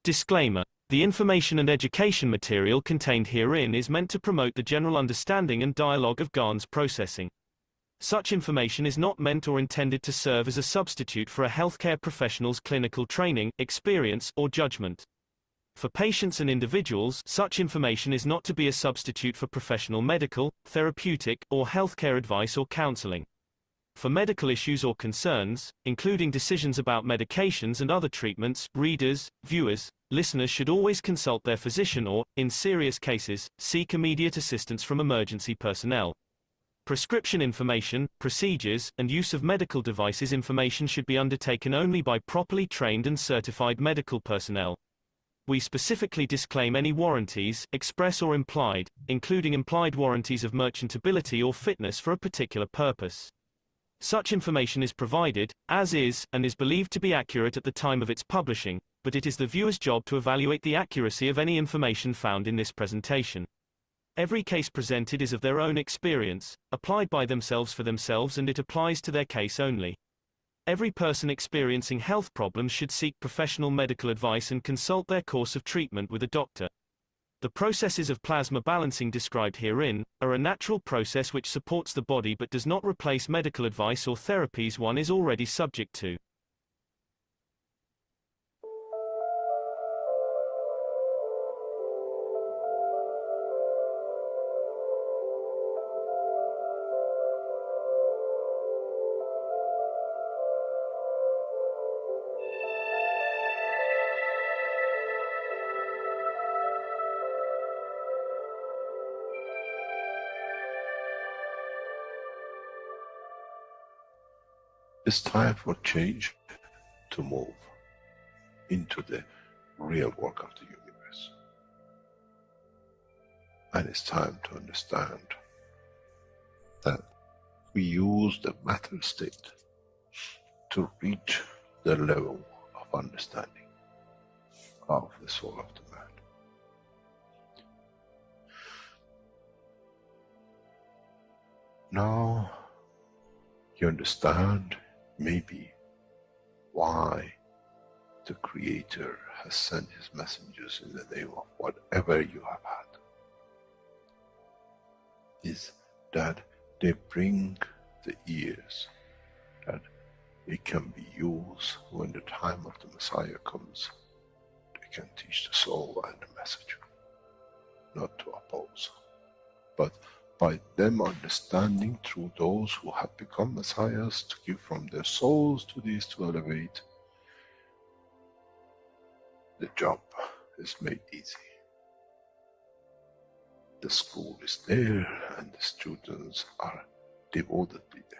Disclaimer. The information and education material contained herein is meant to promote the general understanding and dialogue of GANs processing. Such information is not meant or intended to serve as a substitute for a healthcare professional's clinical training, experience, or judgment. For patients and individuals, such information is not to be a substitute for professional medical, therapeutic, or healthcare advice or counseling. For medical issues or concerns, including decisions about medications and other treatments, readers, viewers, listeners should always consult their physician or, in serious cases, seek immediate assistance from emergency personnel. Prescription information, procedures, and use of medical devices information should be undertaken only by properly trained and certified medical personnel. We specifically disclaim any warranties, express or implied, including implied warranties of merchantability or fitness for a particular purpose. Such information is provided, as is, and is believed to be accurate at the time of its publishing, but it is the viewer's job to evaluate the accuracy of any information found in this presentation. Every case presented is of their own experience, applied by themselves for themselves, and it applies to their case only. Every person experiencing health problems should seek professional medical advice and consult their course of treatment with a doctor. The processes of plasma balancing described herein are a natural process which supports the body but does not replace medical advice or therapies one is already subject to. It's time for change to move into the real work of the universe. And it's time to understand that we use the matter state to reach the level of understanding of the soul of the man. Now you understand maybe why the Creator has sent His messengers in the name of whatever you have had. Is that they bring the ears, that it can be used when the time of the Messiah comes. They can teach the soul and the message, not to oppose, but by them understanding through those who have become messiahs to give from their souls to these to elevate, the job is made easy. The school is there and the students are devotedly there.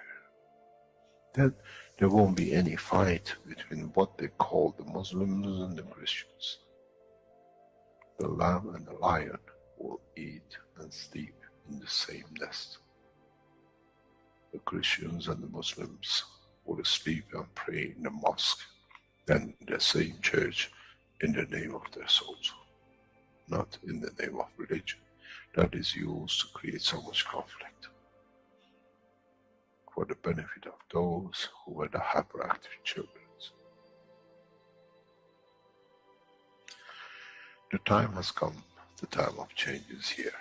Then there won't be any fight between what they call the Muslims and the Christians. The lamb and the lion will eat and sleep in the same nest. The Christians and the Muslims will sleep and pray in the mosque and in the same church in the name of their souls, not in the name of religion. That is used to create so much conflict for the benefit of those who were the hyperactive children. The time has come, the time of change is here.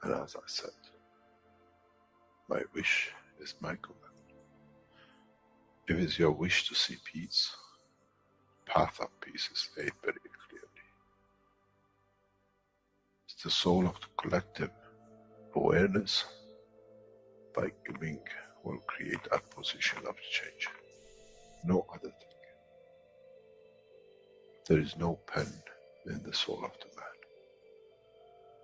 And as I said, my wish is my command. If it's your wish to see peace, path of peace is laid very clearly. It's the soul of the collective awareness. By giving will create that position of change. No other thing. There is no pen in the soul of the man.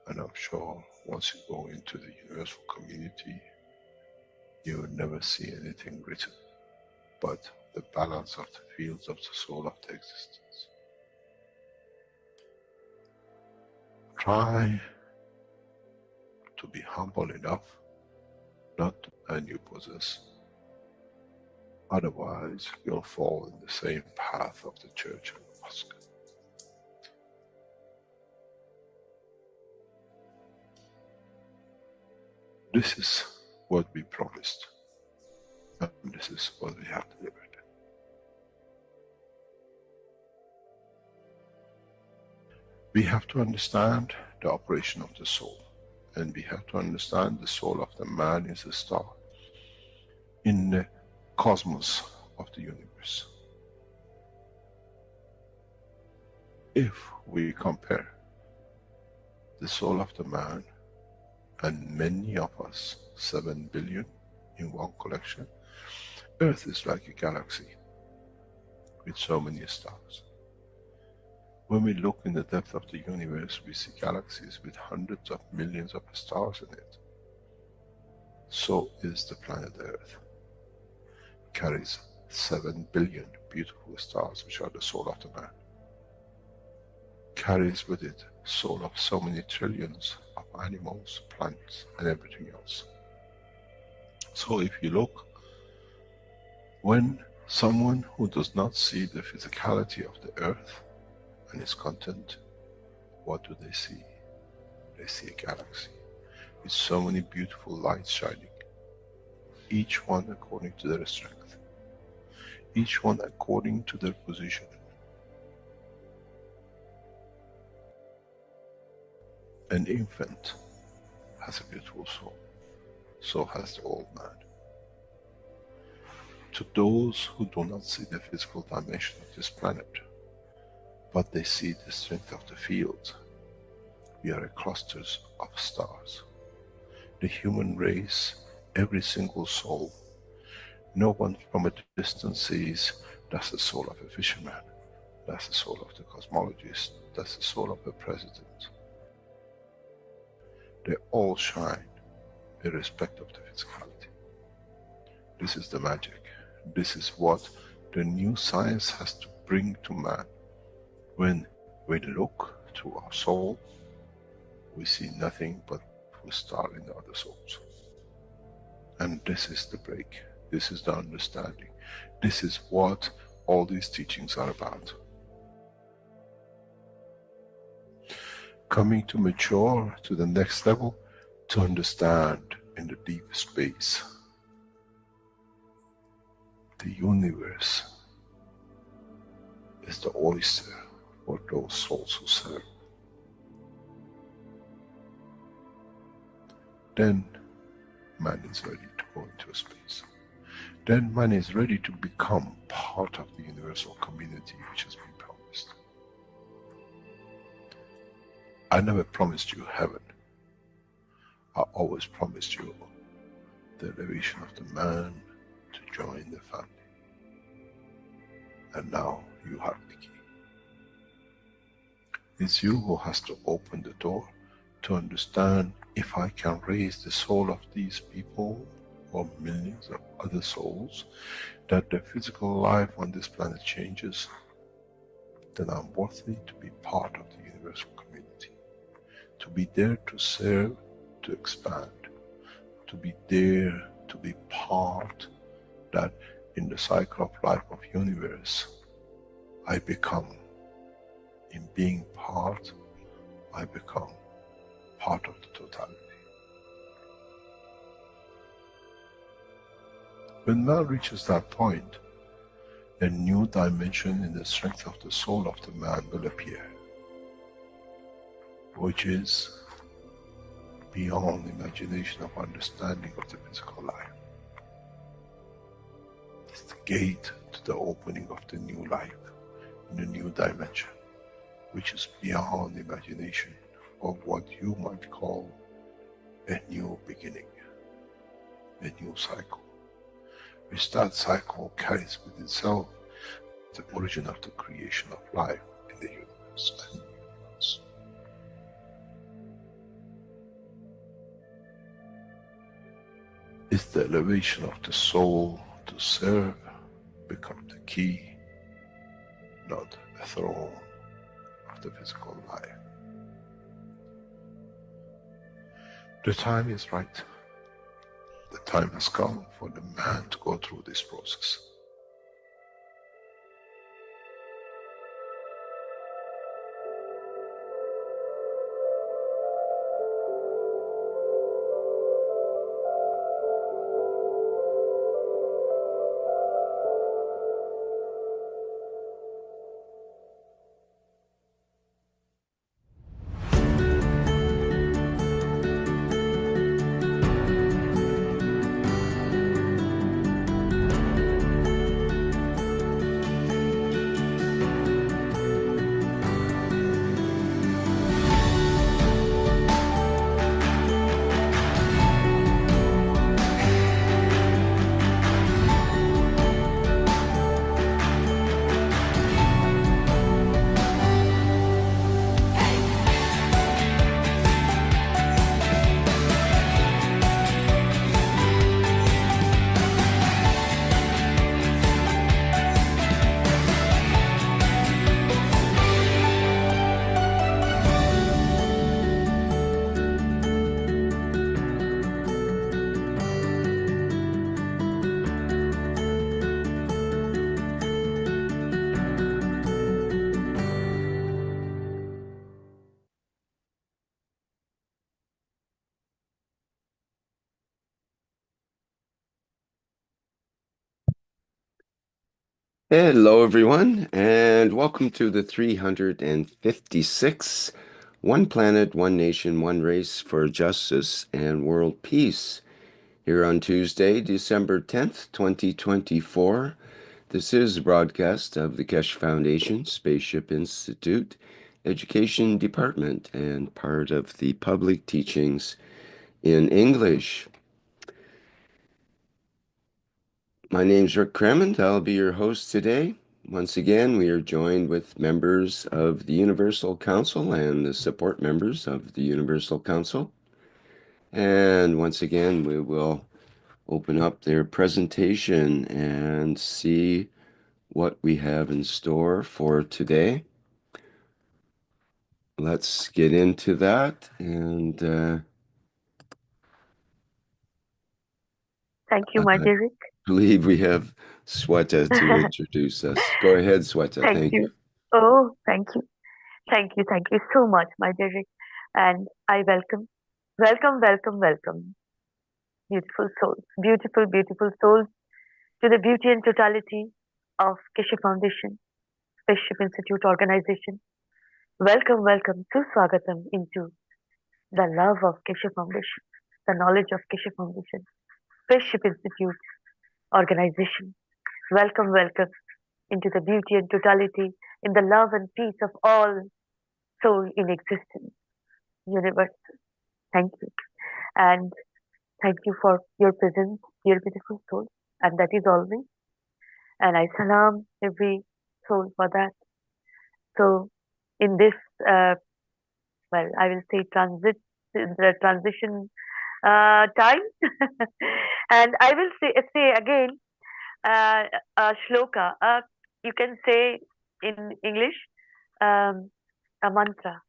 And I'm sure once you go into the universal community, you will never see anything written but the balance of the fields of the soul of the existence. Try to be humble enough not to and you possess. Otherwise, you'll fall in the same path of the church and the mosque. This is what we promised, and this is what we have delivered. We have to understand the operation of the soul, and we have to understand the soul of the man is a star in the cosmos of the universe. If we compare the soul of the man and many of us, 7 billion in one collection, Earth is like a galaxy with so many stars. When we look in the depth of the universe, we see galaxies with hundreds of millions of stars in it. So is the planet Earth. It carries 7 billion beautiful stars, which are the soul of the man. Carries with it soul of so many trillions of animals, plants, and everything else. So if you look, when someone who does not see the physicality of the earth and its content, what do they see? They see a galaxy with so many beautiful lights shining, each one according to their strength, each one according to their position. An infant has a beautiful soul, so has the old man. To those who do not see the physical dimension of this planet, but they see the strength of the field, we are clusters of stars. The human race, every single soul, no one from a distance sees that's the soul of a fisherman, that's the soul of the cosmologist, that's the soul of the president. They all shine irrespective of the physicality. This is the magic. This is what the new science has to bring to man. When we look to our soul, we see nothing but a star in the other souls. And this is the break. This is the understanding. This is what all these teachings are about. Coming to mature to the next level, to understand in the deep space, the universe is the oyster for those souls who serve. Then man is ready to go into space. Then man is ready to become part of the universal community which has been promised. I never promised you heaven. I always promised you the elevation of the man to join the family. And now you have the key. It's you who has to open the door to understand, if I can raise the soul of these people or millions of other souls, that the physical life on this planet changes, then I'm worthy to be part of the universal community. To be there to serve, to expand, to be there, to be part, that in the cycle of life of universe, I become, in being part, I become part of the totality. When man reaches that point, a new dimension in the strength of the soul of the man will appear, which is beyond imagination of understanding of the physical life. It's the gate to the opening of the new life, in a new dimension, which is beyond imagination of what you might call a new beginning, a new cycle, which that cycle carries with itself the origin of the creation of life in the universe and in the universe. It's the elevation of the soul to serve become the key, not a throne of the physical life. The time is right. The time has come for the man to go through this process. Hello, everyone, and welcome to the 356 One Planet, One Nation, One Race for Justice and World Peace here on Tuesday, December 10th, 2024. This is a broadcast of the Keshe Foundation, Spaceship Institute, Education Department, and part of the public teachings in English. My name's Rick Cremont. I'll be your host today. Once again, we are joined with members of the Universal Council and the support members of the Universal Council. And once again, we will open up their presentation and see what we have in store for today. Let's get into that. And thank you, my dear Rick. I believe we have Sweta to introduce us. Go ahead, Sweta. Thank you. Oh, thank you. Thank you so much, my dear Rick. And I welcome, beautiful souls, beautiful souls to the beauty and totality of Keshe Foundation, Spaceship Institute organization. Welcome, Swagatam into the love of Keshe Foundation, the knowledge of Keshe Foundation, Spaceship Institute organization. Welcome into the beauty and totality in the love and peace of all soul in existence, universe. Thank you. And thank you for your presence, dear beautiful soul. And that is always. And I salam every soul for that. So in this, I will say the transition time. And I will say again, shloka. You can say in English, a mantra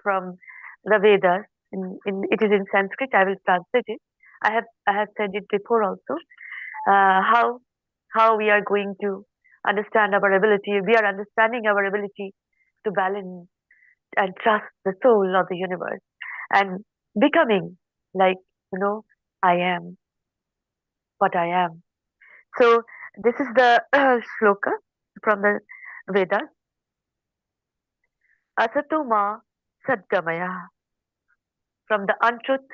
from the Vedas. It is in Sanskrit. I will translate it. I have said it before also. How we are going to understand our ability. We are understanding our ability to balance and trust the soul of the universe and becoming like, I am what I am. So this is the shloka from the Vedas. Asatoma Sadgamaya. From the untruth,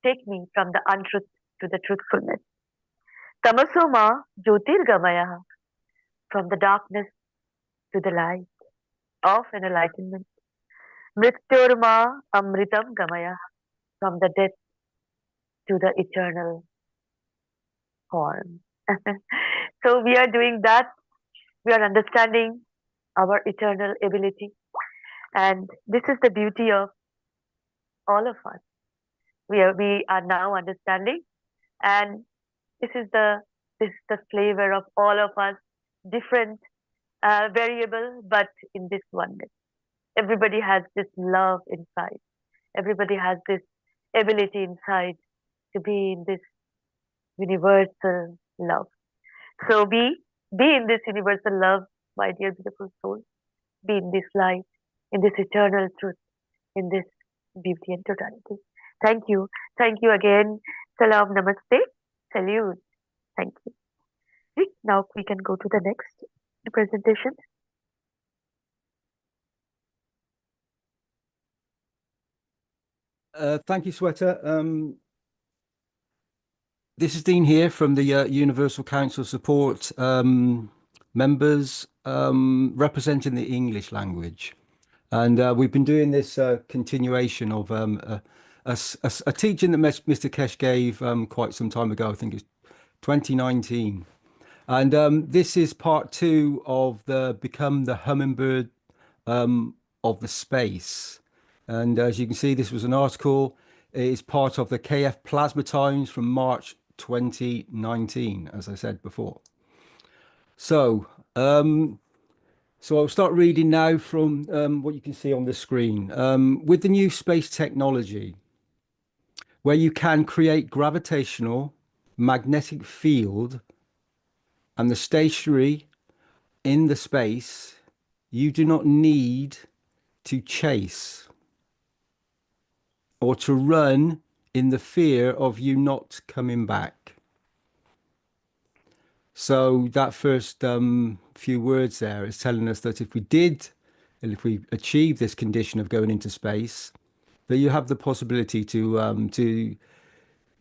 take me from the untruth to the truthfulness. Tamasoma Jyotirgamaya, from the darkness to the light of an enlightenment. Mrityorma Amritam Gamaya, from the death to the eternal form. So we are doing that. We are understanding our eternal ability. And this is the beauty of all of us. We are now understanding, and this is the flavor of all of us, different variable, but in this oneness. Everybody has this love inside. Everybody has this ability inside to be in this universal love. So be in this universal love, my dear beautiful soul. Be in this light, in this eternal truth, in this beauty and totality. Thank you. Thank you again. Salam, namaste, salute. Thank you. Now we can go to the next presentation. Thank you, Sweta. This is Dean here from the Universal Council Support members representing the English language. And we've been doing this continuation of a teaching that Mr. Keshe gave quite some time ago. I think it's 2019. And this is part 2 of the Become the Hummingbird of the Space. And as you can see, this was an article. It is part of the KF Plasma Times from March 2019, as I said before. So I'll start reading now from what you can see on the screen. With the new space technology, where you can create gravitational magnetic field and the stationary in the space, you do not need to chase or to run in the fear of you not coming back. So that first few words there is telling us that if we achieve this condition of going into space, that you have the possibility to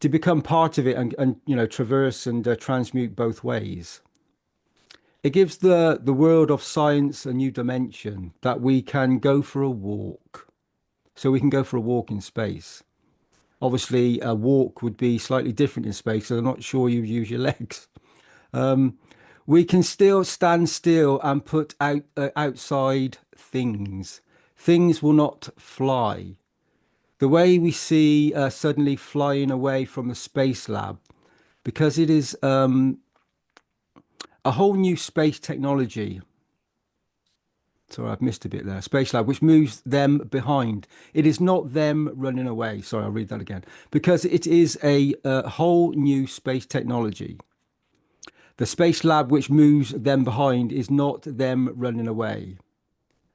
become part of it and traverse and transmute both ways. It gives the world of science a new dimension, that we can go for a walk. So we can go for a walk in space. Obviously, a walk would be slightly different in space, so I'm not sure you use your legs. We can still stand still and put out outside things. Things will not fly. The way we see suddenly flying away from the space lab, because it is a whole new space technology. Sorry, I've missed a bit there. Space lab, which moves them behind. It is not them running away. Sorry, I'll read that again. Because it is a whole new space technology. The space lab, which moves them behind, is not them running away.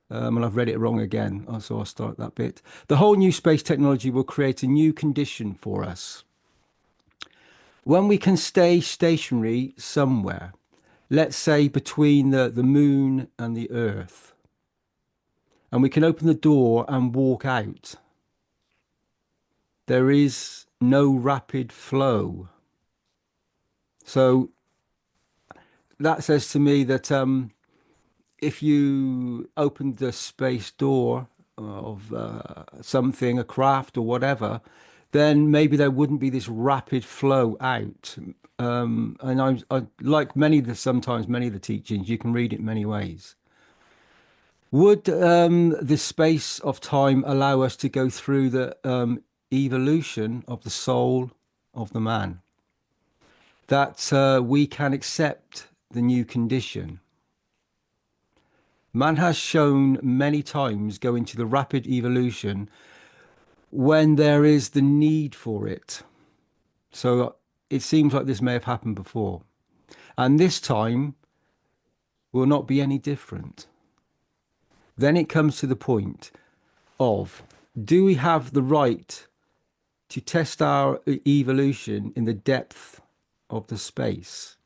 And I've read it wrong again, so I'll start that bit. The whole new space technology will create a new condition for us. When we can stay stationary somewhere, let's say between the moon and the Earth, and we can open the door and walk out, there is no rapid flow. So that says to me that if you opened the space door of something, a craft or whatever, then maybe there wouldn't be this rapid flow out. And I like sometimes many of the teachings, you can read it many ways. Would the space of time allow us to go through the evolution of the soul of the man? That we can accept the new condition. Man has shown many times go into the rapid evolution when there is the need for it. So it seems like this may have happened before. And this time will not be any different. Then it comes to the point of, do we have the right to test our evolution in the depth of the space?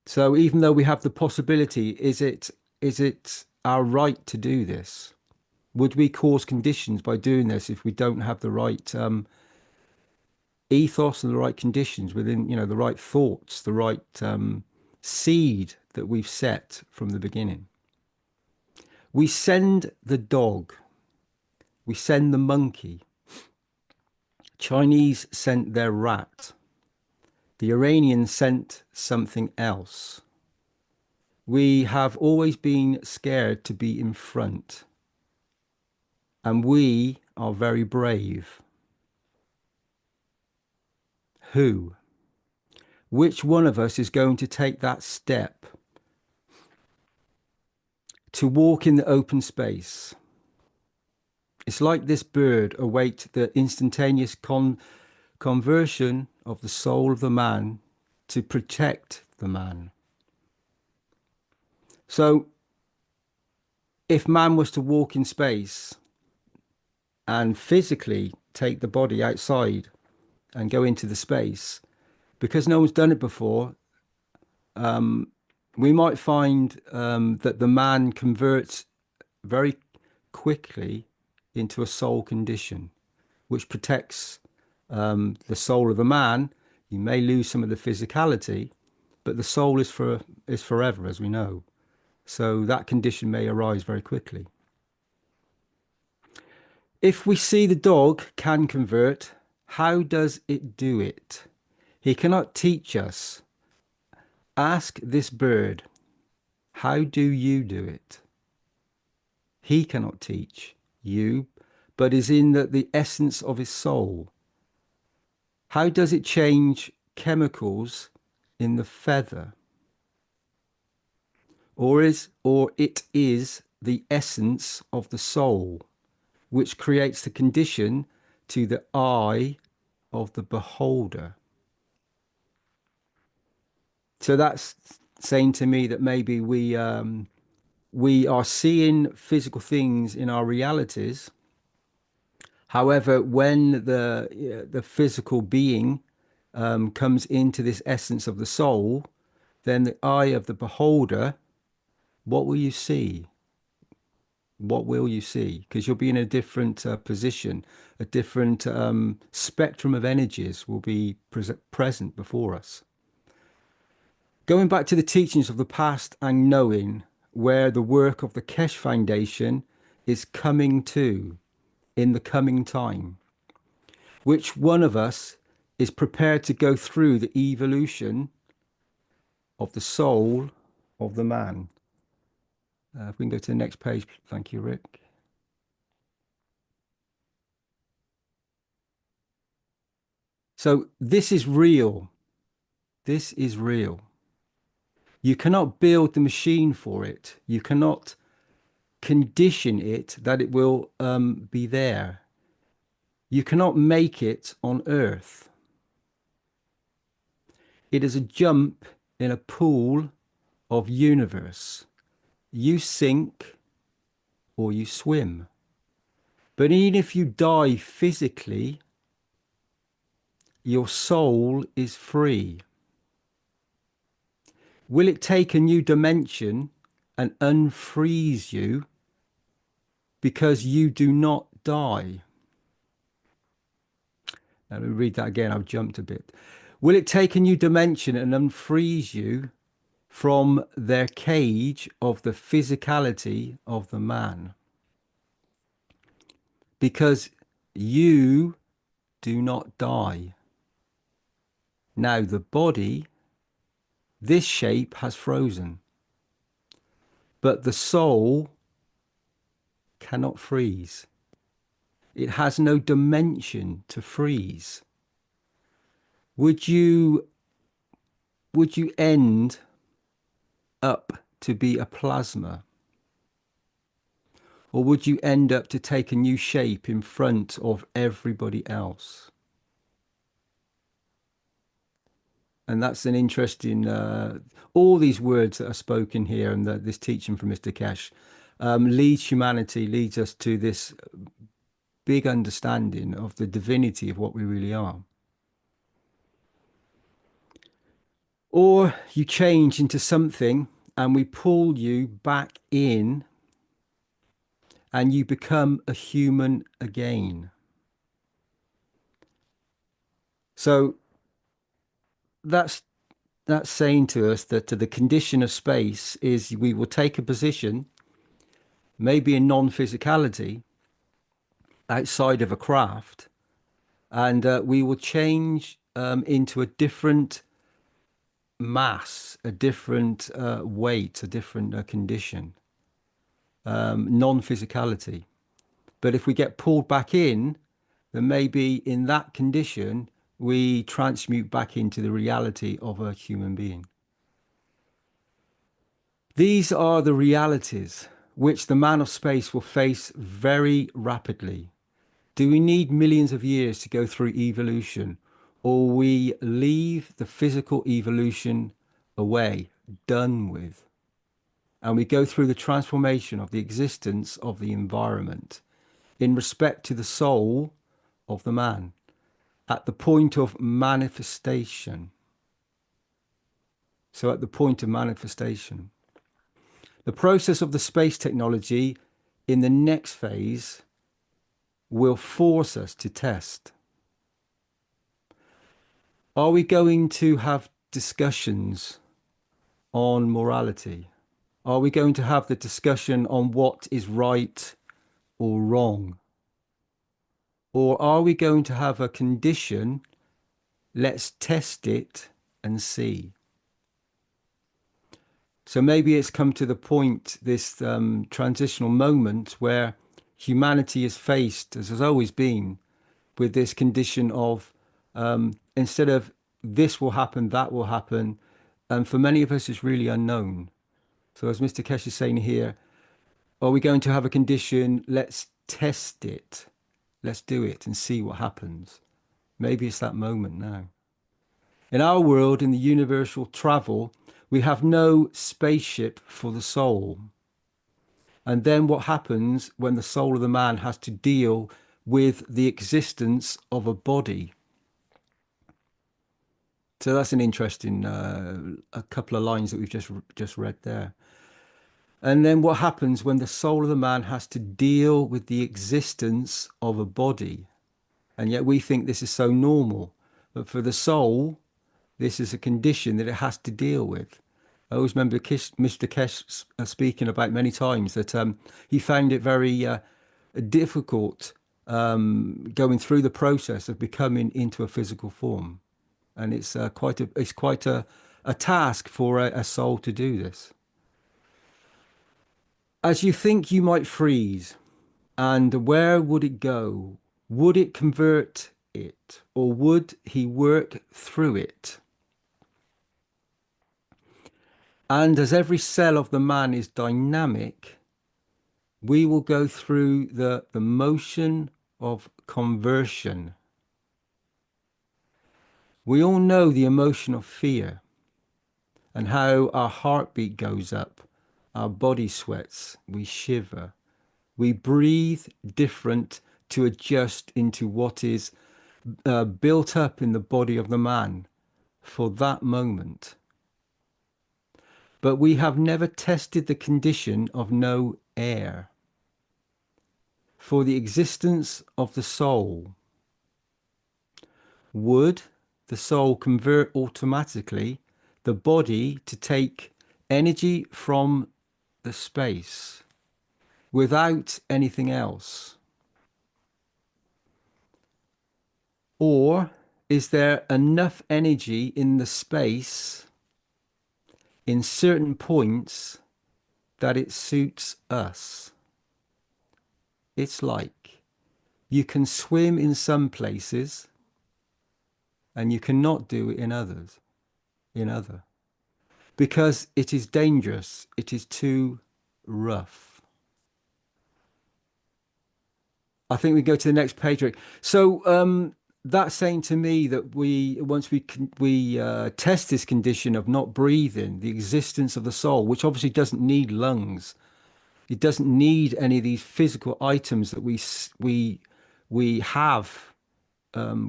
So even though we have the possibility, is it our right to do this? Would we cause conditions by doing this if we don't have the right ethos and the right conditions within, the right thoughts, the right seed that we've set from the beginning. We send the dog, we send the monkey. Chinese sent their rat. The Iranians sent something else. We have always been scared to be in front. And we are very brave. Who? Which one of us is going to take that step to walk in the open space? It's like this bird await the instantaneous conversion of the soul of the man to protect the man. So if man was to walk in space and physically take the body outside and go into the space, because no one's done it before, we might find that the man converts very quickly into a soul condition, which protects the soul of the man. You may lose some of the physicality, but the soul is forever, as we know. So that condition may arise very quickly. If we see the dog can convert, how does it do it? He cannot teach us. Ask this bird, how do you do it? He cannot teach you, but is in the essence of his soul. How does it change chemicals in the feather? Or it is the essence of the soul, which creates the condition to the eye of the beholder. So that's saying to me that maybe we are seeing physical things in our realities. However, when the physical being comes into this essence of the soul, then the eye of the beholder, what will you see? What will you see? Because you'll be in a different position, a different spectrum of energies will be present before us. Going back to the teachings of the past and knowing where the work of the Keshe Foundation is coming to in the coming time. Which one of us is prepared to go through the evolution of the soul of the man? If we can go to the next page. Thank you, Rick. So this is real. This is real. You cannot build the machine for it. You cannot condition it that it will be there. You cannot make it on earth. It is a jump in a pool of universe. You sink or you swim. But even if you die physically, your soul is free. Will it take a new dimension and unfreeze you because you do not die? Let me read that again. I've jumped a bit. Will it take a new dimension and unfreeze you from their cage of the physicality of the man? Because you do not die. Now the body, this shape has frozen, but the soul cannot freeze. It has no dimension to freeze. Would you end up to be a plasma? Or would you end up to take a new shape in front of everybody else? And that's an interesting, all these words that are spoken here and this teaching from Mr. Keshe leads us to this big understanding of the divinity of what we really are. Or you change into something and we pull you back in and you become a human again. So that's saying to us that the condition of space is we will take a position, maybe in non-physicality, outside of a craft, and we will change into a different mass, a different weight, a different condition, non-physicality. But if we get pulled back in, then maybe in that condition, we transmute back into the reality of a human being. These are the realities which the man of space will face very rapidly. Do we need millions of years to go through evolution, or we leave the physical evolution away, done with, and we go through the transformation of the existence of the environment in respect to the soul of the man at the point of manifestation? So at the point of manifestation, the process of the space technology in the next phase will force us to test. Are we going to have discussions on morality? Are we going to have the discussion on what is right or wrong? Or are we going to have a condition, let's test it and see? So maybe it's come to the point, this transitional moment where humanity is faced, as has always been, with this condition of instead of this will happen, that will happen. And for many of us, it's really unknown. So as Mr. Keshe is saying here, are we going to have a condition, let's test it, let's do it and see what happens? Maybe it's that moment now. In our world, in the universal travel, we have no spaceship for the soul. And then what happens when the soul of the man has to deal with the existence of a body? So that's an interesting a couple of lines that we've just read there. And then what happens when the soul of the man has to deal with the existence of a body? And yet we think this is so normal. But for the soul, this is a condition that it has to deal with. I always remember Mr. Keshe speaking about many times that he found it very difficult going through the process of becoming into a physical form. And it's quite a task for a soul to do this. As you think you might freeze, and where would it go? Would it convert it, or would he work through it? And as every cell of the man is dynamic, we will go through the motion of conversion. We all know the emotion of fear and how our heartbeat goes up, our body sweats, we shiver, we breathe different to adjust into what is built up in the body of the man for that moment. But we have never tested the condition of no air for the existence of the soul. Would the soul convert automatically the body to take energy from the space without anything else? Or is there enough energy in the space in certain points that it suits us? It's like you can swim in some places and you cannot do it in others, because it is dangerous, it is too rough. I think we go to the next page, Rick. So that's saying to me that once we test this condition of not breathing, the existence of the soul, which obviously doesn't need lungs, it doesn't need any of these physical items that we have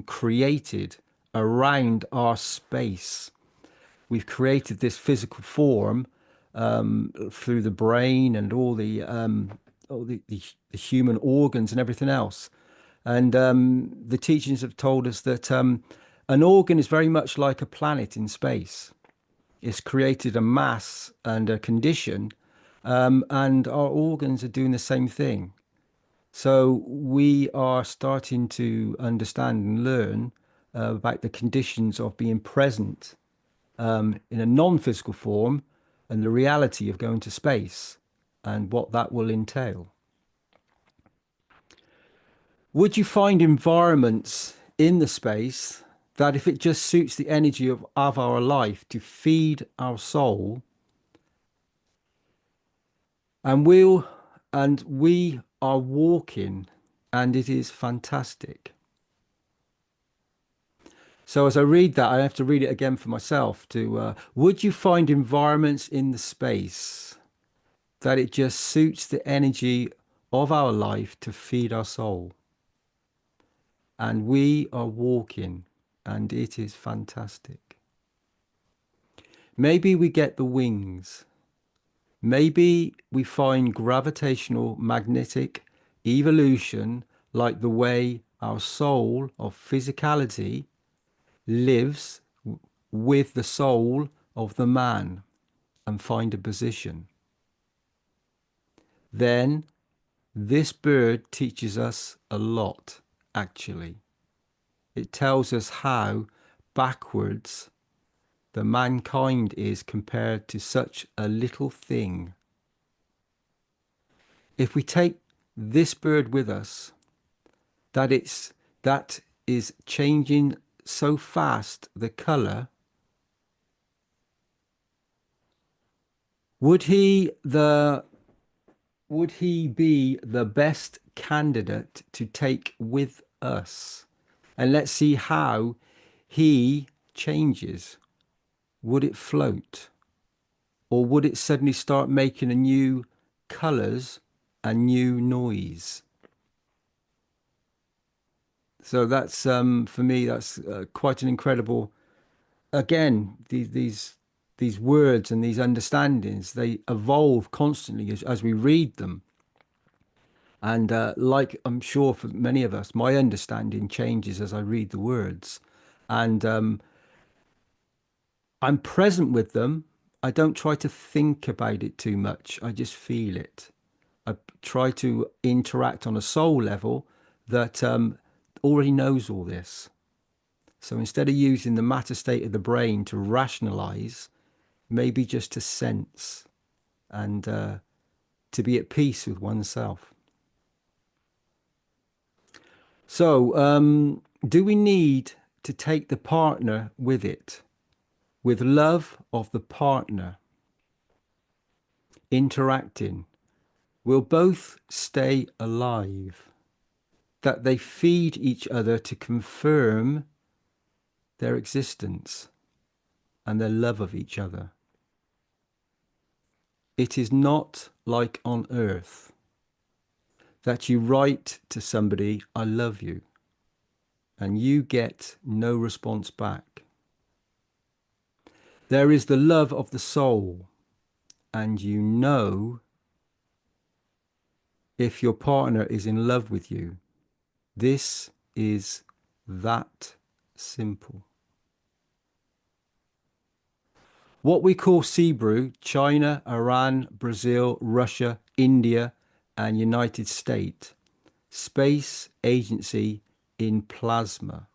created around our space. We've created this physical form through the brain and all the human organs and everything else. And the teachings have told us that An organ is very much like a planet in space. It's created a mass and a condition, and our organs are doing the same thing. So we are starting to understand and learn about the conditions of being present in a non-physical form and the reality of going to space and what that will entail. Would you find environments in the space that if it just suits the energy of our life to feed our soul, and we are walking, and it is fantastic. So as I read that, I have to read it again for myself to, would you find environments in the space that it just suits the energy of our life to feed our soul? And we are walking, and it is fantastic. Maybe we get the wings. Maybe we find gravitational magnetic evolution like the way our soul of physicality lives with the soul of the man and find a position. Then this bird teaches us a lot, actually. It tells us how backwards the mankind is compared to such a little thing. If we take this bird with us, that is changing so fast the color, would he be the best candidate to take with us? And let's see how he changes. Would it float? Or would it suddenly start making a new colors and new noise? So that's, for me, that's quite an incredible, again, these words and these understandings, they evolve constantly as we read them. And like I'm sure for many of us, my understanding changes as I read the words. And I'm present with them. I don't try to think about it too much. I just feel it. I try to interact on a soul level that already knows all this. So instead of using the matter state of the brain to rationalize, maybe just to sense and to be at peace with oneself. So do we need to take the partner with it? With love of the partner, interacting, will both stay alive, that they feed each other to confirm their existence and their love of each other. It is not like on earth that you write to somebody, I love you, and you get no response back. There is the love of the soul, and you know if your partner is in love with you. This is that simple. What we call Sebrew, China, Iran, Brazil, Russia, India, and United States, space agency in plasma.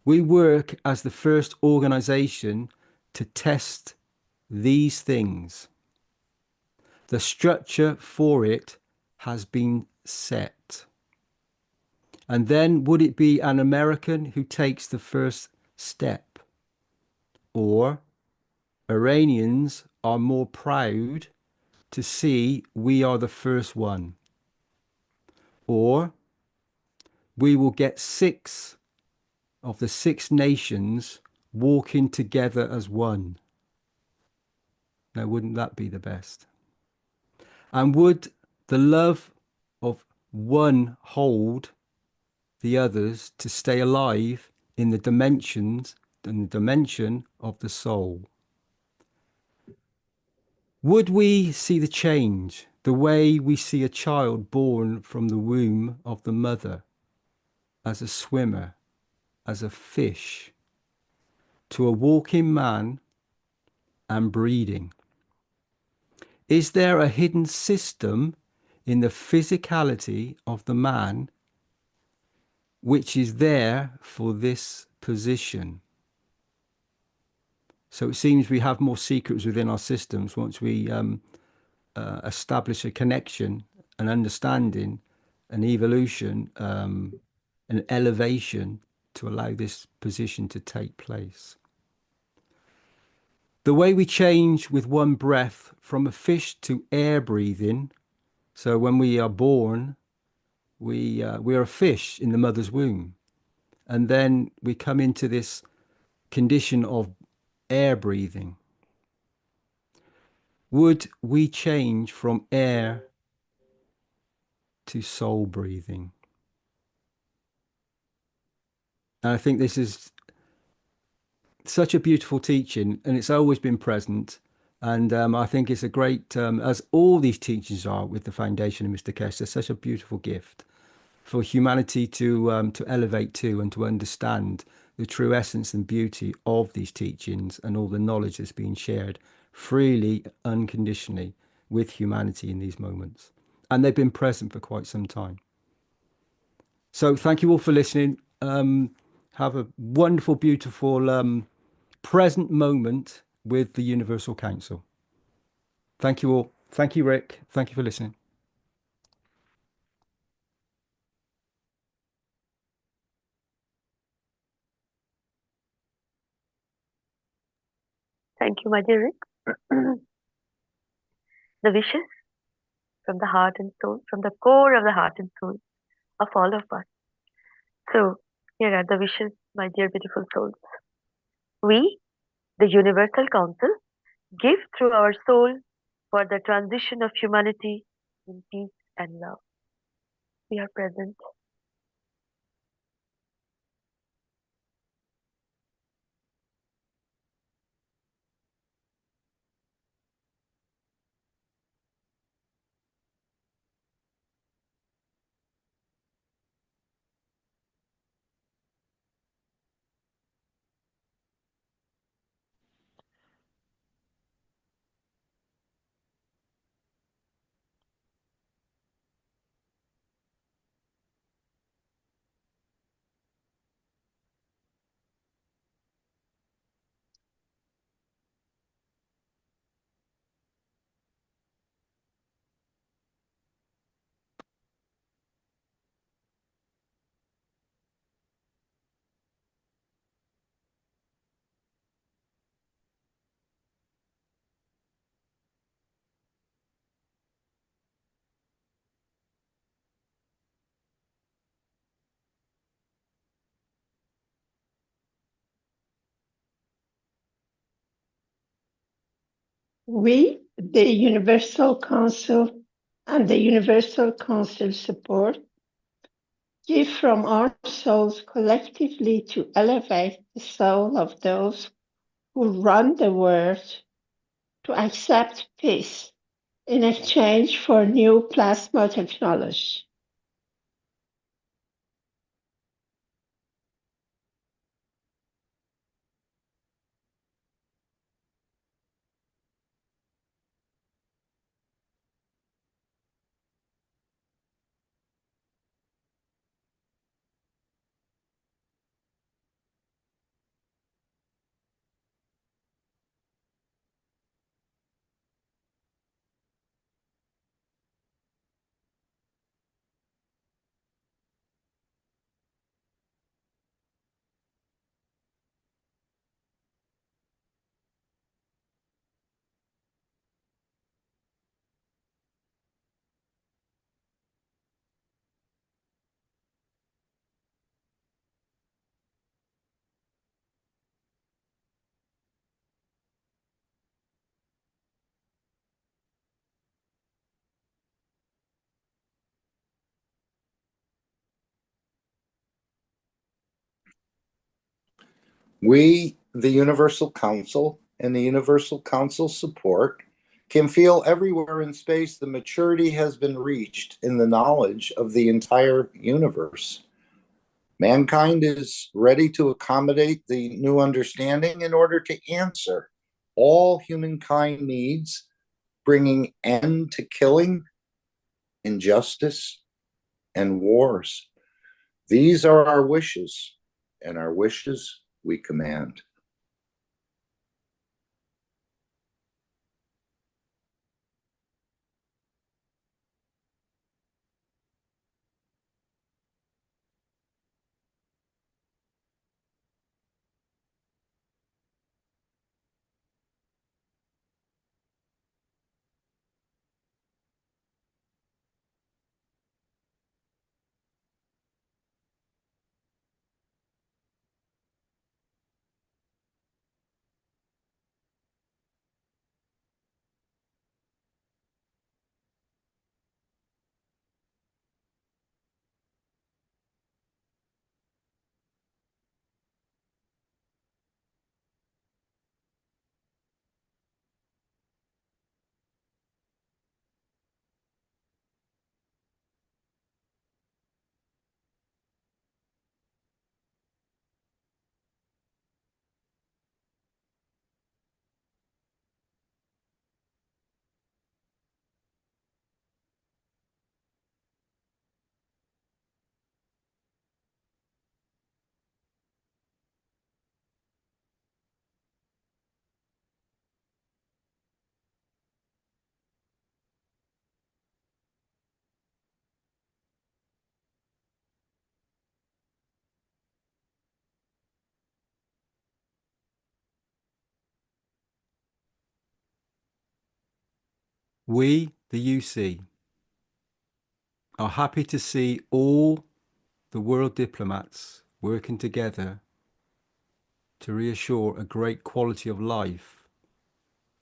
We work as the first organization to test these things. The structure for it has been set. And then would it be an American who takes the first step? Or Iranians are more proud to see we are the first one? Or we will get 6 of the 6 nations walking together as one? Now, wouldn't that be the best? And would the love of one hold the others to stay alive in the dimension of the soul? Would we see the change, the way we see a child born from the womb of the mother, as a swimmer, as a fish to a walking man and breeding? Is there a hidden system in the physicality of the man which is there for this position? So it seems we have more secrets within our systems once we establish a connection, an understanding, an evolution, an elevation to allow this position to take place. The way we change with one breath from a fish to air breathing. So when we are born, we are a fish in the mother's womb. And then we come into this condition of air breathing. Would we change from air to soul breathing? And I think this is such a beautiful teaching, and it's always been present. And I think it's a great, as all these teachings are with the foundation of Mr. Keshe, such a beautiful gift for humanity to elevate to and to understand the true essence and beauty of these teachings and all the knowledge that's being shared freely, unconditionally with humanity in these moments. And they've been present for quite some time. So thank you all for listening. Have a wonderful, beautiful present moment with the Universal Council. Thank you all. Thank you, Rick. Thank you for listening. Thank you, my dear Rick. The wishes from the heart and soul, from the core of the heart and soul of all of us. So, here are the wishes, my dear beautiful souls. We, the Universal Council, give through our soul for the transition of humanity in peace and love. We are present. We, the Universal Council and the Universal Council support, give from our souls collectively to elevate the soul of those who run the world to accept peace in exchange for new plasma technology. We, the Universal Council, and the Universal Council support can feel everywhere in space the maturity has been reached in the knowledge of the entire universe. Mankind is ready to accommodate the new understanding in order to answer all humankind needs, bringing end to killing, injustice, and wars. These are our wishes, and our wishes we command. We, the UC, are happy to see all the world diplomats working together to reassure a great quality of life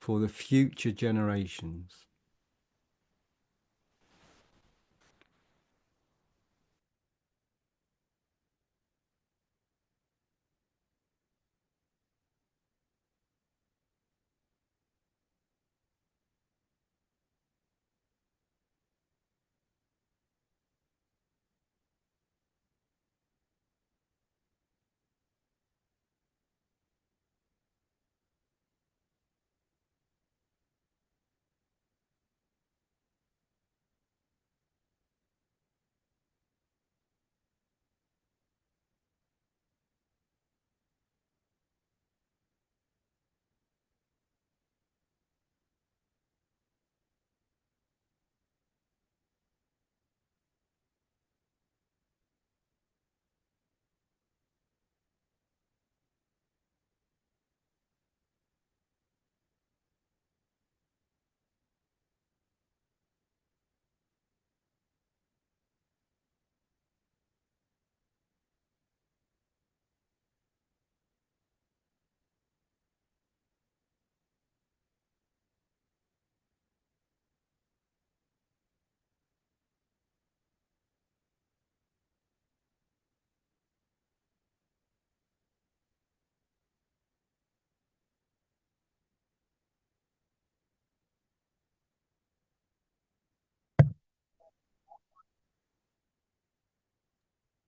for the future generations.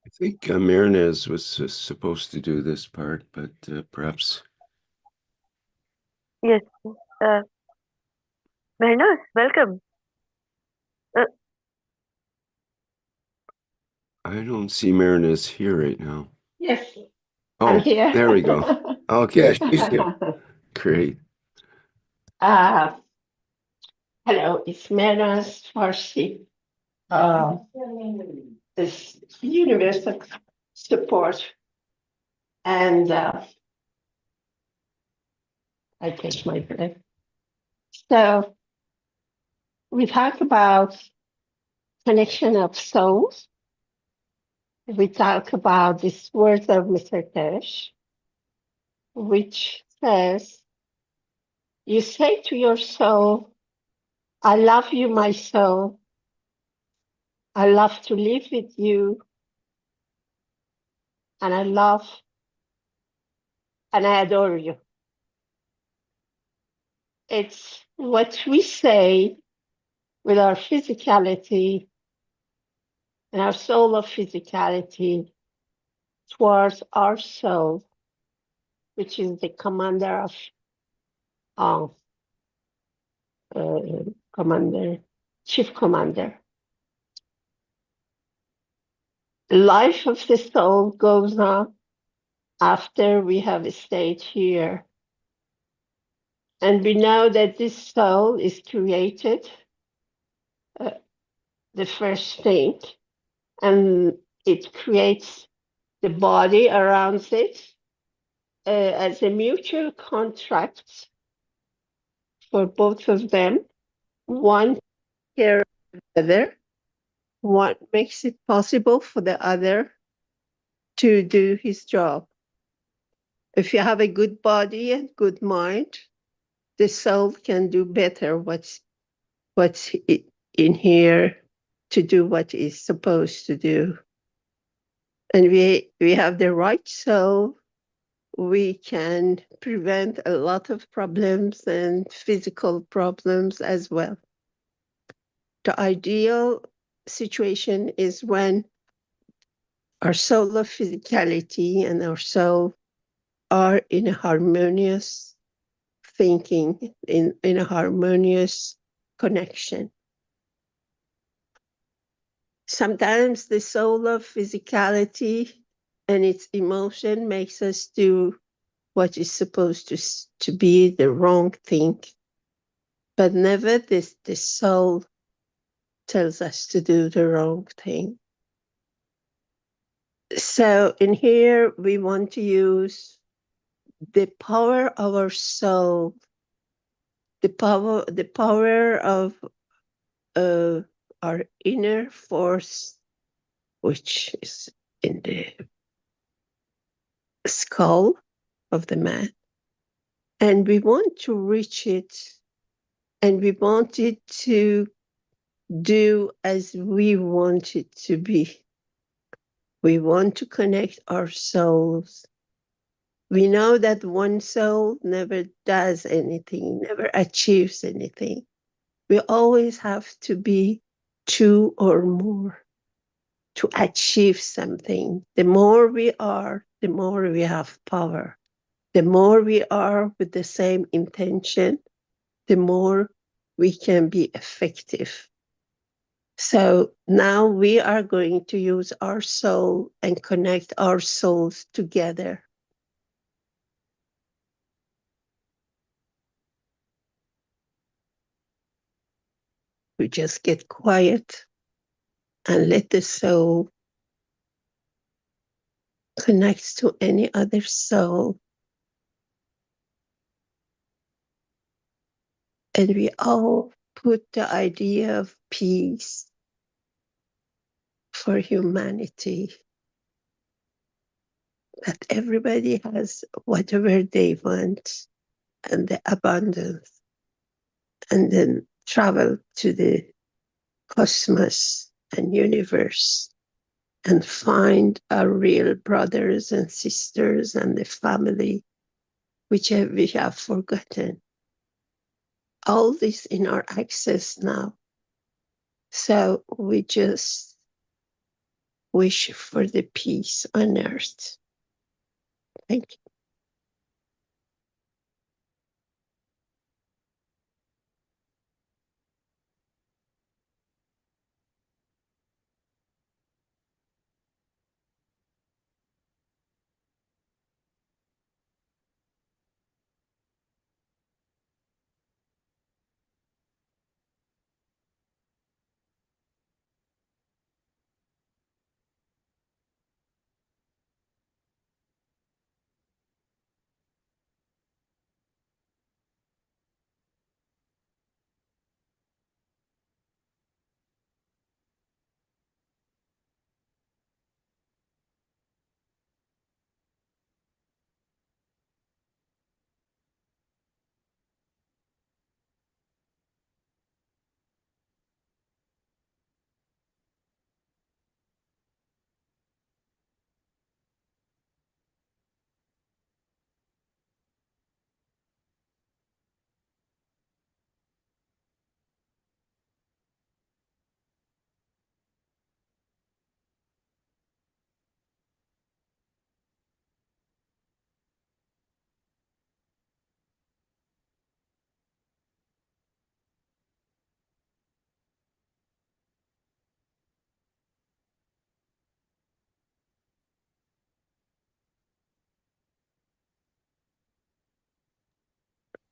I think Mehran was supposed to do this part, but perhaps. Yes. Mehran, welcome. I don't see Mehran here right now. Yes, Oh, I'm here. there we go. Okay, yeah, great. Hello, it's Mehran Farsi. This universal support, and I catch my breath. So we talk about connection of souls. We talk about this words of Mr. Keshe, which says, you say to your soul, I love you, my soul. I love to live with you. And I love and I adore you. It's what we say with our physicality and our soul of physicality towards our soul, which is the commander of commander, chief commander. The life of the soul goes on after we have stayed here. And we know that this soul is created, the first thing, and it creates the body around it as a mutual contract for both of them. One care of the other, one makes it possible for the other to do his job. If you have a good body and good mind, the soul can do better what's in here to do what it's supposed to do. And we have the right soul, we can prevent a lot of problems and physical problems as well. The ideal situation is when our soul of physicality and our soul are in a harmonious thinking, in a harmonious connection. Sometimes the soul of physicality and its emotion makes us do what is supposed to be the wrong thing, but never the soul tells us to do the wrong thing. So in here, we want to use the power of our soul, the power of our inner force, which is in the skull of the man. And we want to reach it, and we want it to do as we want it to be. We want to connect our souls. We know that one soul never does anything, never achieves anything. We always have to be two or more to achieve something. The more we are, the more we have power. The more we are with the same intention, the more we can be effective. So now we are going to use our soul and connect our souls together. We just get quiet and let the soul connect to any other soul. And we all put the idea of peace for humanity, that everybody has whatever they want and the abundance, and then travel to the cosmos and universe and find our real brothers and sisters and the family which we have forgotten. All this in our access now. So we just wish for the peace on earth. Thank you.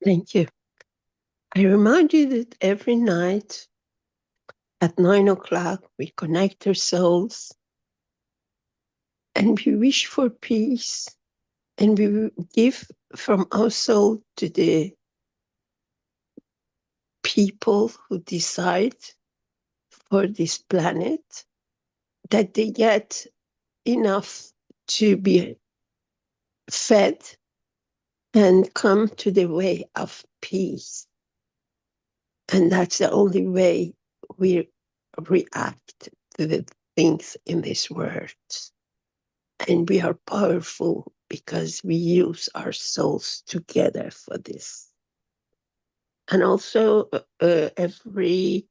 Thank you. I remind you that every night at 9 o'clock, we connect our souls and we wish for peace, and we give from our soul to the people who decide for this planet, that they get enough to be fed and come to the way of peace. And that's the only way we react to the things in this world. And we are powerful because we use our souls together for this. And also every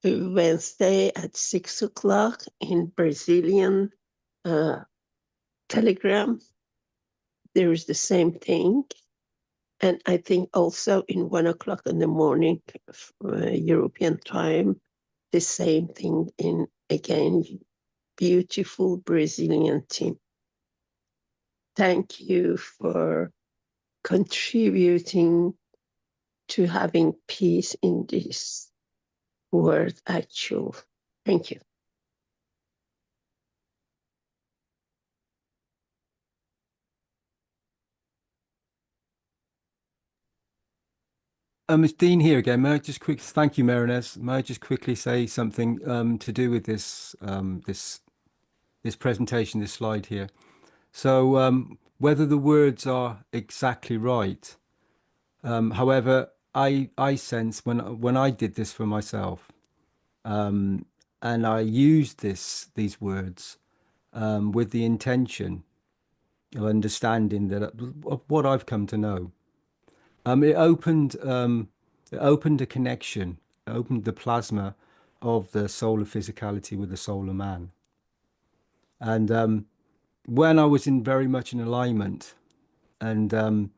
Wednesday at 6 o'clock in Brazilian Telegram, there is the same thing. And I think also in 1 o'clock in the morning, European time, the same thing in, again, beautiful Brazilian team. Thank you for contributing to having peace in this world, actual. Thank you. It's Dean here again. May I just thank you, Mehran. May I just quickly say something to do with this this presentation, this slide here. So whether the words are exactly right, however, I sense when I did this for myself, and I used these words with the intention of understanding that of what I've come to know. It opened a connection, opened the plasma of the solar physicality with the solar man. And when I was very much in alignment and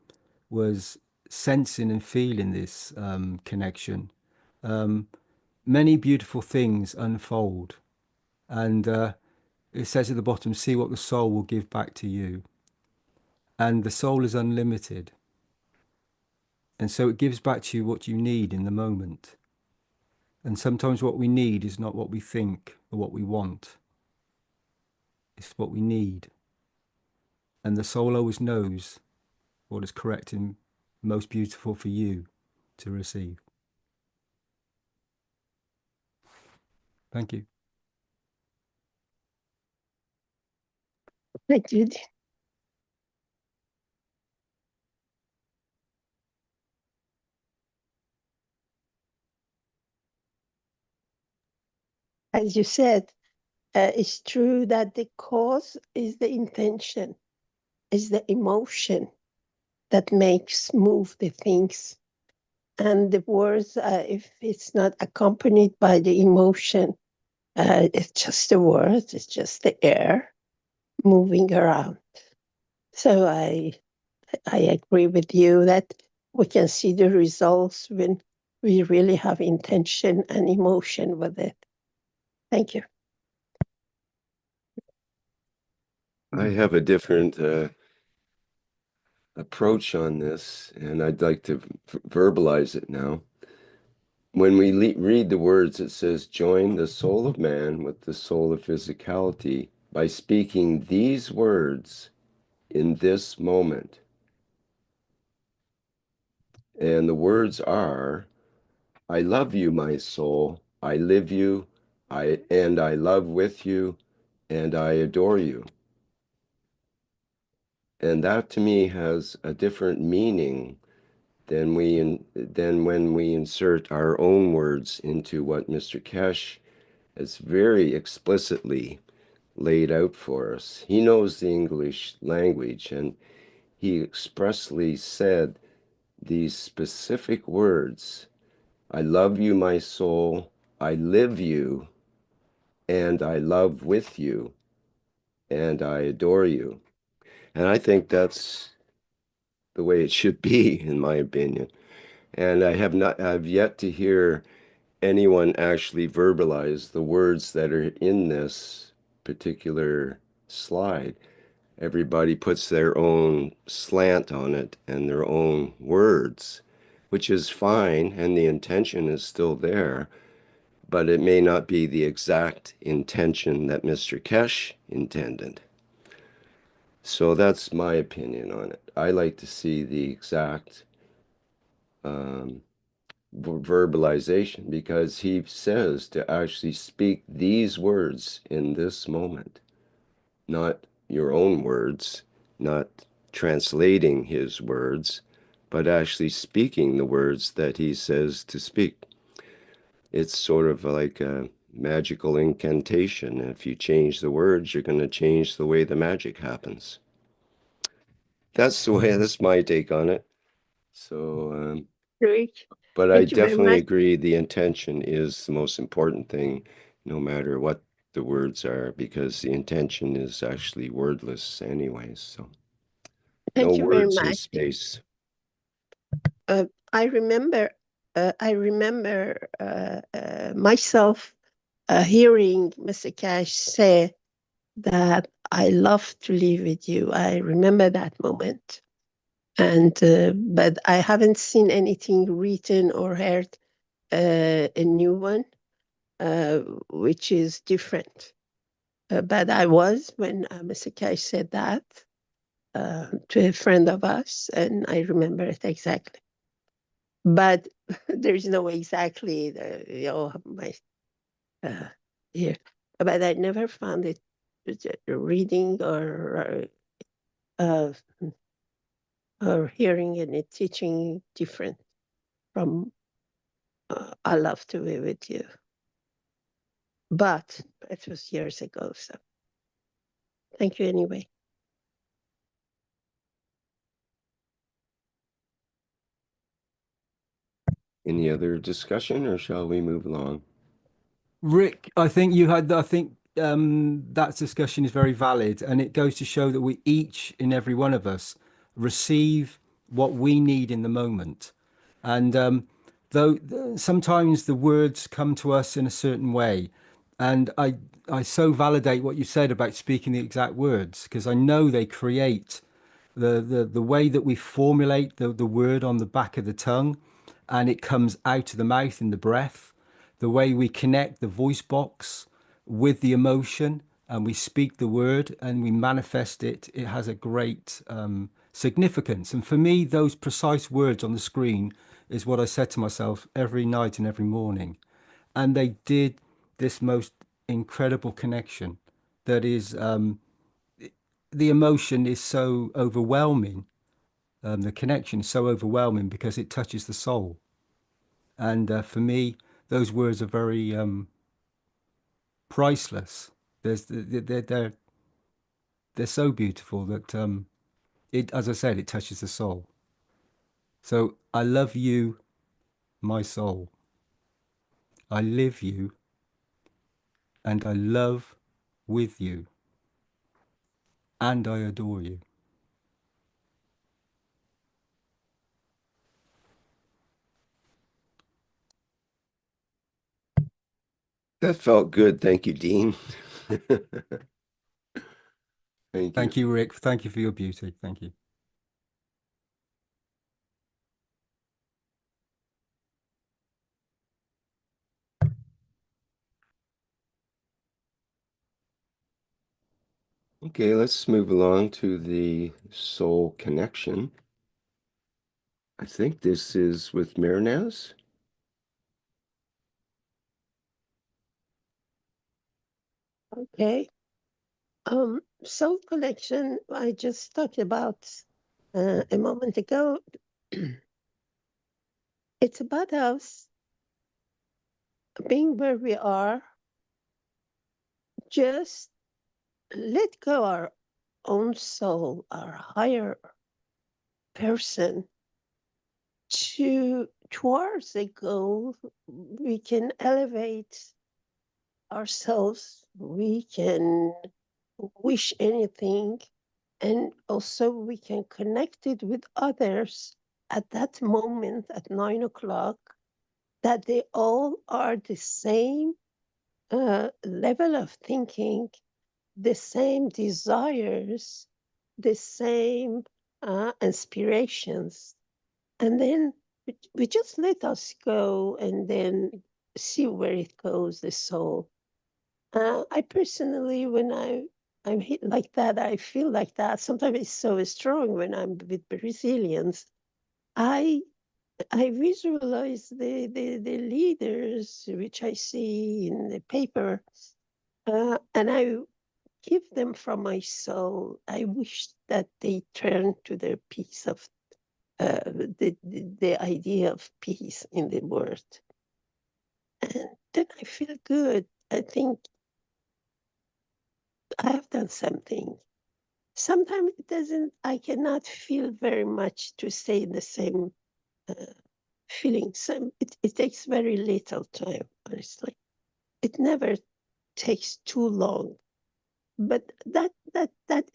was sensing and feeling this connection, many beautiful things unfold. And it says at the bottom, see what the soul will give back to you. And the soul is unlimited. And so it gives back to you what you need in the moment. And sometimes what we need is not what we think or what we want. It's what we need. And the soul always knows what is correct and most beautiful for you to receive. Thank you. Thank you. As you said, it's true that the cause is the intention, is the emotion that makes move the things. And the words, if it's not accompanied by the emotion, it's just the words, it's just the air moving around. So I agree with you that we can see the results when we really have intention and emotion with it. Thank you. I have a different approach on this, and I'd like to verbalize it now. When we read the words, it says, join the soul of man with the soul of physicality by speaking these words in this moment. And the words are, I love you, my soul. I live you, I love with you, and I adore you. And that to me has a different meaning than when we insert our own words into what Mr. Keshe has very explicitly laid out for us. He knows the English language, and he expressly said these specific words, I love you, my soul, I live you, and I love with you, and I adore you. And I think that's the way it should be, in my opinion. And I've yet to hear anyone actually verbalize the words that are in this particular slide. Everybody puts their own slant on it and their own words. which is fine, and the intention is still there, but it may not be the exact intention that Mr. Keshe intended. So that's my opinion on it. I like to see the exact verbalization, because he says to actually speak these words in this moment, not your own words, not translating his words, but actually speaking the words that he says to speak. It's sort of like a magical incantation. If you change the words, you're going to change the way the magic happens. That's my take on it. So, but I Thank you very definitely much. agree the intention is the most important thing, no matter what the words are, because the intention is actually wordless anyways. So no Thank you very words in much. space. I remember myself hearing Mr. Keshe say that I love to live with you. I remember that moment. And but I haven't seen anything written or heard a new one, which is different. But I was when Mr. Keshe said that to a friend of us, and I remember it exactly. But there's no exactly my here. But I never found it reading or hearing any teaching different from I love to be with you. But it was years ago, so thank you anyway. Any other discussion, or shall we move along? Rick, I think that discussion is very valid, and it goes to show that we each and every one of us receive what we need in the moment. And though sometimes the words come to us in a certain way, and I so validate what you said about speaking the exact words, because I know they create the way that we formulate the word on the back of the tongue, and it comes out of the mouth in the breath, the way we connect the voice box with the emotion, and we speak the word and we manifest it. It has a great significance. And for me, those precise words on the screen is what I said to myself every night and every morning. And they did this most incredible connection that is the emotion is so overwhelming. The connection is so overwhelming because it touches the soul. And for me, those words are very priceless. They're so beautiful that it, as I said, it touches the soul. So I love you, my soul. I live you, and I love with you, and I adore you. That felt good. Thank you, Dean. Thank you. Thank you, Rick. Thank you for your beauty. Thank you. Okay, let's move along to the soul connection. I think this is with Mehran. Okay. Soul connection, I just talked about a moment ago. It's about us being where we are, just let go our own soul, our higher person, towards a goal. We can elevate ourselves, we can wish anything, and also we can connect it with others at that moment at 9 o'clock, that they all are the same level of thinking, the same desires, the same inspirations. And then we just let us go and then see where it goes, the soul. I personally, when I'm hit like that, I feel like that. Sometimes it's so strong when I'm with Brazilians. I visualize the leaders which I see in the paper, and I give them from my soul. I wish that they turn to their peace of the idea of peace in the world, and then I feel good. I think I have done something. Sometimes it doesn't. I cannot feel very much to stay in the same feeling. It takes very little time, honestly. It never takes too long. But that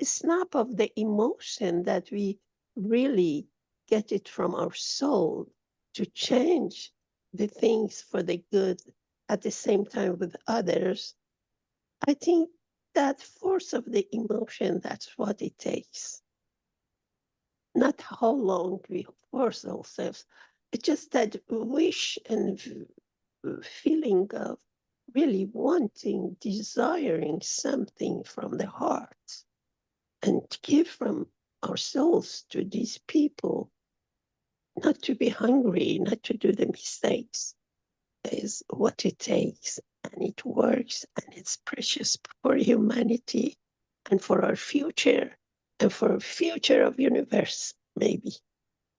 snap of the emotion that we really get it from our soul to change the things for the good at the same time with others, I think that force of the emotion, that's what it takes. Not how long we force ourselves. It's just that wish and feeling of really wanting, desiring something from the heart and give from our souls to these people, not to be hungry, not to do the mistakes, is what it takes. And it works, and it's precious for humanity and for our future and for a future of universe, maybe,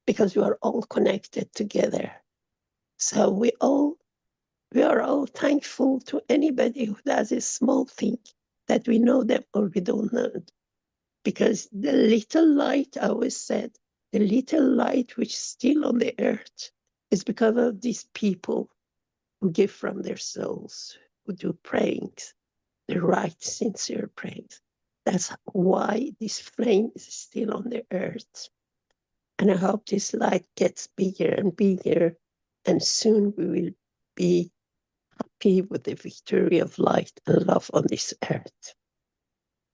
because we are all connected together. So we are all thankful to anybody who does a small thing, that we know them or we don't know them. Because the little light, I always said, the little light which is still on the earth is because of these people who give from their souls, who do prayings, the right, sincere prayings. That's why this flame is still on the earth. And I hope this light gets bigger and bigger, and soon we will be happy with the victory of light and love on this earth.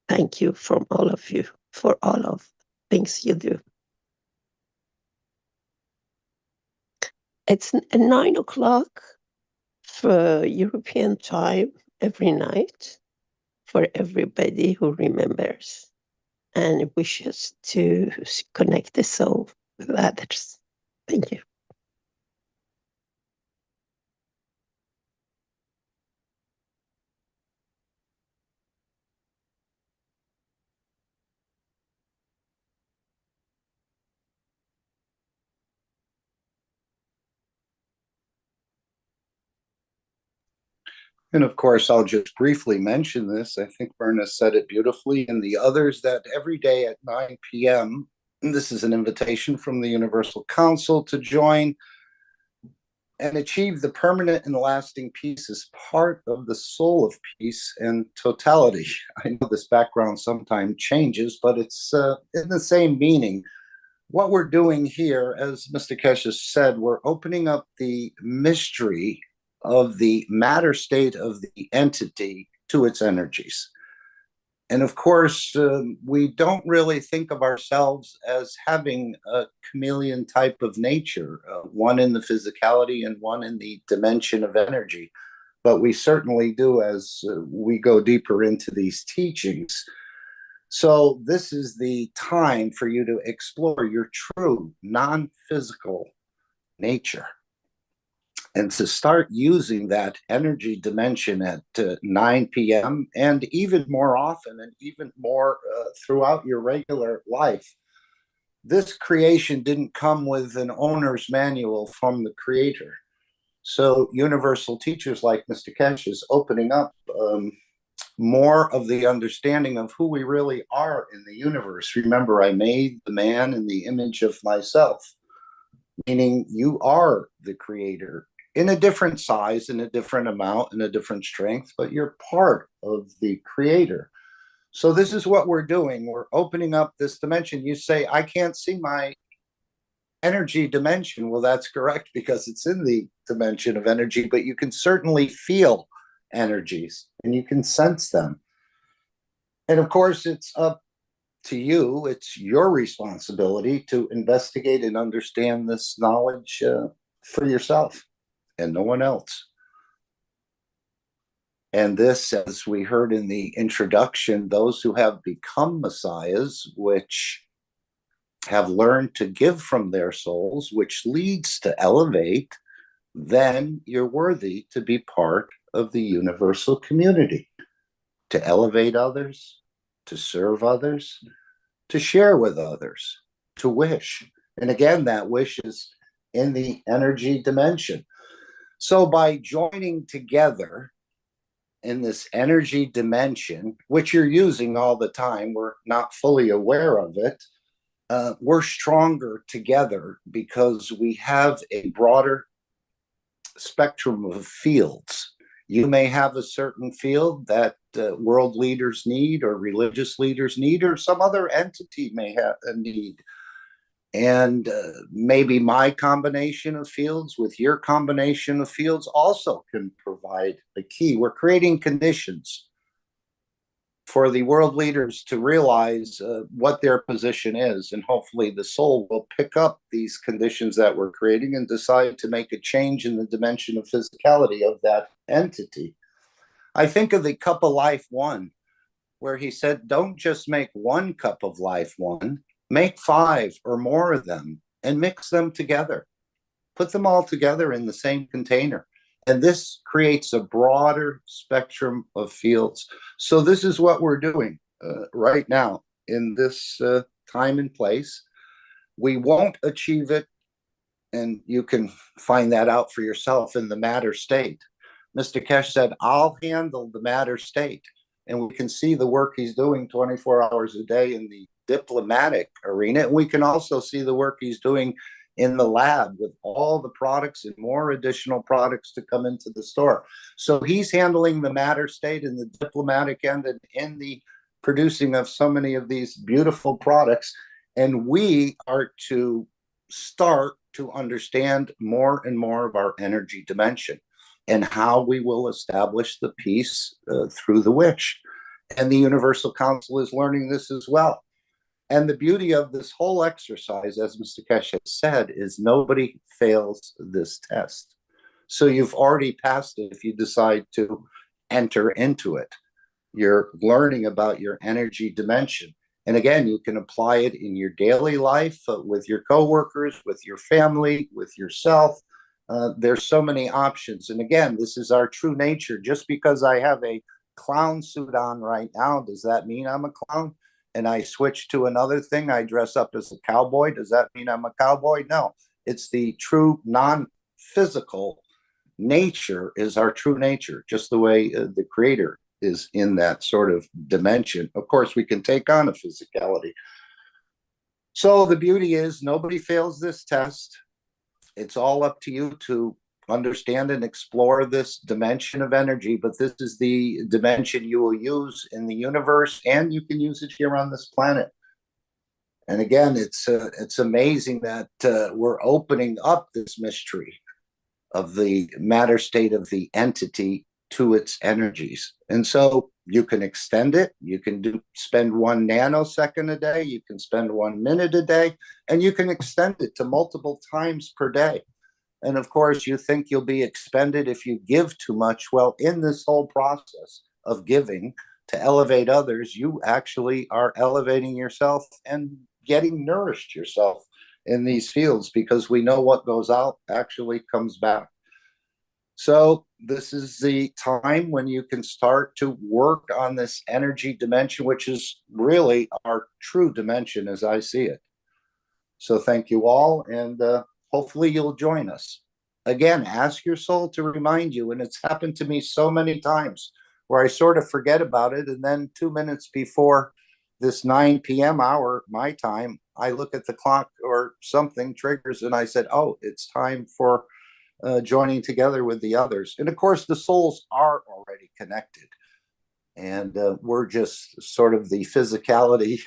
Thank you from all of you for all of things you do. It's 9 o'clock for European time every night for everybody who remembers and wishes to connect the soul with others. Thank you. And of course, I'll just briefly mention this. I think Myrna said it beautifully, and the others, that every day at 9 p.m., this is an invitation from the Universal Council to join and achieve the permanent and lasting peace as part of the soul of peace and totality. I know this background sometimes changes, but it's in the same meaning. What we're doing here, as Mr. Keshe said, we're opening up the mystery of the matter state of the entity to its energies. And of course, we don't really think of ourselves as having a chameleon type of nature, one in the physicality and one in the dimension of energy. But we certainly do as we go deeper into these teachings. So this is the time for you to explore your true non-physical nature and to start using that energy dimension at 9 p.m. and even more often and even more throughout your regular life. This creation didn't come with an owner's manual from the creator. So universal teachers like Mr. Keshe is opening up more of the understanding of who we really are in the universe. Remember, I made the man in the image of myself, meaning you are the creator in a different size, in a different amount, in a different strength, but you're part of the creator. So this is what we're doing. We're opening up this dimension. You say, I can't see my energy dimension. Well, that's correct, because it's in the dimension of energy, but you can certainly feel energies and you can sense them. And of course, it's up to you, it's your responsibility to investigate and understand this knowledge for yourself and no one else. And this, as we heard in the introduction, those who have become messiahs, which have learned to give from their souls, which leads to elevate, then you're worthy to be part of the universal community, to elevate others, to serve others, to share with others, to wish. And again, that wish is in the energy dimension. So by joining together in this energy dimension, which you're using all the time, we're not fully aware of it, we're stronger together because we have a broader spectrum of fields. You may have a certain field that world leaders need, or religious leaders need, or some other entity may have a need. And maybe my combination of fields with your combination of fields also can provide a key. We're creating conditions for the world leaders to realize what their position is. And hopefully the soul will pick up these conditions that we're creating and decide to make a change in the dimension of physicality of that entity. I think of the cup of life one, where he said, don't just make one cup of life one, make 5 or more of them and mix them together. Put them all together in the same container. And this creates a broader spectrum of fields. So this is what we're doing right now in this time and place. We won't achieve it, and you can find that out for yourself in the matter state. Mr. Keshe said, I'll handle the matter state. And we can see the work he's doing 24 hours a day in the diplomatic arena. And we can also see the work he's doing in the lab with all the products and more additional products to come into the store. So he's handling the matter state in the diplomatic end and in the producing of so many of these beautiful products. And we are to start to understand more and more of our energy dimension and how we will establish the peace through the wish. And the Universal Council is learning this as well. And the beauty of this whole exercise, as Mr. Keshe has said, is nobody fails this test. So you've already passed it if you decide to enter into it. You're learning about your energy dimension. And again, you can apply it in your daily life with your coworkers, with your family, with yourself. There's so many options. And again, this is our true nature. Just because I have a clown suit on right now, does that mean I'm a clown? And I switch to another thing, I dress up as a cowboy, does that mean I'm a cowboy? No, it's the true non-physical nature is our true nature, just the way the creator is in that sort of dimension. Of course, we can take on a physicality. So the beauty is nobody fails this test. It's all up to you to understand and explore this dimension of energy, but this is the dimension you will use in the universe, and you can use it here on this planet. And again, it's amazing that we're opening up this mystery of the matter state of the entity to its energies. And so you can extend it. You can spend 1 nanosecond a day. You can spend 1 minute a day, and you can extend it to multiple times per day. And of course, you think you'll be expended if you give too much. Well, in this whole process of giving to elevate others, you actually are elevating yourself and getting nourished yourself in these fields, because we know what goes out actually comes back. So this is the time when you can start to work on this energy dimension, which is really our true dimension as I see it. So thank you all, and hopefully you'll join us. Again, ask your soul to remind you, and it's happened to me so many times where I sort of forget about it, and then 2 minutes before this 9 p.m. hour, my time, I look at the clock or something triggers, and I said, oh, it's time for joining together with the others. And of course, the souls are already connected. And we're just sort of the physicality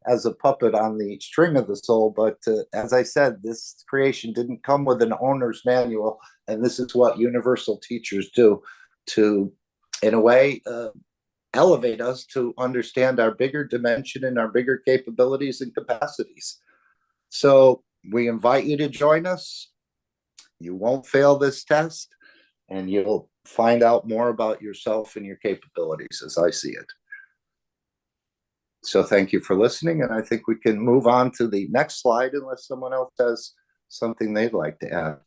as a puppet on the string of the soul. But as I said, this creation didn't come with an owner's manual. And this is what universal teachers do to, in a way, elevate us to understand our bigger dimension and our bigger capabilities and capacities. So we invite you to join us. You won't fail this test, and you'll find out more about yourself and your capabilities as I see it. So thank you for listening, and I think we can move on to the next slide unless someone else has something they'd like to add.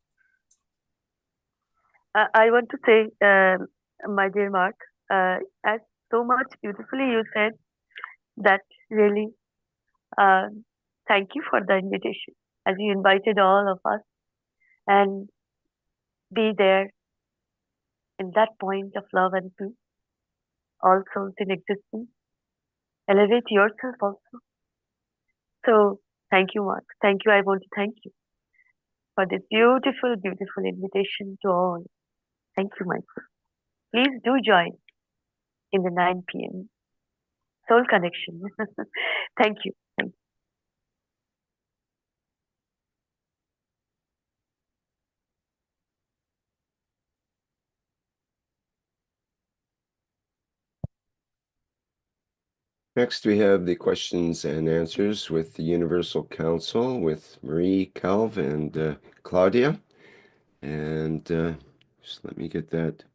I want to say, my dear Mark, as so much beautifully you said that really, thank you for the invitation, as you invited all of us and be there in that point of love and peace, all souls in existence. Elevate yourself also. So thank you, Mark. Thank you. I want to thank you for this beautiful, beautiful invitation to all. Thank you, Michael. Please do join in the 9 p.m. Soul Connection. Thank you. Thank you. Next, we have the questions and answers with the Universal Council with Marie, Calv, and Claudia. And just let me get that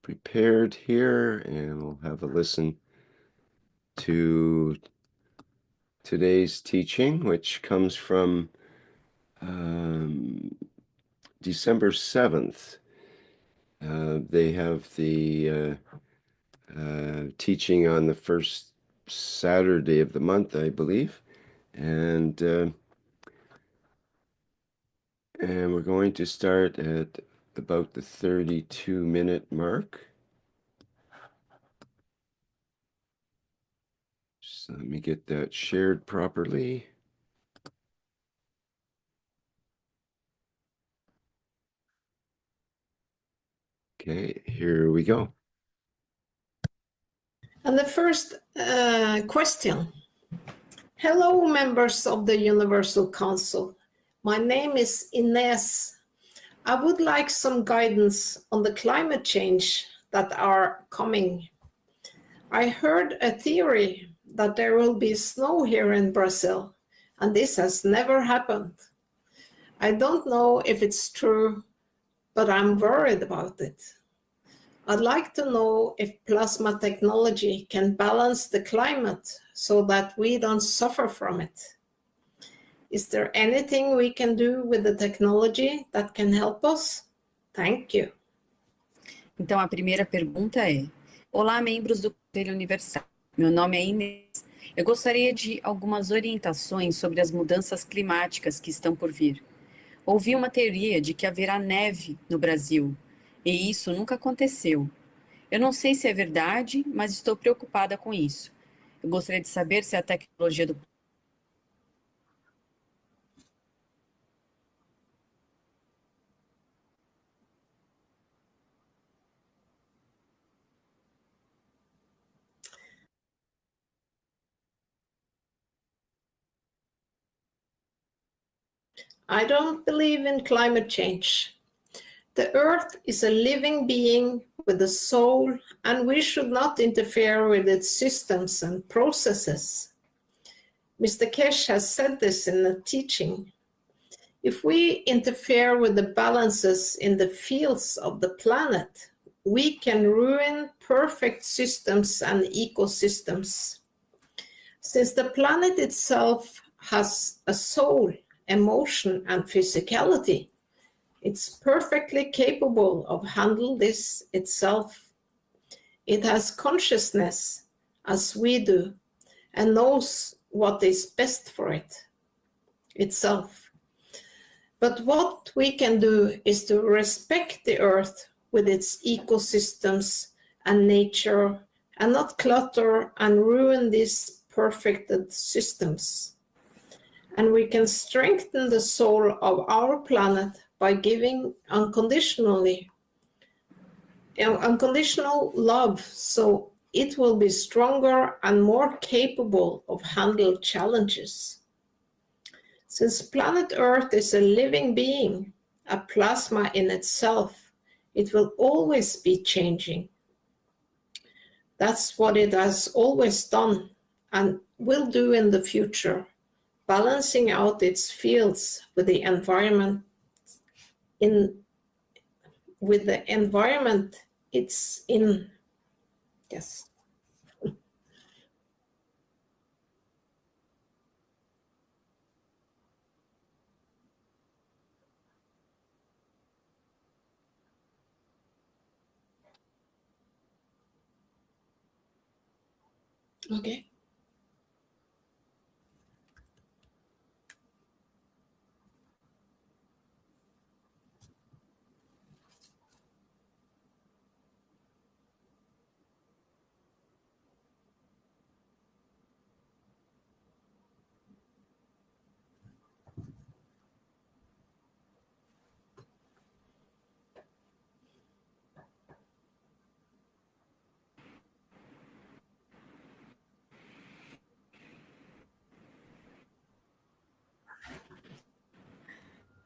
prepared here, and we'll have a listen to today's teaching, which comes from December 7th. They have the teaching on the first Saturday of the month, I believe, and we're going to start at about the 32-minute mark. So let me get that shared properly. Okay, here we go. And the first question. Hello, members of the Universal Council. My name is Ines. I would like some guidance on the climate change that are coming. I heard a theory that there will be snow here in Brazil, and this has never happened. I don't know if it's true, but I'm worried about it. I'd like to know if plasma technology can balance the climate so that we don't suffer from it. Is there anything we can do with the technology that can help us? Thank you. Então, a primeira pergunta é: olá, membros do Conselho Universal. Meu nome é Inês. Eu gostaria de algumas orientações sobre as mudanças climáticas que estão por vir. Ouvi uma teoria de que haverá neve no Brasil, e isso nunca aconteceu. Eu não sei se é verdade, mas estou preocupada com isso. Eu gostaria de saber se a tecnologia do I don't believe in climate change. The Earth is a living being with a soul, and we should not interfere with its systems and processes. Mr. Keshe has said this in the teaching. If we interfere with the balances in the fields of the planet, we can ruin perfect systems and ecosystems. Since the planet itself has a soul, emotion, and physicality, it's perfectly capable of handling this itself. It has consciousness, as we do, and knows what is best for it itself. But what we can do is to respect the Earth with its ecosystems and nature, and not clutter and ruin these perfected systems. And we can strengthen the soul of our planet by giving unconditional love, so it will be stronger and more capable of handling challenges. Since planet Earth is a living being, a plasma in itself, it will always be changing. That's what it has always done and will do in the future, balancing out its fields with the environment it's in. Yes. Okay.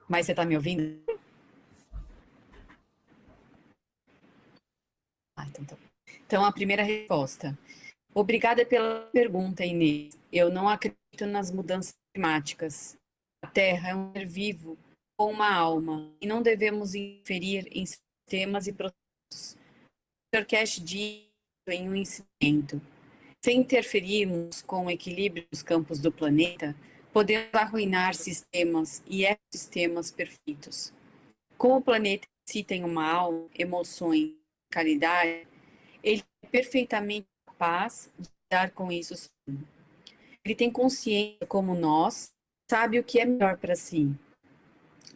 Mas você está me ouvindo? Então tá. Então, a primeira resposta. Obrigada pela pergunta, Inês. Eu não acredito nas mudanças climáticas. A Terra é um ser vivo com uma alma e não devemos interferir em sistemas e processos. O Sr. Keshe disse em um ensinamento: se interferirmos com o equilíbrio dos campos do planeta, podemos arruinar sistemas e ecossistemas perfeitos. Como o planeta em si tem uma alma, emoções, caridade, ele é perfeitamente capaz de lidar com isso sim. Ele tem consciência como nós, sabe o que é melhor para si.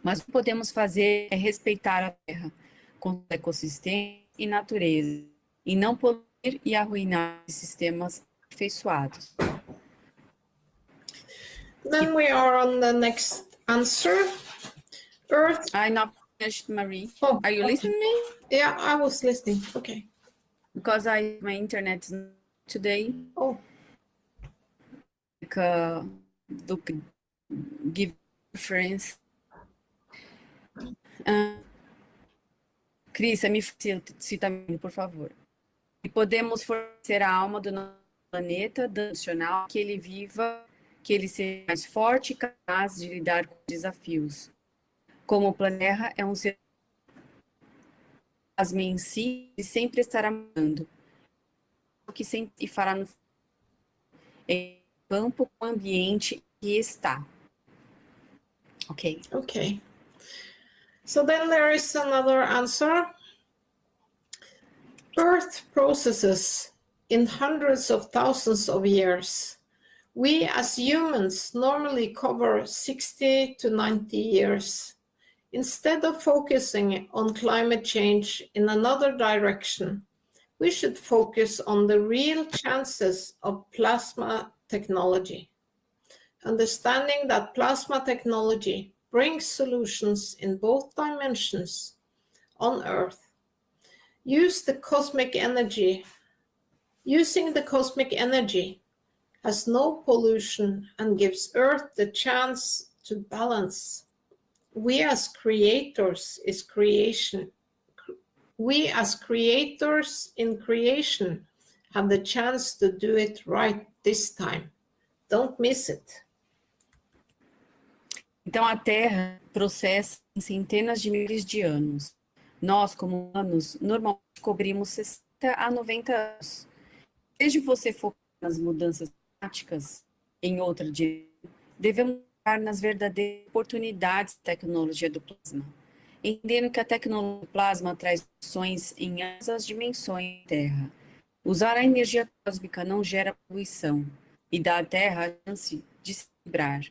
Mas o que podemos fazer é respeitar a Terra, com o ecossistema e natureza, e não poluir e arruinar sistemas aperfeiçoados. Then we are on the next answer. Earth. I'm not finished, Marie. Oh, are you listening to me? Yeah, I was listening. Okay. Because my internet is today. Oh. Like, look, give reference. Cris, me cita, por favor. E podemos fornecer a alma do nosso planeta, nacional, que ele viva, que ele seja mais forte e capaz de lidar com desafios. Como o planeta é um ser em si, ele sempre estará mudando. O que sempre fará no campo com o ambiente que está. Okay. Okay. So then there is another answer. Earth processes in hundreds of thousands of years. We as humans normally cover 60 to 90 years. Instead of focusing on climate change in another direction, we should focus on the real chances of plasma technology. Understanding that plasma technology brings solutions in both dimensions on Earth. Using the cosmic energy has no pollution and gives Earth the chance to balance. We as creators in creation have the chance to do it right this time. Don't miss it. Então, a Terra processa em centenas de milhares de anos. Nós, como humanos, normalmente cobrimos 60 a 90 anos. Desde você focar nas mudanças climáticas em outra direção, devemos focar nas verdadeiras oportunidades da tecnologia do plasma, entendendo que a tecnologia do plasma traz soluções em ambas as dimensões da Terra. Usar a energia cósmica não gera poluição e dá à Terra a chance de se equilibrar.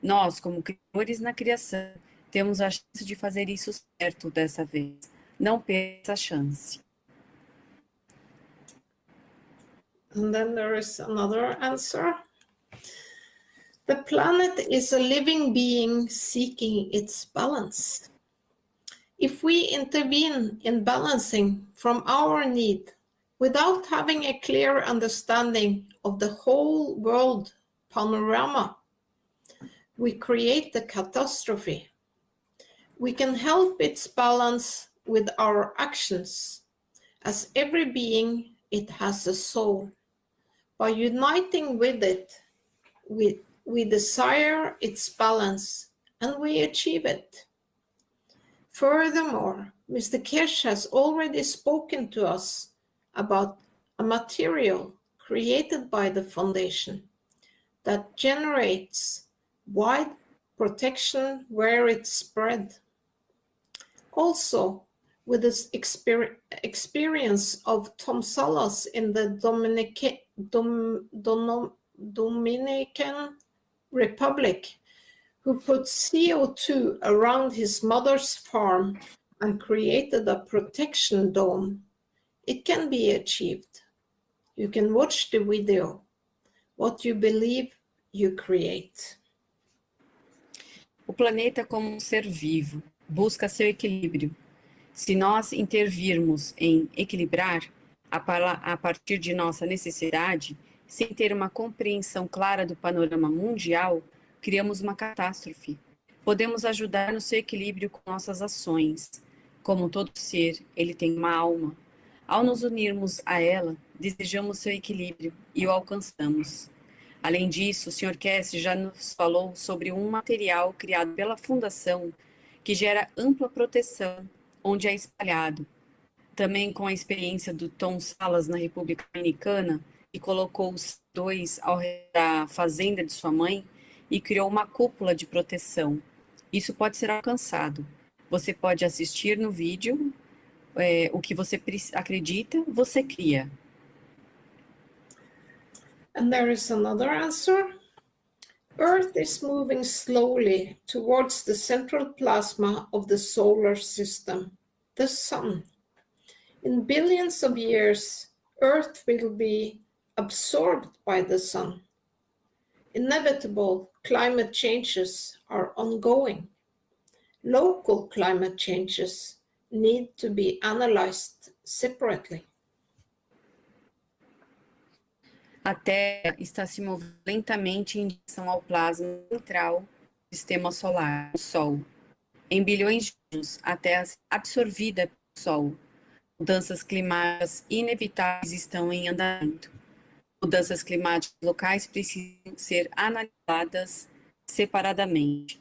Nós, como criadores na criação, temos a chance de fazer isso certo dessa vez. Não perca essa chance. And then there is another answer. The planet is a living being seeking its balance. If we intervene in balancing from our need without having a clear understanding of the whole world panorama, we create a catastrophe. We can help its balance with our actions, as every being it has a soul. By uniting with it, we desire its balance, and we achieve it. Furthermore, Mr. Keshe has already spoken to us about a material created by the Foundation that generates wide protection where it's spread. Also, with his experience of Tom Salas in the Dominican Republic, who put CO2 around his mother's farm and created a protection dome, it can be achieved. You can watch the video. What you believe, you create. O planeta, como um ser vivo, busca seu equilíbrio. Se nós intervirmos em equilibrar, a partir de nossa necessidade, sem ter uma compreensão clara do panorama mundial, criamos uma catástrofe. Podemos ajudar no seu equilíbrio com nossas ações. Como todo ser, ele tem uma alma. Ao nos unirmos a ela, desejamos seu equilíbrio e o alcançamos. Além disso, o Sr. Keshe já nos falou sobre um material criado pela Fundação que gera ampla proteção onde é espalhado. Também com a experiência do Tom Salas na República Dominicana, que colocou os dois ao redor da fazenda de sua mãe e criou uma cúpula de proteção. Isso pode ser alcançado. Você pode assistir no vídeo, o que você acredita, você cria. And there is another answer. Earth is moving slowly towards the central plasma of the solar system, the sun. In billions of years, Earth will be absorbed by the sun. Inevitable climate changes are ongoing. Local climate changes need to be analyzed separately. A Terra está se movendo lentamente em direção ao plasma central do sistema solar, o Sol. Em bilhões de anos, a Terra será absorvida pelo Sol. Mudanças climáticas inevitáveis estão em andamento. Mudanças climáticas locais precisam ser analisadas separadamente.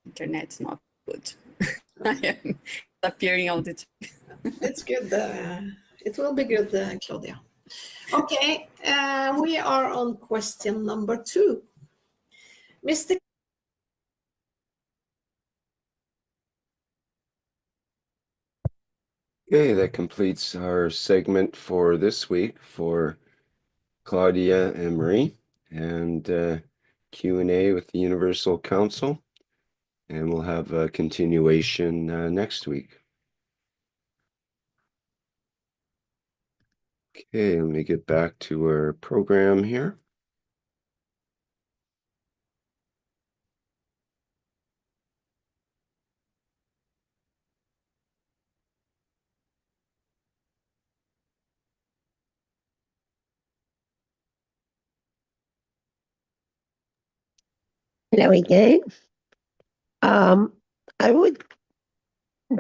Internet's not good. I am appearing all the time. It's good. It will be good, Claudia. Okay, we are on question number 2. Mr. Okay, that completes our segment for this week for Claudia and Marie, and Q&A with the Universal Council, and we'll have a continuation next week. Okay, let me get back to our program here. Hello again. I would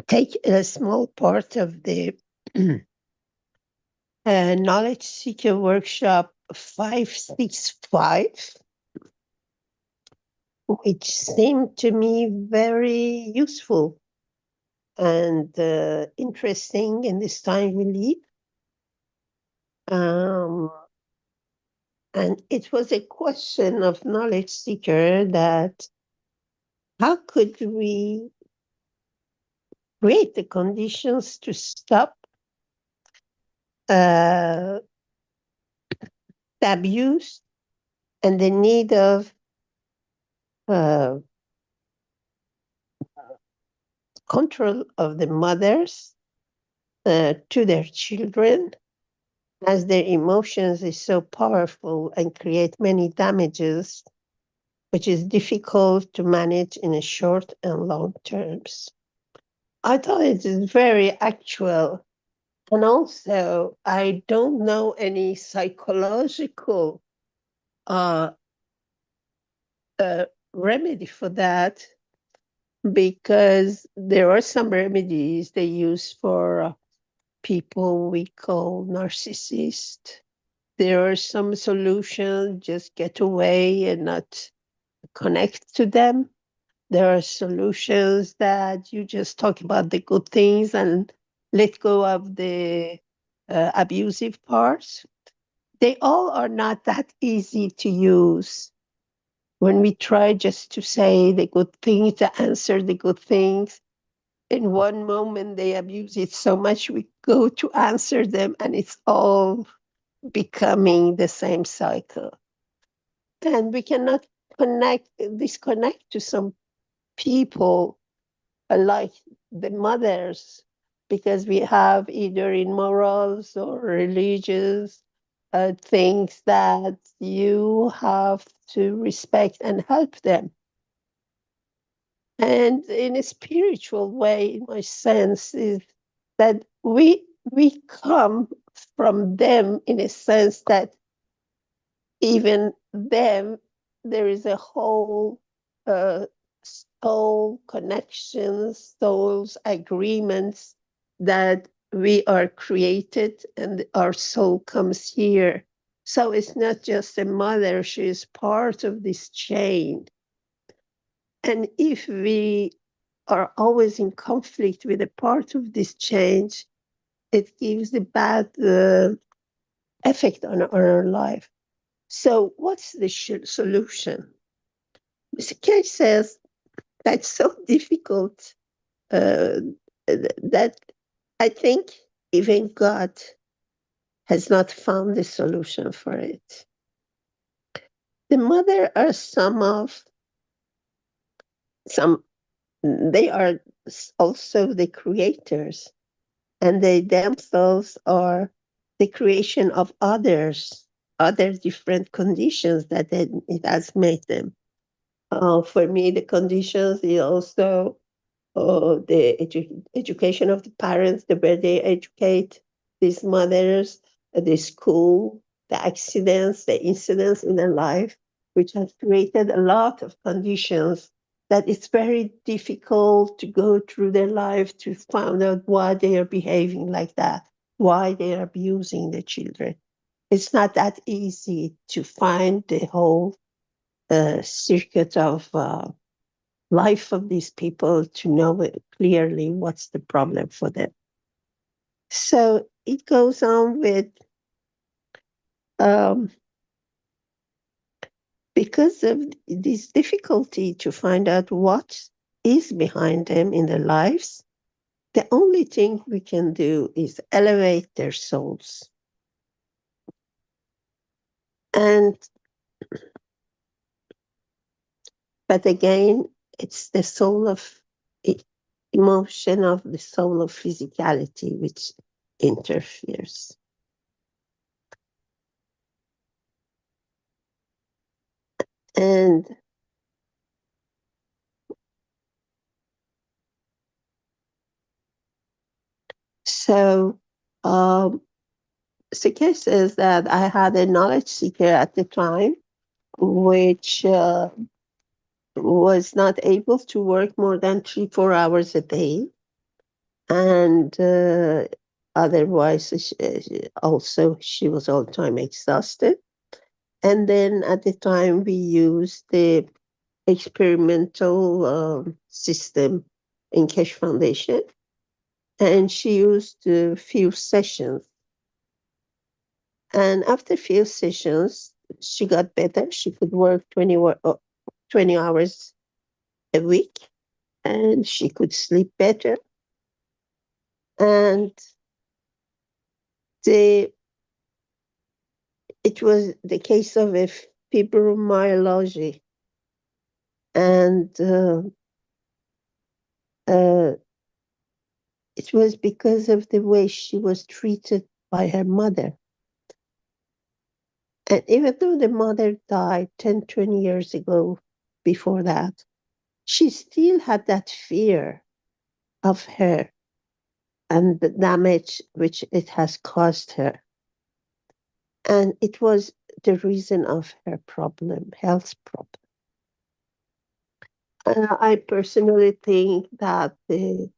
take a small part of the Knowledge Seeker Workshop 565, which seemed to me very useful and interesting in this time we live. And it was a question of knowledge seeker that how could we create the conditions to stop the abuse and the need of control of the mothers to their children, as their emotions is so powerful and create many damages, which is difficult to manage in a short and long terms. I thought it is very actual. And also, I don't know any psychological remedy for that, because there are some remedies they use for people we call narcissists. There are some solutions, just get away and not connect to them. There are solutions that you just talk about the good things and let go of the abusive parts. They all are not that easy to use. When we try just to say the good things, to answer the good things, in one moment they abuse it so much, we go to answer them and it's all becoming the same cycle. And we cannot disconnect to some people like the mothers, because we have either in morals or religious things that you have to respect and help them. And in a spiritual way, in my sense, is that we come from them in a sense that even them, there is a whole soul connections, souls agreements that we are created and our soul comes here. So it's not just a mother, she is part of this chain. And if we are always in conflict with a part of this change, it gives a bad effect on our life. So what's the solution? Mr. Keshe says that's so difficult that I think even God has not found the solution for it. The mother are they are also the creators, and they themselves are the creation of others, other different conditions that it has made them. For me, the conditions is also the education of the parents, the way they educate these mothers, the school, the accidents, the incidents in their life, which has created a lot of conditions that it's very difficult to go through their life to find out why they are behaving like that, why they are abusing the children. It's not that easy to find the whole circuit of life of these people to know clearly what's the problem for them. So it goes on with, because of this difficulty to find out what is behind them in their lives, the only thing we can do is elevate their souls. But again, it's the soul of emotion of the soul of physicality which interferes. And so Keshe says that I had a knowledge seeker at the time, which was not able to work more than 3-4 hours a day. And otherwise, she was all the time exhausted. And then at the time, we used the experimental system in Keshe Foundation. And she used a few sessions. And after a few sessions, she got better. She could work 20 hours a week, and she could sleep better. And it was the case of a fibromyalgia. And it was because of the way she was treated by her mother. And even though the mother died 10, 20 years ago before that, she still had that fear of her and the damage which it has caused her. And it was the reason of her problem, health problem. I personally think that the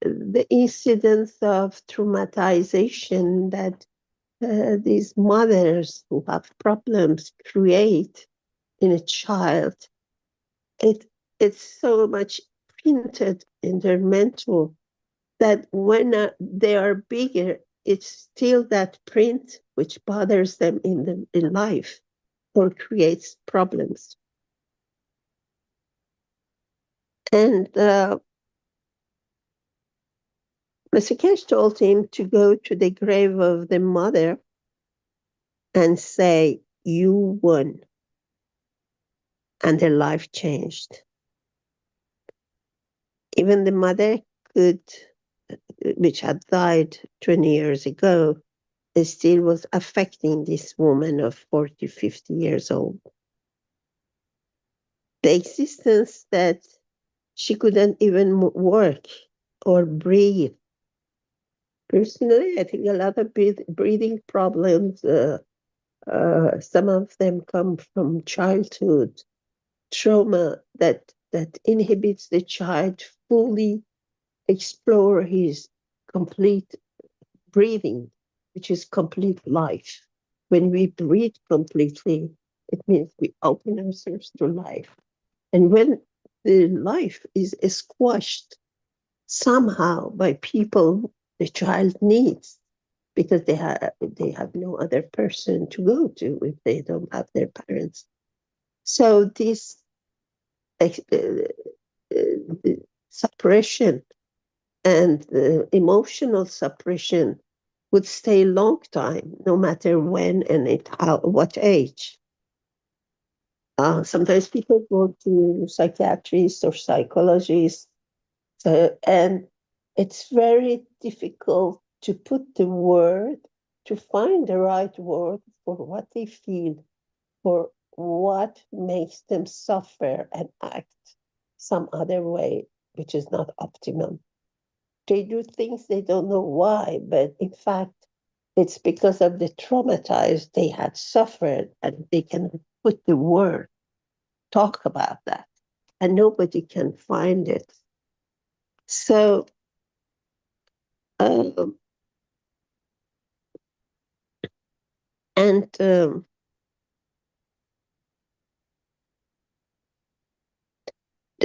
the incidence of traumatization that these mothers who have problems create in a child, it's so much printed in their mental that when they are bigger, it's still that print which bothers them in life or creates problems. And Mr. Keshe told him to go to the grave of the mother and say, "You won." And their life changed. Even the mother which had died 20 years ago, it still was affecting this woman of 40, 50 years old. The existence that she couldn't even work or breathe. Personally, I think a lot of breathing problems, some of them come from childhood trauma that inhibits the child fully explore his complete breathing, which is complete life. When we breathe completely, it means we open ourselves to life. And when the life is squashed somehow by people the child needs, because they have no other person to go to if they don't have their parents. So this suppression and emotional suppression would stay a long time, no matter when and what age. Sometimes people go to psychiatrists or psychologists, and it's very difficult to put the word, to find the right word for what they feel, for what makes them suffer and act some other way, which is not optimal. They do things they don't know why, but in fact, it's because of the traumatized they had suffered, and they can put the word, talk about that, and nobody can find it. So,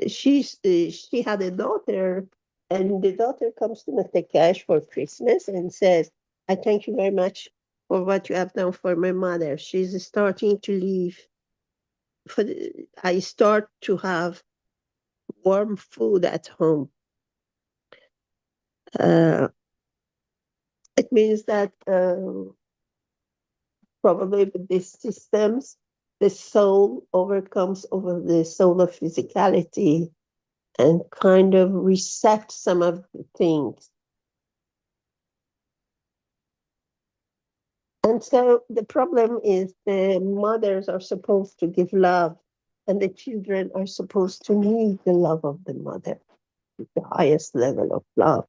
she had a daughter, and the daughter comes to Mr. Keshe for Christmas and says, "I thank you very much for what you have done for my mother. She's starting to leave. I start to have warm food at home." It means that probably with these systems, the soul overcomes over the soul of physicality and kind of resets some of the things. And so the problem is the mothers are supposed to give love, and the children are supposed to need the love of the mother, the highest level of love.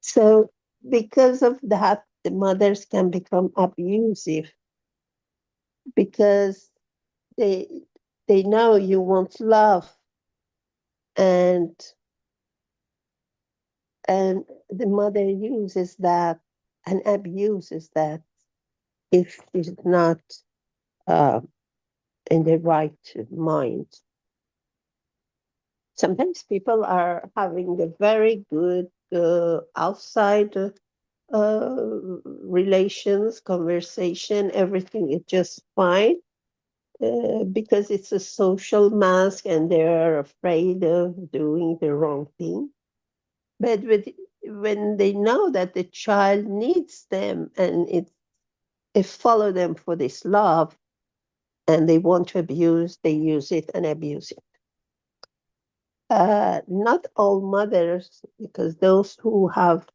So because of that, the mothers can become abusive because they know you want love, and the mother uses that and abuses that if she's not in the right mind. Sometimes people are having a very good outside relations, conversation, everything is just fine because it's a social mask and they're afraid of doing the wrong thing. But when they know that the child needs them and it follow them for this love and they want to abuse, they use it and abuse it. Not all mothers, because those who have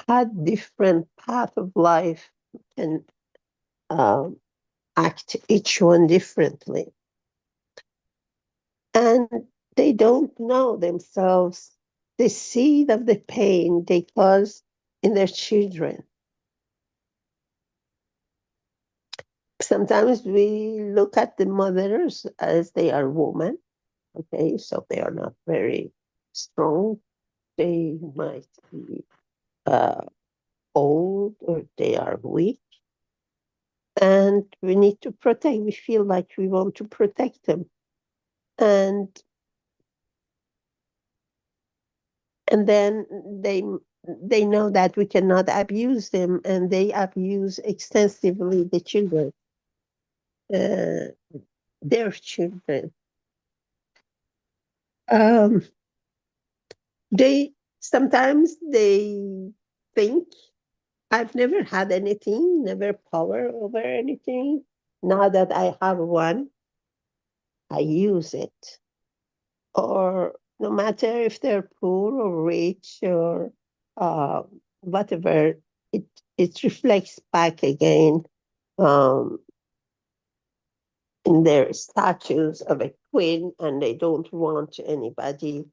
had different path of life can act each one differently. And they don't know themselves the seed of the pain they cause in their children. Sometimes we look at the mothers as they are women, okay, so they are not very strong, they might be old, or they are weak. And we need to protect. We feel like we want to protect them. And then they know that we cannot abuse them, and they abuse extensively the children, their children. They sometimes they think, I've never had anything, never power over anything. Now that I have one, I use it. Or no matter if they're poor or rich or whatever, it reflects back again in their status of a queen, and they don't want anybody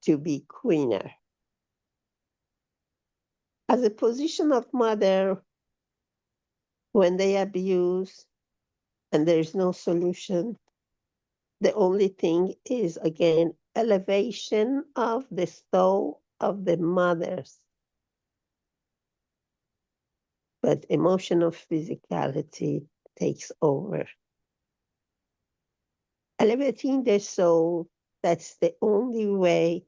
to be queener. As a position of mother, when they abuse and there's no solution, the only thing is, again, elevation of the soul of the mothers. But emotional physicality takes over. Elevating the soul, that's the only way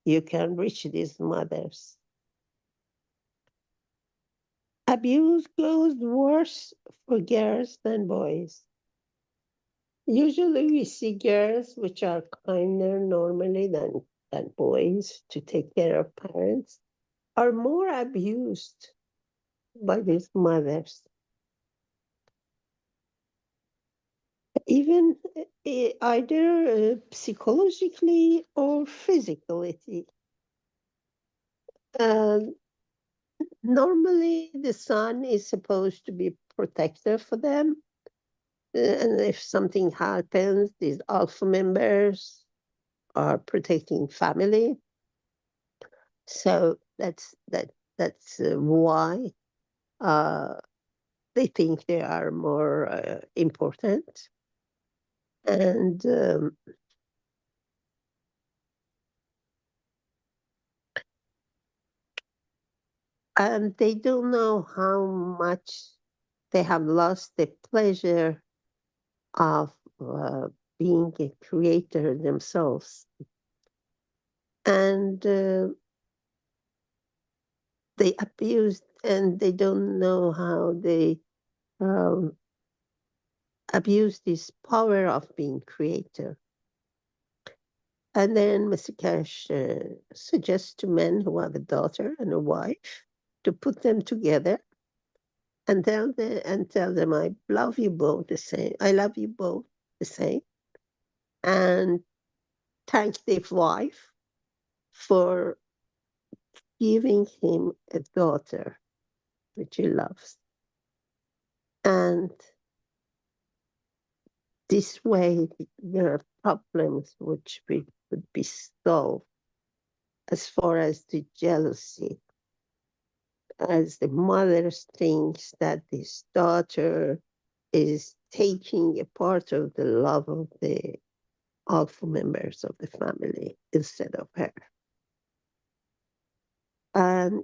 you can reach these mothers. Abuse goes worse for girls than boys. Usually we see girls which are kinder normally than boys to take care of parents, are more abused by these mothers. Even either psychologically or physically. Normally the son is supposed to be protector for them. And if something happens, these alpha members are protecting family. So that's why they think they are more important. And they don't know how much they have lost the pleasure of being a creator themselves. And they abused, and they don't know how they abuse this power of being creator. And then Mr. Cash suggests to men who have a daughter and a wife to put them together and tell them, I love you both the same. I love you both the same. And thank the wife for giving him a daughter which he loves. And this way, there are problems which would be solved as far as the jealousy. As the mother thinks that this daughter is taking a part of the love of the alpha members of the family instead of her. And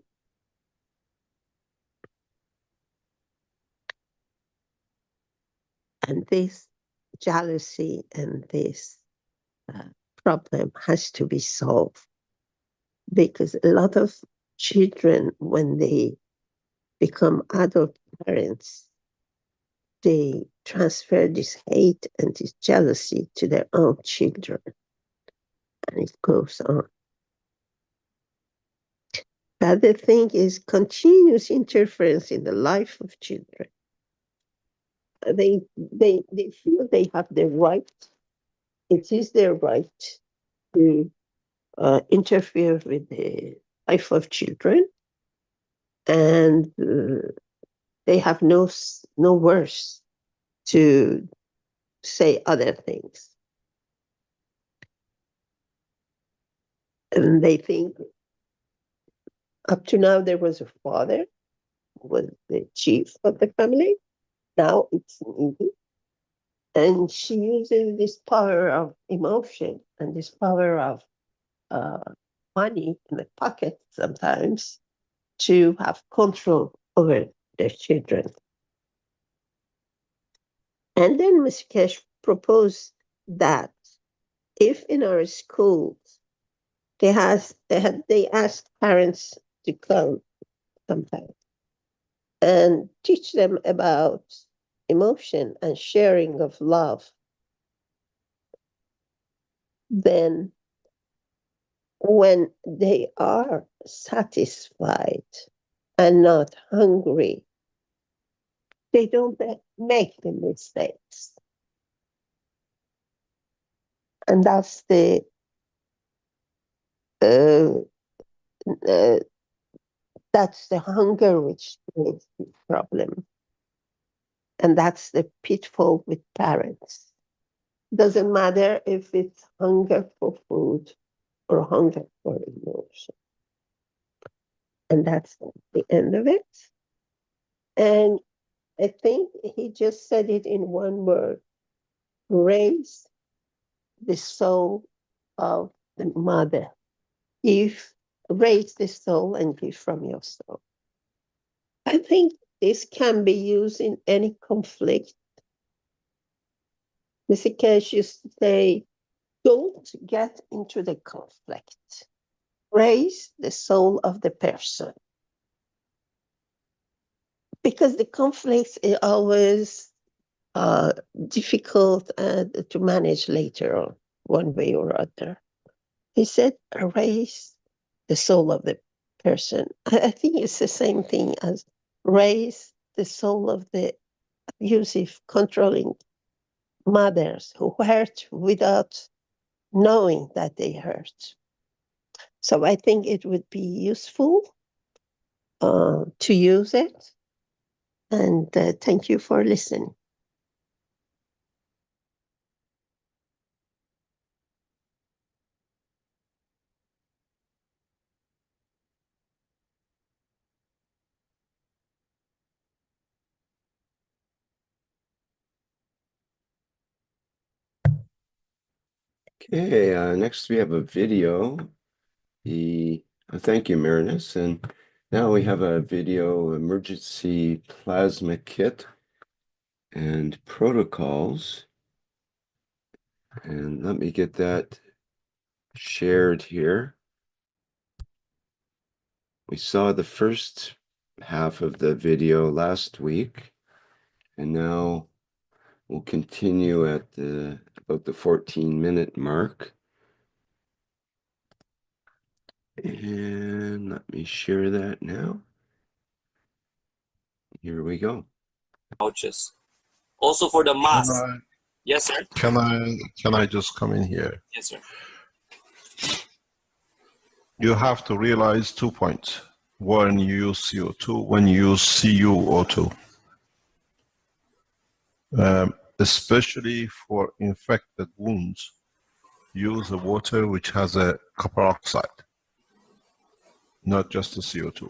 this jealousy and this problem has to be solved, because a lot of children, when they become adult parents, they transfer this hate and this jealousy to their own children, and it goes on. The other thing is continuous interference in the life of children. They feel they have the right, it is their right to interfere with the life of children, and they have no words to say other things. And they think, up to now there was a father who was the chief of the family. Now it's me. And she uses this power of emotion and this power of money in the pocket sometimes to have control over their children. And then Mr. Keshe proposed that if in our schools they asked parents to come sometimes and teach them about emotion and sharing of love, then when they are satisfied and not hungry, they don't make the mistakes. And that's the hunger which creates the problem. And that's the pitfall with parents. Doesn't matter if it's hunger for food or hunger for emotion. And that's the end of it. And I think he just said it in one word: raise the soul of the mother. Raise the soul and give from your soul. I think this can be used in any conflict. Mr. Keshe used to say, don't get into the conflict. Raise the soul of the person. Because the conflicts are always difficult to manage later on, one way or other. He said, raise the soul of the person. I think it's the same thing as raise the soul of the abusive, controlling mothers who hurt without knowing that they hurt. So I think it would be useful to use it. And thank you for listening. Okay, next we have a video. Thank you, Marinus. And now we have a video emergency plasma kit and protocols. And let me get that shared here. We saw the first half of the video last week, and now we'll continue at about the 14-minute mark. And let me share that now. Here we go. Pouches. Also for the mask. Yes, sir. Can I just come in here? Yes, sir. You have to realize 2 points when you use CO2, when you use CuO2. Especially for infected wounds, use a water which has a copper oxide, not just the CO2.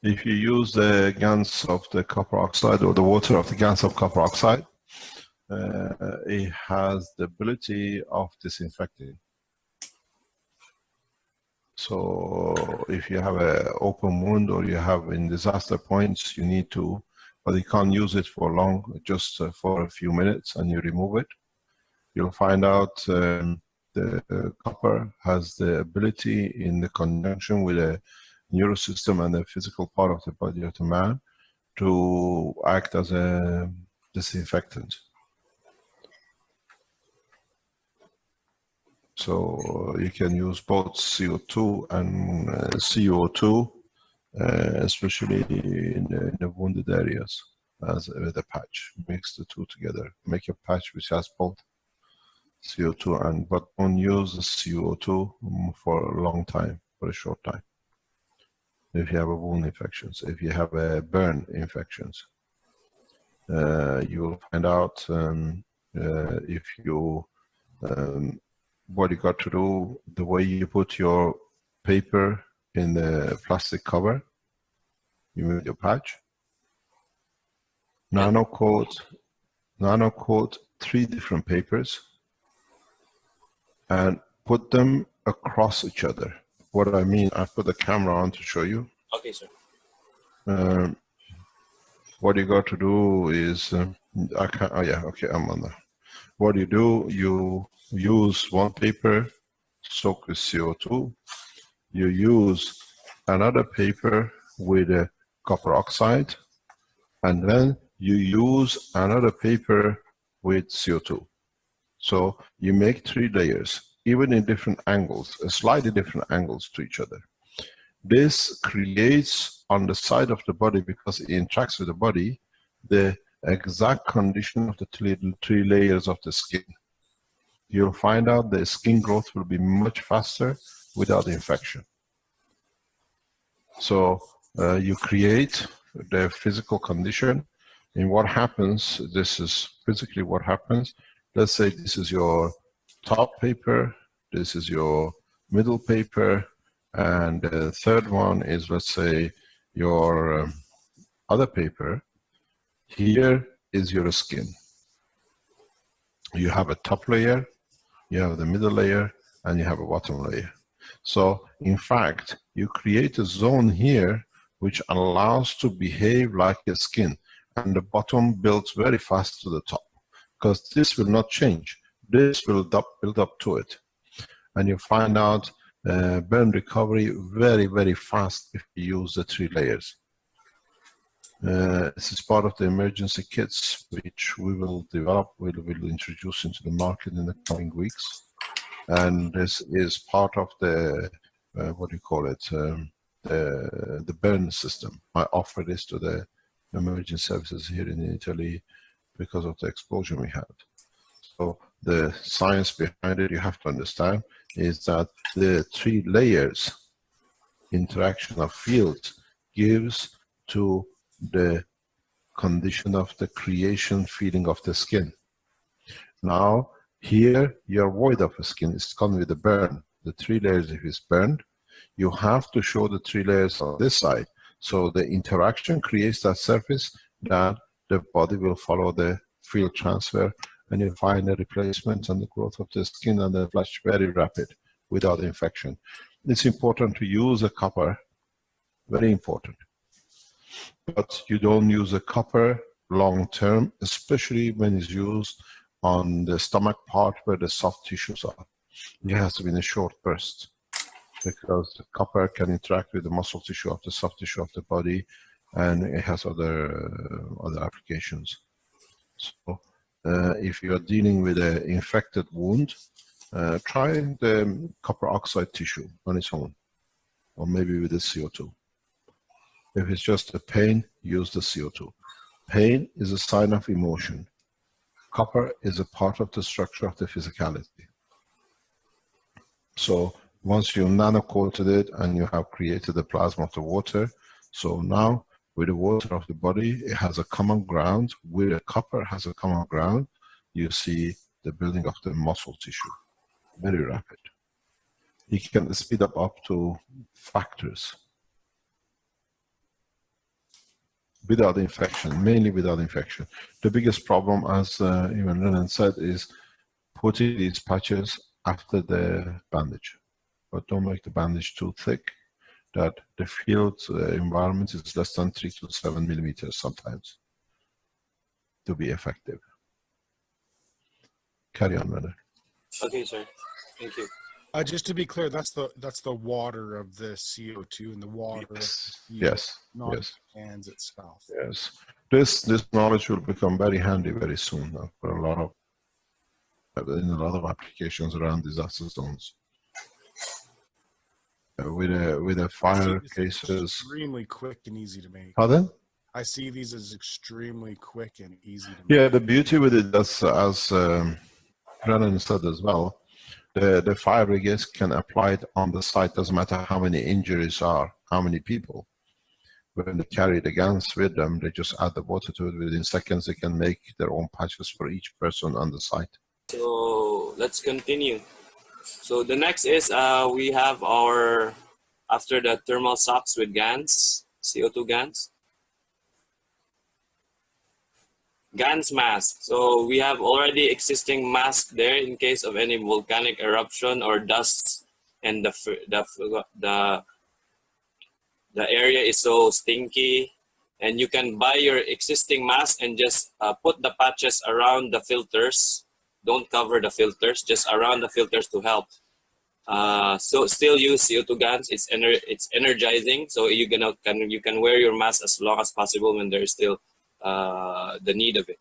If you use the GANs of the copper oxide or the water of the GANs of copper oxide, it has the ability of disinfecting. So if you have an open wound or you have in disaster points, you need to, but you can't use it for long, just for a few minutes, and you remove it. You'll find out the copper has the ability, in the conjunction with the neurosystem and the physical part of the body of the man, to act as a disinfectant. So you can use both CO2 and CuO2, especially in the wounded areas, as with a patch. Mix the two together, make a patch which has both CO2 and, but don't use the CuO2 for a long time, for a short time. If you have a wound infections, if you have a burn infections, you will find out if you what you got to do, the way you put your paper in the plastic cover, you move your patch, nano coat 3 different papers, and put them across each other. What I mean, I put the camera on to show you. Okay, sir. What you got to do is, I can't, oh yeah, okay, I'm on there. What you do, you use one paper soaked with CO2. You use another paper with a copper oxide, and then you use another paper with CO2. So you make 3 layers, even in different angles, slightly different angles to each other. This creates on the side of the body, because it interacts with the body, the exact condition of the 3 layers of the skin. You'll find out the skin growth will be much faster without infection. So you create the physical condition. And what happens, this is physically what happens. Let's say this is your top paper, this is your middle paper, and the third one is, let's say, your other paper. Here is your skin. You have a top layer, you have the middle layer, and you have a bottom layer. So, in fact, you create a zone here which allows to behave like a skin, and the bottom builds very fast to the top, because this will not change. This will build up to it. And you find out burn recovery very, very fast if you use the 3 layers. This is part of the emergency kits which we will develop, we will introduce into the market in the coming weeks. And this is part of the, what do you call it, the burn system. I offer this to the emergency services here in Italy because of the explosion we had. So the science behind it, you have to understand, is that the 3 layers interaction of fields gives to the condition of the creation feeling of the skin. Now, here you're void of a skin, it's gone with the burn. The 3 layers, if it's burned, you have to show the 3 layers on this side. So the interaction creates that surface that the body will follow the field transfer, and you find a replacement and the growth of the skin and the flesh very rapid without infection. It's important to use a copper, very important. But you don't use a copper long term, especially when it's used on the stomach part where the soft tissues are. It has to be in a short burst, because the copper can interact with the muscle tissue of the soft tissue of the body, and it has other applications. So if you are dealing with an infected wound, try the copper oxide tissue on its own, or maybe with the CO2. If it's just a pain, use the CO2. Pain is a sign of emotion. Copper is a part of the structure of the physicality. So once you nano-coated it and you have created the plasma of the water, so now with the water of the body, it has a common ground. With the copper has a common ground, you see the building of the muscle tissue. Very rapid. It can speed up to factors. Without infection, mainly without infection. The biggest problem, as even Renan said, is putting these patches after the bandage. But don't make the bandage too thick, that the field environment is less than 3 to 7 millimeters sometimes to be effective. Carry on, Renan. Okay, sir. Thank you. Just to be clear, that's the water of the CO2 and the water. Yes. Not Yes. the cans itself. Yes. This knowledge will become very handy very soon now for a lot of applications around disaster zones. With a fire cases. Extremely quick and easy to make. Pardon? I see these as extremely quick and easy to make. Yeah, the beauty with it, as Renan said as well, the fire brigades can apply it on the site. Doesn't matter how many injuries are, how many people. When they carry the guns with them, they just add the water to it. Within seconds, they can make their own patches for each person on the site. So let's continue. So the next is we have our, after the thermal shocks with GANs, CO2 GANs. GANS mask. So we have already existing mask there in case of any volcanic eruption or dust, and the area is so stinky. And you can buy your existing mask and just put the patches around the filters. Don't cover the filters, just around the filters to help. So still use CO2 GANs. It's energizing, so you can wear your mask as long as possible when there is still the need of it.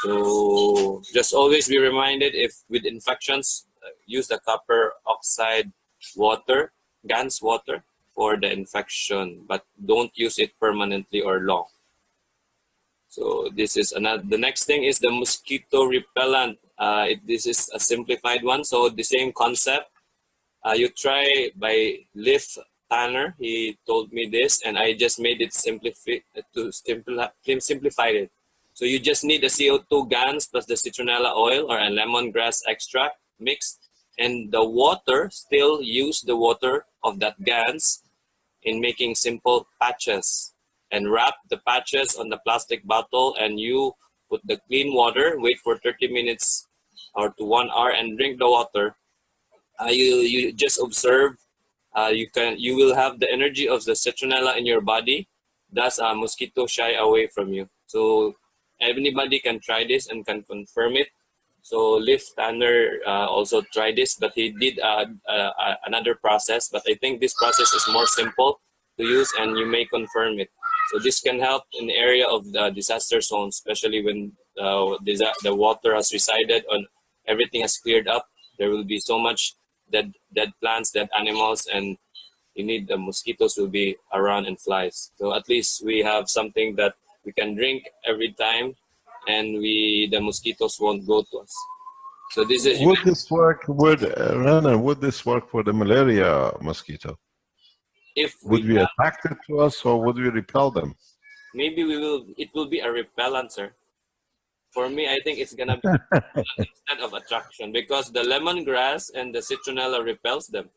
So just always be reminded, if with infections, use the copper oxide water, GANS water, for the infection, but don't use it permanently or long. So this is another. The next thing is the mosquito repellent. This is a simplified one. So the same concept. You try by Leaf Tanner. He told me this, and I just made it simplified it. So you just need the CO2 GANs plus the citronella oil or a lemongrass extract mixed, and the water. Still use the water of that GANs in making simple patches, and wrap the patches on the plastic bottle, and you put the clean water, wait for 30 minutes or to 1 hour, and drink the water. You just observe. You will have the energy of the citronella in your body, thus mosquito shy away from you. So anybody can try this and can confirm it. So Leaf Tanner also tried this, but he did another process. But I think this process is more simple to use, and you may confirm it. So this can help in the area of the disaster zone, especially when the water has resided and everything has cleared up. There will be so much dead plants, dead animals, and you need the mosquitoes will be around and flies. So at least we have something that we can drink every time, and the mosquitoes won't go to us. So this is. Would this work? Would this work for the malaria mosquito? If would we attract it to us, or would we repel them? Maybe we will. It will be a repellent, sir. For me, I think it's gonna be instead of attraction, because the lemongrass and the citronella repels them.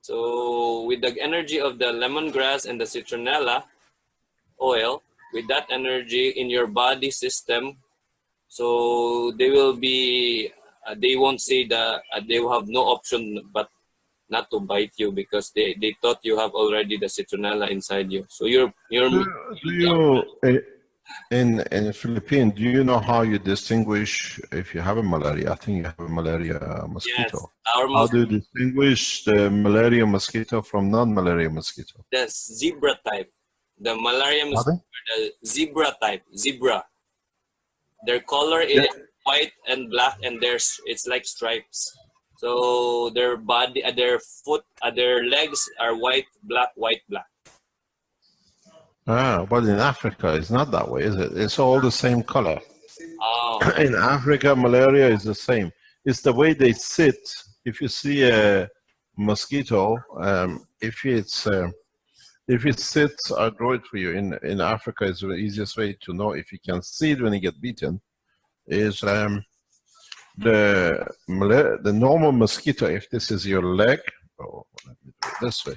So with the energy of the lemongrass and the citronella oil, with that energy in your body system, so they will be. They won't say they will have no option but not to bite you, because they thought you have already the citronella inside you. So in the Philippines, do you know how you distinguish if you have a malaria? I think you have a malaria mosquito. Yes, how do you distinguish the malaria mosquito from non-malaria mosquito? The zebra type. The malaria mosquito, the zebra type. Zebra. Their color is white and black, and it's like stripes. So their body, their foot, their legs are white, black, white, black. But in Africa, it's not that way, is it? It's all the same color. Oh. In Africa, malaria is the same. It's the way they sit. If you see a mosquito, if it sits, I'll draw it for you. In Africa, it's the easiest way to know if you can see it when you get beaten. Is the normal mosquito, if this is your leg, let me do it this way.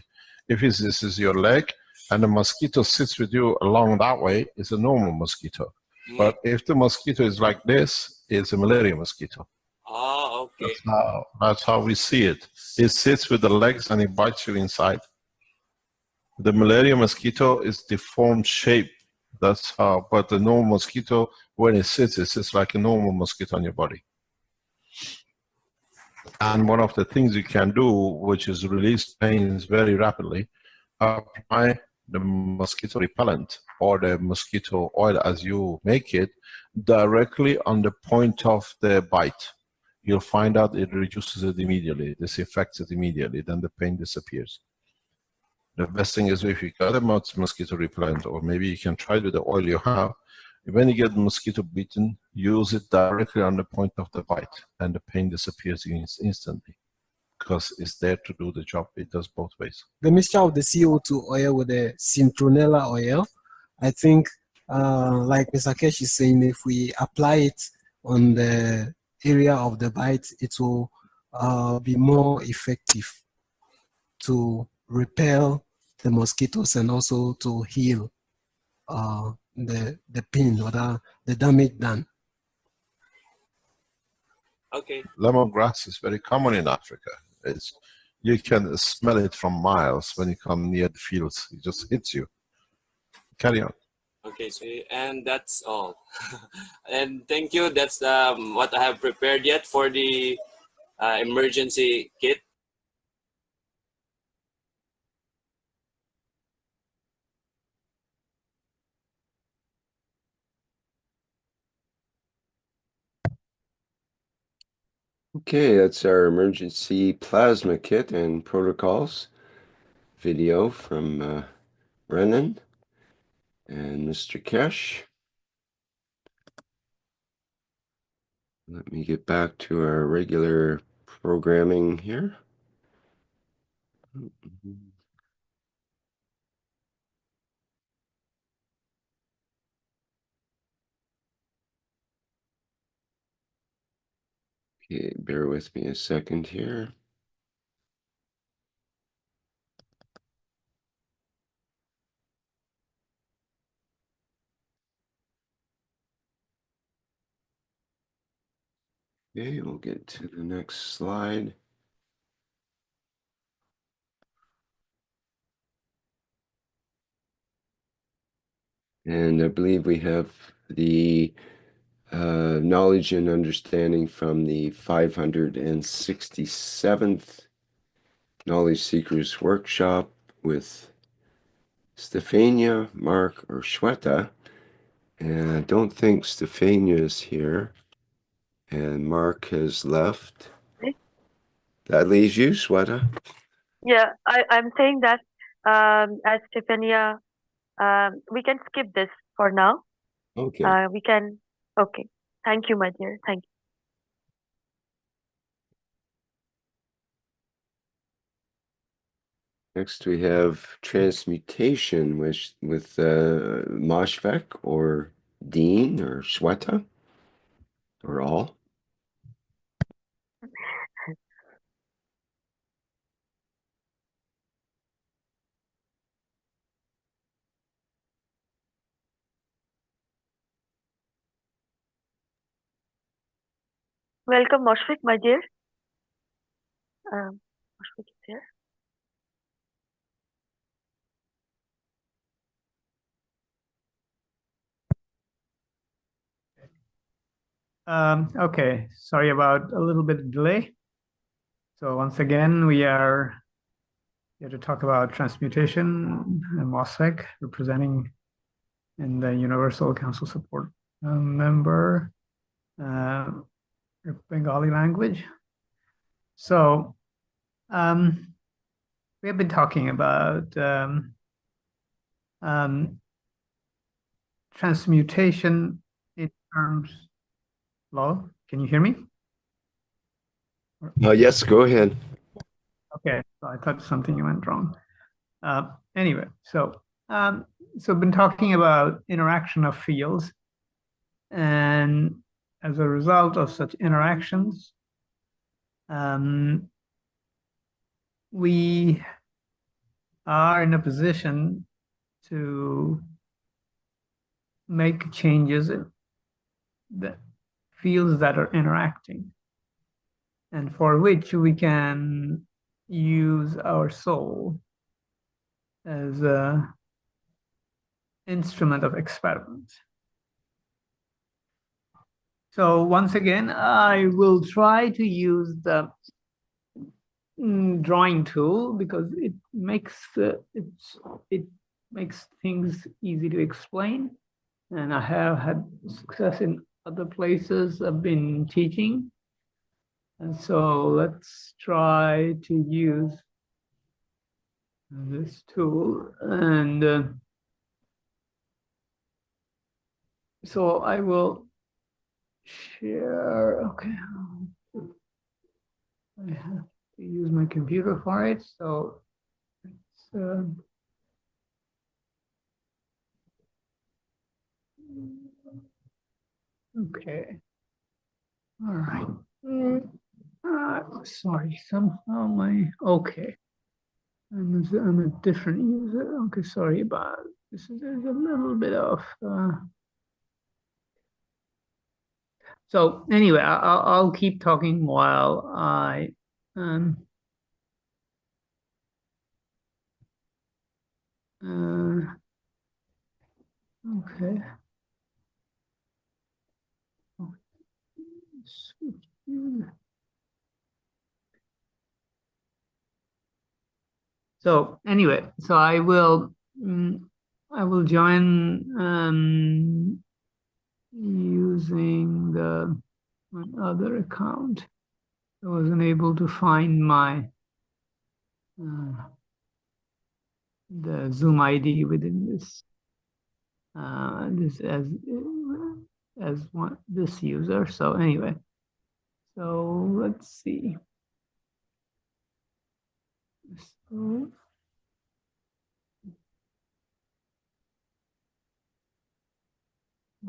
If this is your leg, and the mosquito sits with you along that way, it's a normal mosquito. But if the mosquito is like this, it's a malaria mosquito. Oh, okay. That's how we see it. It sits with the legs and it bites you inside. The malaria mosquito is deformed shape. That's how, but the normal mosquito, when it sits, it's just like a normal mosquito on your body. And one of the things you can do, which is release pains very rapidly, apply the mosquito repellent or the mosquito oil as you make it directly on the point of the bite. You'll find out it reduces it immediately, disinfects it immediately, then the pain disappears. The best thing is if you got a mosquito repellent, or maybe you can try it with the oil you have. When you get the mosquito bitten, use it directly on the point of the bite, and the pain disappears instantly, because it's there to do the job. It does both ways. The mixture of the CO2 oil with the citronella oil, I think, like Mr. Keshe is saying, if we apply it on the area of the bite, it will be more effective to repel the mosquitoes and also to heal the pin or the damage done. Okay. Lemongrass is very common in Africa. You can smell it from miles when you come near the fields. It just hits you. Carry on. Okay, so and that's all. And thank you. That's what I have prepared yet for the emergency kit. Okay, that's our emergency plasma kit and protocols video from Brennan and Mr. Keshe. Let me get back to our regular programming here. Okay, bear with me a second here. Okay, we'll get to the next slide. And I believe we have the knowledge and understanding from the 567th Knowledge Seekers Workshop with Stefania, Mark, or Shweta. And I don't think Stefania is here. And Mark has left. That leaves you, Shweta. Yeah, I'm saying that as Stefania, we can skip this for now. Okay. We can. Okay. Thank you, my dear. Thank you. Next we have transmutation with Moshfek or Dean or Shweta or all. Welcome, Moshfik, my dear. Moshfik is here. Okay, sorry about a little bit of delay. So once again, we are here to talk about transmutation and MOSFEC, representing in the Universal Council Support member, Bengali language. So we have been talking about transmutation in terms. Hello, can you hear me? Yes, go ahead. Okay, so I thought something went wrong. Anyway, so I've been talking about interaction of fields, and as a result of such interactions, we are in a position to make changes in the fields that are interacting, and for which we can use our soul as an instrument of experiment. So once again, I will try to use the drawing tool because it makes things easy to explain, and I have had success in other places I've been teaching. And so let's try to use this tool. And so I will share. Okay. I have to use my computer for it. So it's okay. All right. Sorry, somehow okay. I'm a different user. Okay, sorry about there's a little bit of. So anyway, I'll keep talking while I. Okay. So anyway, so I will join using the other account. I wasn't able to find my the Zoom ID within this this user. So anyway, so let's see. So,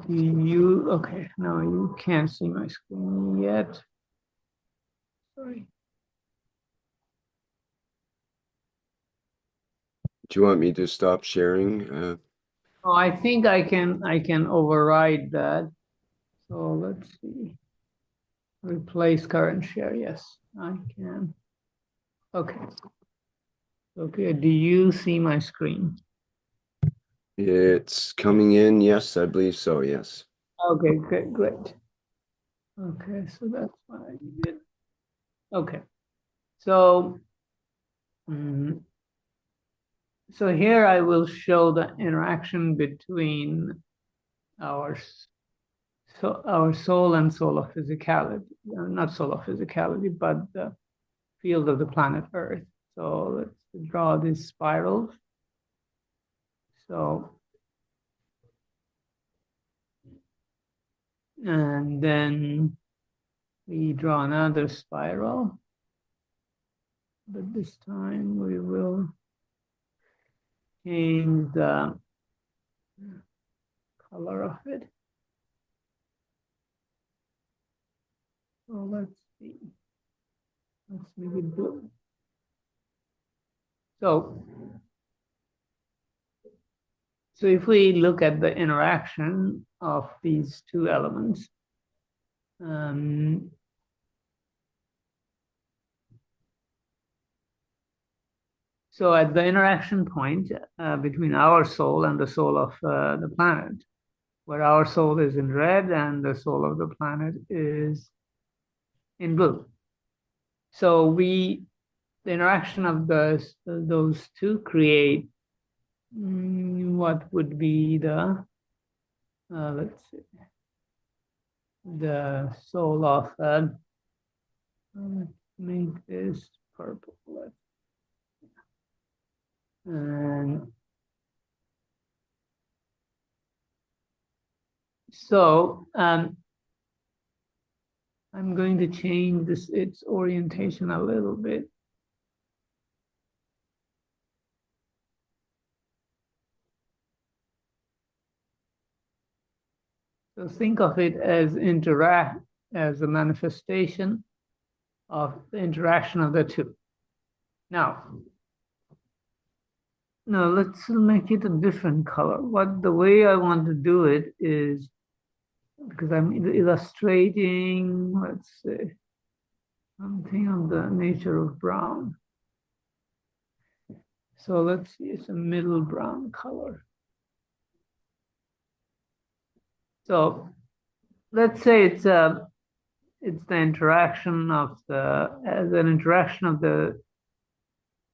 okay, no, you can't see my screen yet. Sorry. Do you want me to stop sharing? Oh, I think I can override that. So let's see. Replace current share. Yes, I can. Okay. Okay, do you see my screen? It's coming in. Yes, I believe so. Yes. Okay, great. Okay, so that's what I did. Okay, so so here I will show the interaction between our soul and solar physicality, not solar physicality, but the field of the planet Earth. So let's draw these spirals. So, and then we draw another spiral, but this time we will change the color of it. So let's see. Let's make it blue. So if we look at the interaction of these two elements, so at the interaction point between our soul and the soul of the planet, where our soul is in red and the soul of the planet is in blue. So the interaction of those two create what would be the let's see, the soul of let's make this purple. And so I'm going to change its orientation a little bit. So think of it as as a manifestation of the interaction of the two. Now let's make it a different color. The way I want to do it is, because I'm illustrating, let's say, something of the nature of brown. So let's see, it's a middle brown color. So let's say it's the interaction of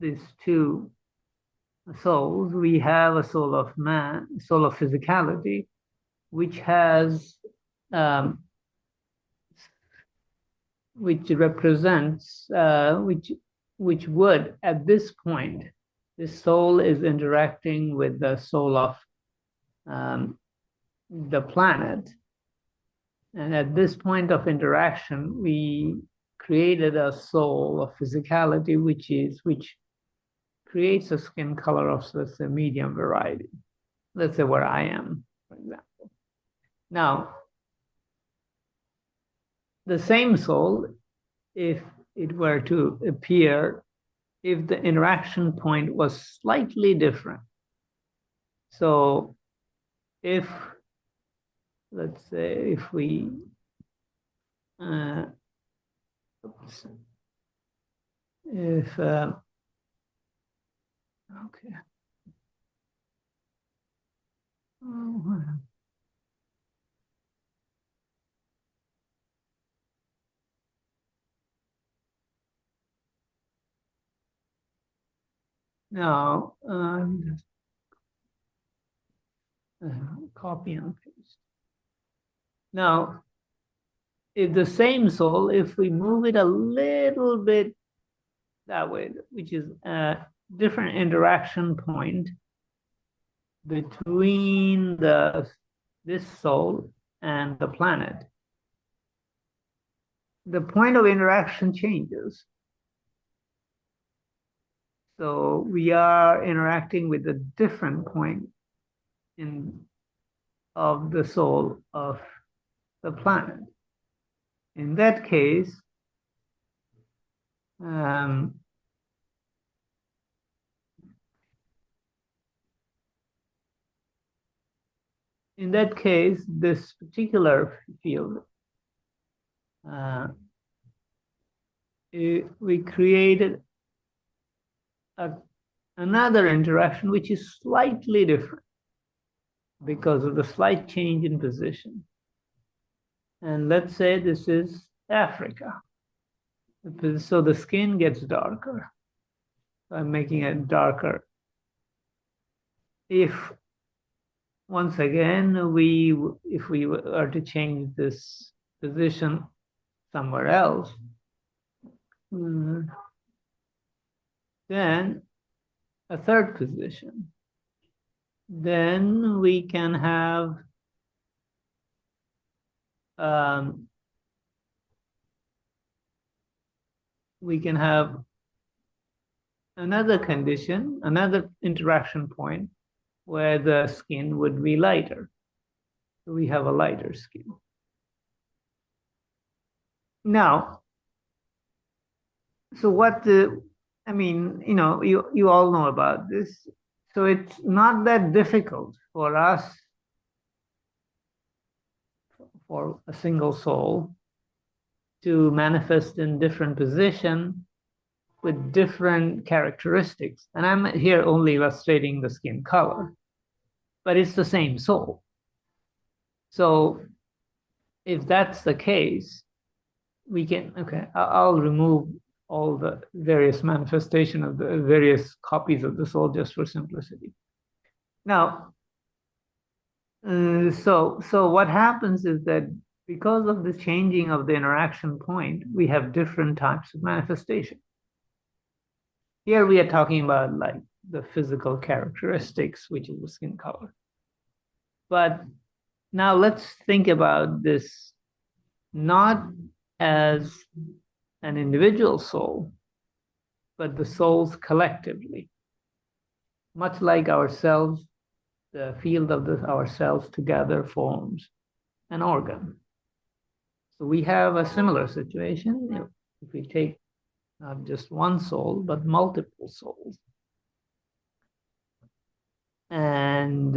these two souls. We have a soul of man, soul of physicality, which has which represents which would, at this point, this soul is interacting with the soul of the planet, and at this point of interaction, we created a soul of physicality, which creates a skin color of, let's say, medium variety. Let's say where I am, for example. Now, the same soul, if it were to appear, if the interaction point was slightly different. So if, let's say, if we, okay. Now, copy and paste. Now, if the same soul, if we move it a little bit that way, which is a different interaction point between this soul and the planet, the point of interaction changes. So we are interacting with a different point of the soul of the planet. In that case, this particular field, we created another interaction which is slightly different because of the slight change in position. And let's say this is Africa. So the skin gets darker. I'm making it darker. If, once again, if we are to change this position somewhere else, then a third position, then we can have another condition, another interaction point where the skin would be lighter. So we have a lighter skin. Now, so I mean, you all know about this. So it's not that difficult for us, for a single soul, to manifest in different position with different characteristics. And I'm here only illustrating the skin color, but it's the same soul. So if that's the case, we can, okay, I'll remove all the various manifestation of the various copies of the soul just for simplicity. Now, so what happens is that because of the changing of the interaction point, we have different types of manifestation. Here we are talking about like the physical characteristics, which is the skin color. But now let's think about this not as an individual soul, but the souls collectively. Much like ourselves, the field of our cells together forms an organ. So we have a similar situation if we take not just one soul, but multiple souls. And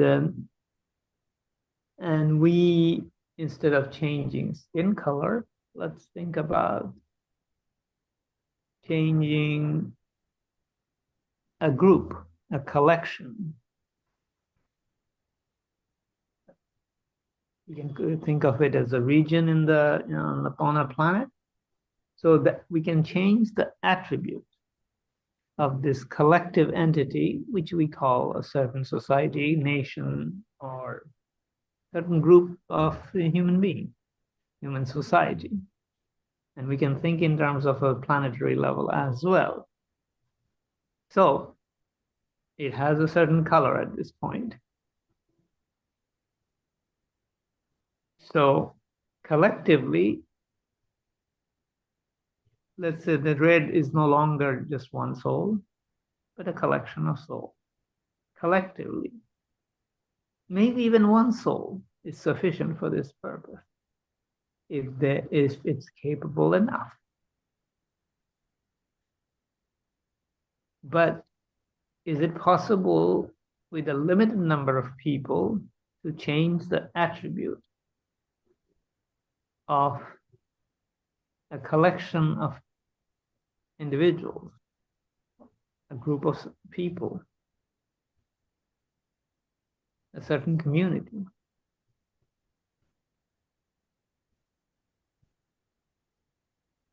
we, instead of changing skin color, let's think about changing a group, a collection. You can think of it as a region on a planet, so that we can change the attribute of this collective entity, which we call a certain society, nation, or certain group of human being, human society. And we can think in terms of a planetary level as well. So it has a certain color at this point. So collectively, let's say that red is no longer just one soul, but a collection of souls. Collectively, maybe even one soul is sufficient for this purpose, if it's capable enough. But is it possible with a limited number of people to change the attribute of a collection of individuals, a group of people, a certain community.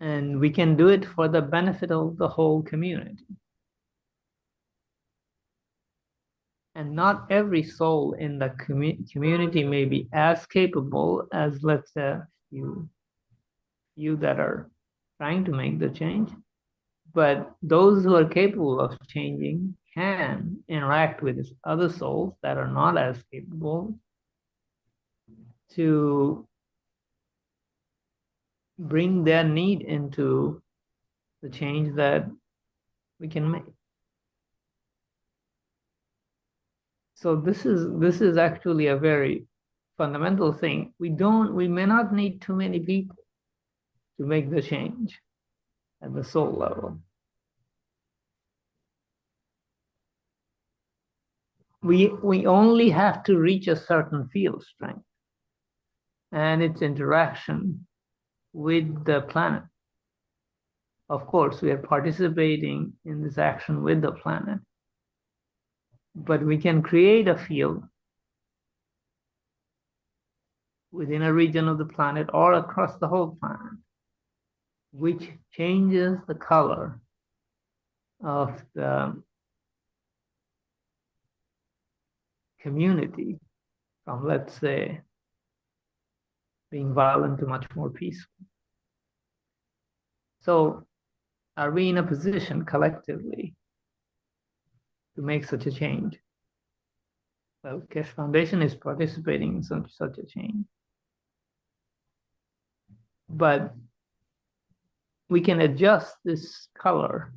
And we can do it for the benefit of the whole community. And not every soul in the community may be as capable as, let's say, you that are trying to make the change. But those who are capable of changing can interact with other souls that are not as capable to bring their need into the change that we can make. So this is actually a very fundamental thing. We may not need too many people to make the change at the soul level. We only have to reach a certain field strength and its interaction with the planet. Of course, we are participating in this action with the planet, but we can create a field within a region of the planet or across the whole planet, which changes the color of the community from, let's say, being violent to much more peaceful. So are we in a position collectively to make such a change? Well, Keshe Foundation is participating in such a change. But we can adjust this color,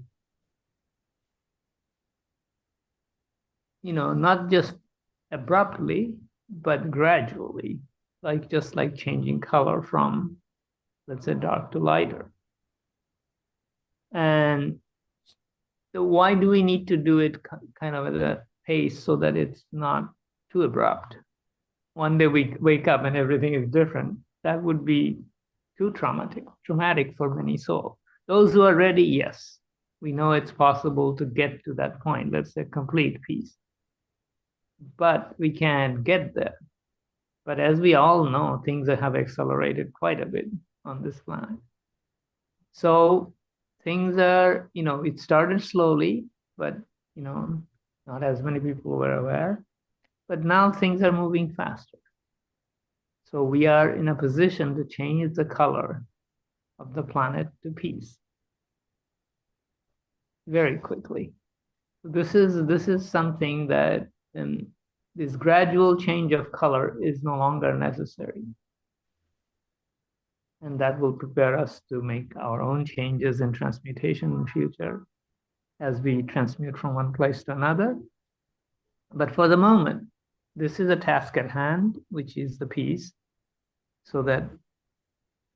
not just abruptly, but gradually, just like changing color from, let's say, dark to lighter. And so why do we need to do it kind of at a pace so that it's not too abrupt? One day we wake up and everything is different. That would be too traumatic for many souls. Those who are ready, yes, we know it's possible to get to that point, let's say complete peace. But we can't get there. But as we all know, things have accelerated quite a bit on this planet. So things are, it started slowly, but, not as many people were aware. But now things are moving faster. So we are in a position to change the color of the planet to peace very quickly. This is something that this gradual change of color is no longer necessary. And that will prepare us to make our own changes in transmutation in future as we transmute from one place to another. But for the moment, this is a task at hand, which is the peace, so that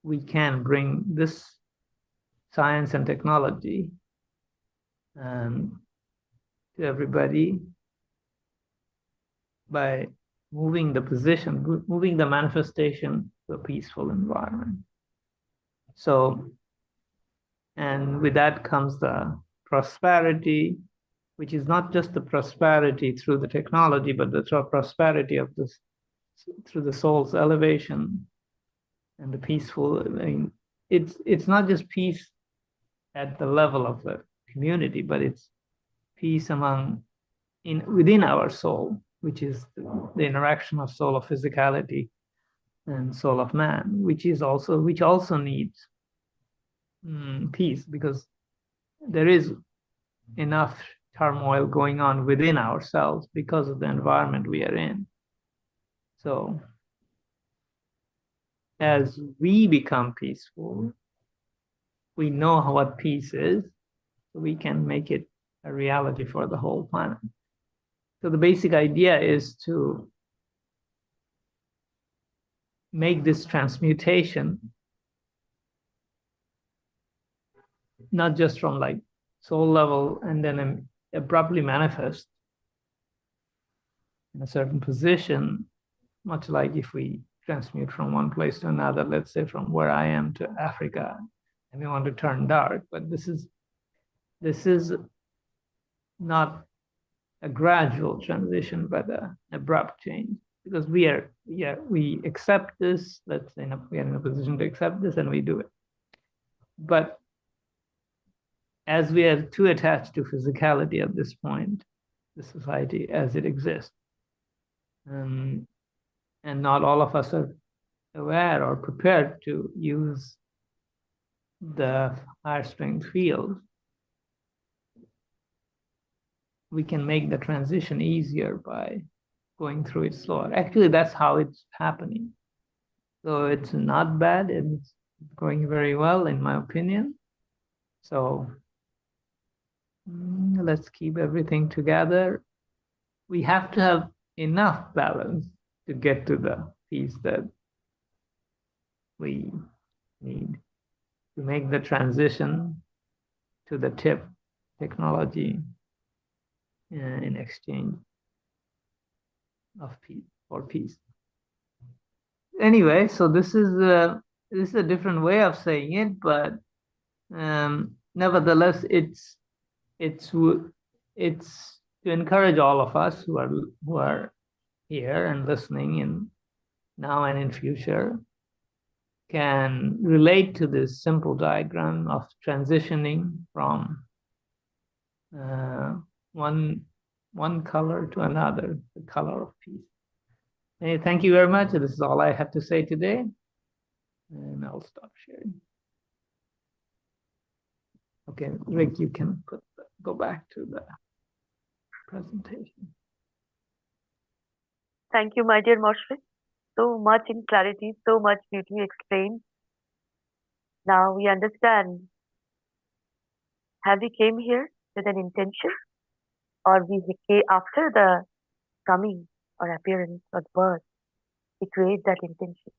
we can bring this science and technology to everybody by moving the manifestation to a peaceful environment. So, and with that comes the prosperity, which is not just the prosperity through the technology, but the prosperity of this through the soul's elevation and the peaceful. It's not just peace at the level of the community, but it's peace within our soul, which is the interaction of soul of physicality and soul of man, which also needs peace, because there is enough turmoil going on within ourselves because of the environment we are in. So as we become peaceful, we know what peace is, so we can make it a reality for the whole planet. So the basic idea is to make this transmutation not just from soul level and then abruptly manifest, in a certain position, much like if we transmute from one place to another, let's say from where I am to Africa, and we want to turn dark, but this is not a gradual transition, but an abrupt change, because we accept this. Let's say we are in a position to accept this, and we do it. But as we are too attached to physicality at this point, the society as it exists, and not all of us are aware or prepared to use the higher strength field, we can make the transition easier by going through it slower. Actually, that's how it's happening. So it's not bad, and it's going very well, in my opinion. So let's keep everything together. We have to have enough balance to get to the peace that we need to make the transition to the tip technology in exchange of peace, for peace. Anyway, so this is a different way of saying it, but nevertheless, it's to encourage all of us who are here and listening in now and in future can relate to this simple diagram of transitioning from one color to another, the color of peace. Hey, thank you very much. This is all I have to say today, and I'll stop sharing. Okay, Rick, you can go back to the presentation. Thank you, my dear Moshfik. So much in clarity, so much beauty explained. Now we understand. Have we came here with an intention, or we came after the coming or appearance or birth? We create that intention.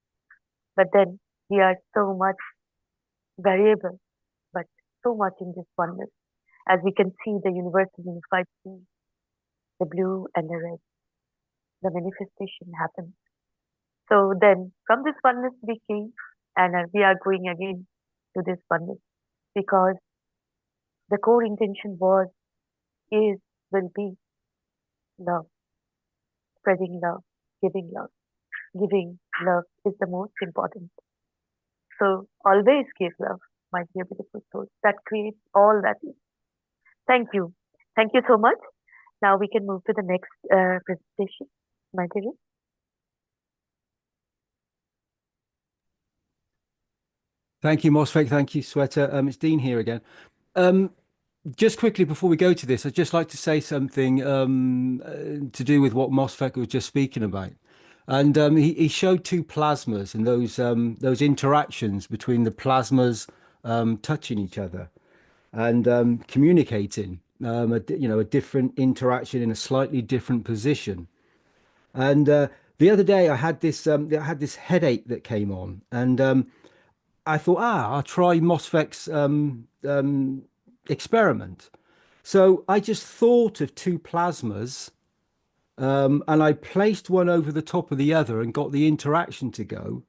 But then we are so much variable, but so much in this oneness. As we can see the universal unified theme, the blue and the red, the manifestation happens. So then from this oneness we came, and we are going again to this oneness, because the core intention was, is, will be love, spreading love, giving love. Giving love is the most important. So always give love, my dear beautiful soul. That creates all that is. Thank you. Thank you so much. Now we can move to the next presentation, my dear. Thank you, Mosfek. Thank you, Sweta. It's Dean here again. Just quickly before we go to this, I'd just like to say something to do with what Mosfek was just speaking about. And he showed two plasmas and those interactions between the plasmas touching each other and communicating. A different interaction in a slightly different position. And the other day I had this headache that came on, and I thought, I'll try Mosfek's experiment. So I just thought of two plasmas, and I placed one over the top of the other and got the interaction to go.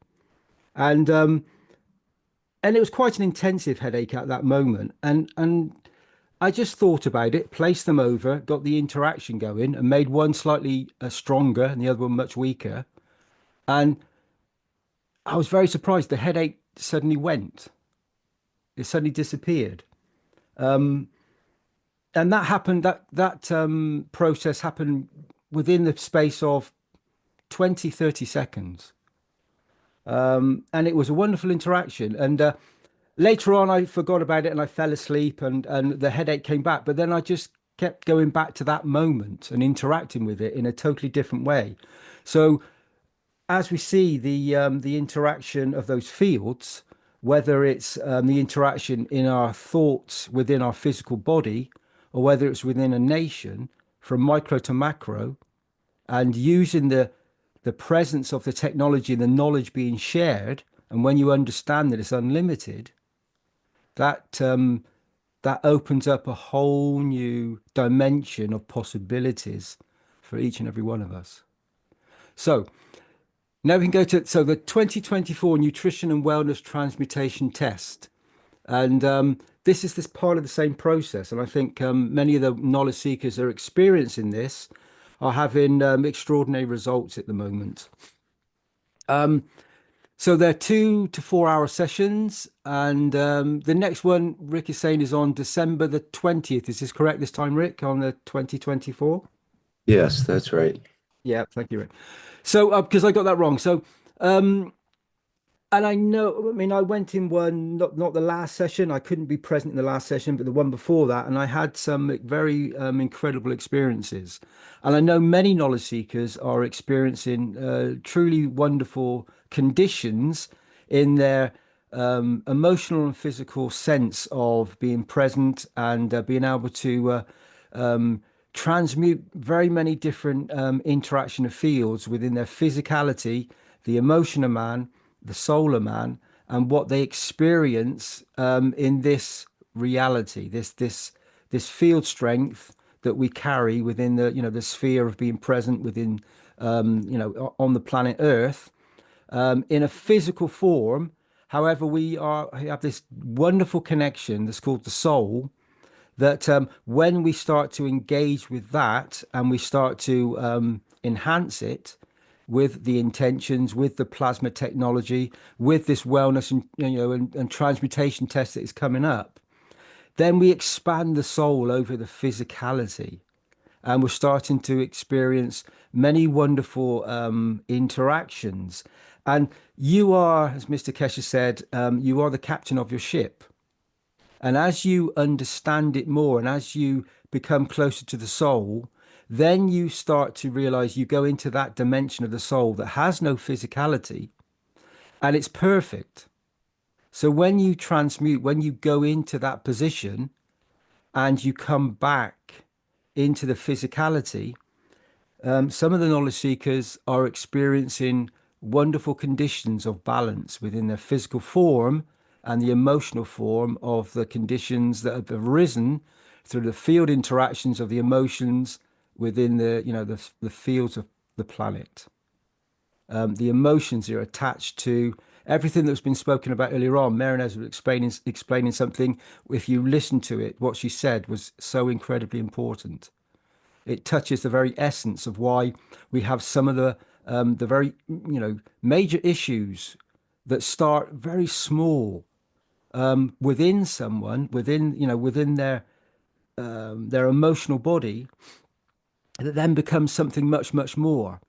And it was quite an intensive headache at that moment. And I just thought about it, placed them over, got the interaction going, and made one slightly stronger and the other one much weaker. And I was very surprised. The headache suddenly went. It suddenly disappeared. And that happened, that process happened within the space of 20, 30 seconds. And it was a wonderful interaction. And later on, I forgot about it and I fell asleep and the headache came back. But then I just kept going back to that moment and interacting with it in a totally different way. So as we see the interaction of those fields, whether it's the interaction in our thoughts within our physical body, or whether it's within a nation, from micro to macro, and using the presence of the technology and the knowledge being shared, and when you understand that it's unlimited, that opens up a whole new dimension of possibilities for each and every one of us. So now we can go to the 2024 Nutrition and Wellness Transmutation Test. And this is part of the same process. And I think many of the knowledge seekers are experiencing this, are having extraordinary results at the moment. So they're 2 to 4 hour sessions. And the next one, Rick is saying, is on December the 20th. Is this correct this time, Rick, on the 2024? Yes, that's right. Yeah, thank you, Rick. So, because I got that wrong. So, and I know, I mean, I went in one, not the last session. I couldn't be present in the last session, but the one before that. And I had some very incredible experiences. And I know many knowledge seekers are experiencing truly wonderful conditions in their emotional and physical sense of being present and being able to transmute very many different interaction of fields within their physicality, the emotion of man, the soul of man, and what they experience in this reality, this field strength that we carry within the sphere of being present within on the planet Earth in a physical form. However, we have this wonderful connection that's called the soul, that when we start to engage with that and we start to enhance it with the intentions, with the plasma technology, with this wellness and transmutation test that is coming up, then we expand the soul over the physicality. And we're starting to experience many wonderful interactions. And you are, as Mr. Keshe said, you are the captain of your ship. And as you understand it more and as you become closer to the soul, then you start to realize you go into that dimension of the soul that has no physicality and it's perfect. So when you transmute, when you go into that position and you come back into the physicality, some of the knowledge seekers are experiencing wonderful conditions of balance within their physical form and the emotional form of the conditions that have arisen through the field interactions of the emotions within the fields of the planet. The emotions are attached to everything that's been spoken about earlier on. Mehran was explaining something. If you listen to it, what she said was so incredibly important. It touches the very essence of why we have some of the very major issues that start very small within someone, within their emotional body, that then becomes something much, much more.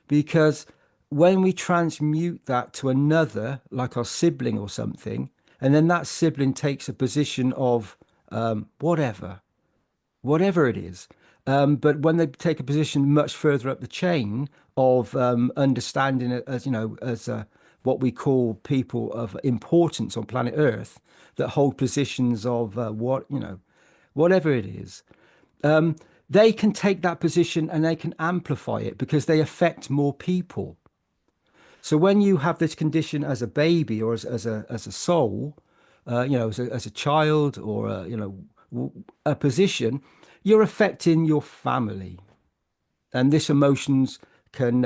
Because when we transmute that to another, like our sibling or something, and then that sibling takes a position of whatever it is. But when they take a position much further up the chain of understanding it as, as what we call people of importance on planet Earth that hold positions of whatever it is, they can take that position and they can amplify it because they affect more people. So when you have this condition as a baby or as a soul, as a child or a position, you're affecting your family, and this emotions can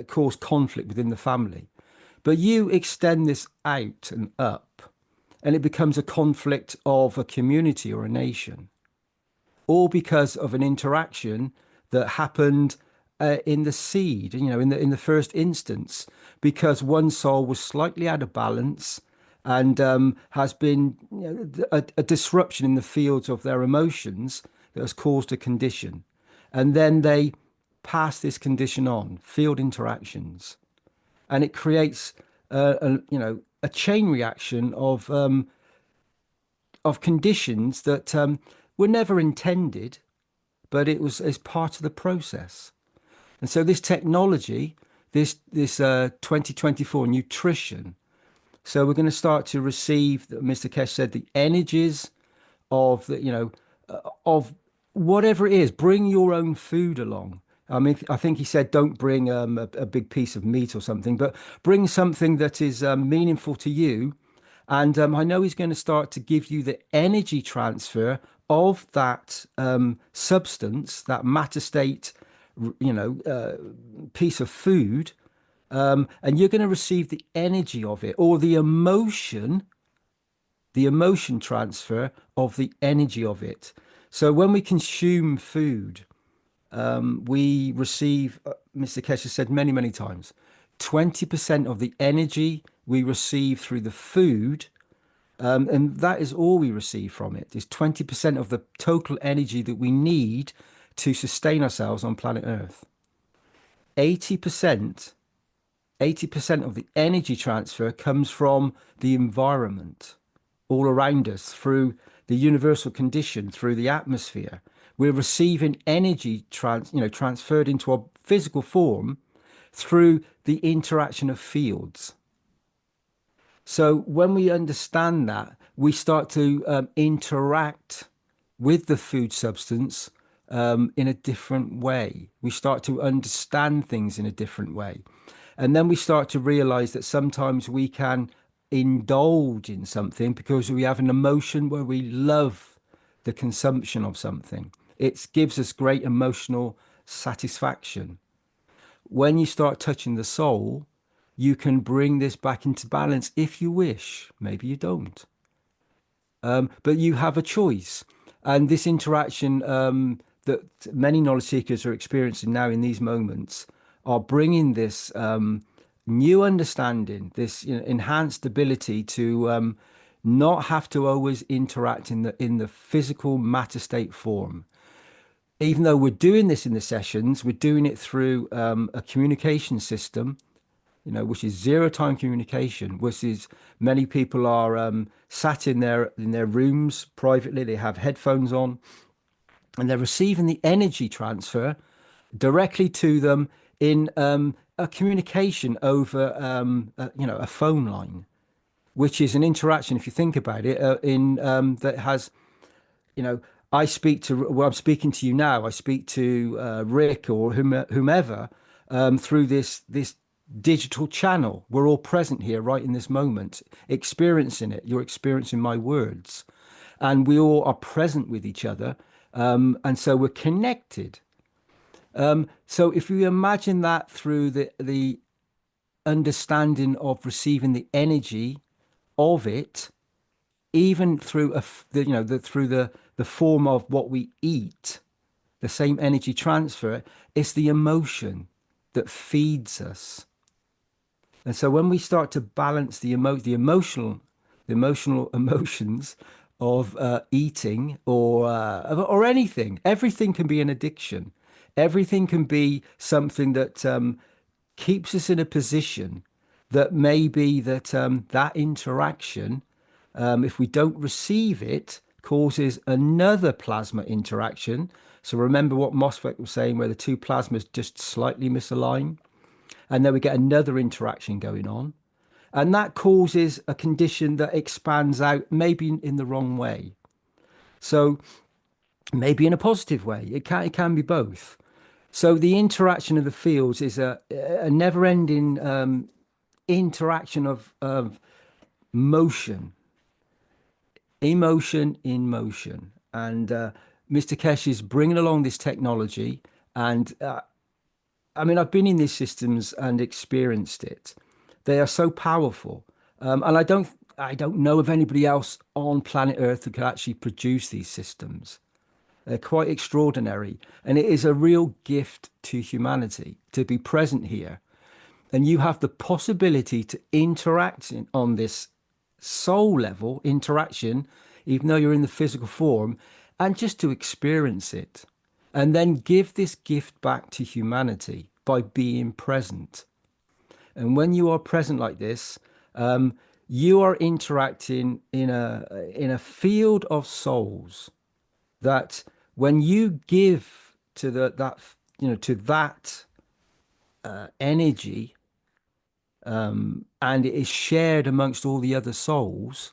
cause conflict within the family. But you extend this out and up, and it becomes a conflict of a community or a nation, all because of an interaction that happened in the seed, in the first instance, because one soul was slightly out of balance and has been a disruption in the fields of their emotions that has caused a condition. And then they pass this condition on, field interactions. And it creates, a chain reaction of conditions that were never intended, but it was as part of the process. And so this technology, this 2024 nutrition, so we're going to start to receive, Mr. Keshe said, the energies of of whatever it is. Bring your own food along. I mean, I think he said don't bring a big piece of meat or something, but bring something that is meaningful to you. And I know he's going to start to give you the energy transfer of that substance, that matter state piece of food, and you're going to receive the energy of it, or the emotion transfer of the energy of it. So when we consume food, we receive, Mr. Keshe said many times, 20% of the energy we receive through the food, and that is all we receive from it, is 20% of the total energy that we need to sustain ourselves on planet Earth. 80% of the energy transfer comes from the environment all around us, through the universal condition, through the atmosphere. We're receiving energy transferred into our physical form through the interaction of fields. So when we understand that, we start to interact with the food substance in a different way. We start to understand things in a different way. And then we start to realize that sometimes we can indulge in something because we have an emotion where we love the consumption of something. It gives us great emotional satisfaction. When you start touching the soul, you can bring this back into balance if you wish. Maybe you don't. But you have a choice. And this interaction that many knowledge seekers are experiencing now in these moments are bringing this new understanding, this enhanced ability to not have to always interact in the physical matter state form. Even though we're doing this in the sessions, we're doing it through a communication system, which is zero-time communication, which is many people are sat in their rooms privately. They have headphones on, and they're receiving the energy transfer directly to them in a communication over a phone line, which is an interaction, if you think about it, that has, I speak to, well, I'm speaking to you now, I speak to Rick or whomever through this digital channel. We're all present here right in this moment, experiencing it. You're experiencing my words, and we all are present with each other, and so we're connected. So if you imagine that through the understanding of receiving the energy of it, even through through the form of what we eat, the same energy transfer, it's the emotion that feeds us. And so when we start to balance the emotional emotions of eating or anything, everything can be an addiction. Everything can be something that keeps us in a position that maybe that interaction, if we don't receive it, causes another plasma interaction. So remember what Mosfeq was saying, where the two plasmas just slightly misalign, and then we get another interaction going on, and that causes a condition that expands out, maybe in the wrong way. So maybe in a positive way. It can be both. So the interaction of the fields is a never-ending interaction of motion, emotion in motion. And Mr. Keshe is bringing along this technology. And I mean, I've been in these systems and experienced it. They are so powerful. And I don't know of anybody else on planet Earth who could actually produce these systems. They're quite extraordinary. And it is a real gift to humanity to be present here. And you have the possibility to interact on this soul level interaction, even though you're in the physical form, and just to experience it. And then give this gift back to humanity by being present. And when you are present like this, you are interacting in a field of souls that when you give to that energy, and it is shared amongst all the other souls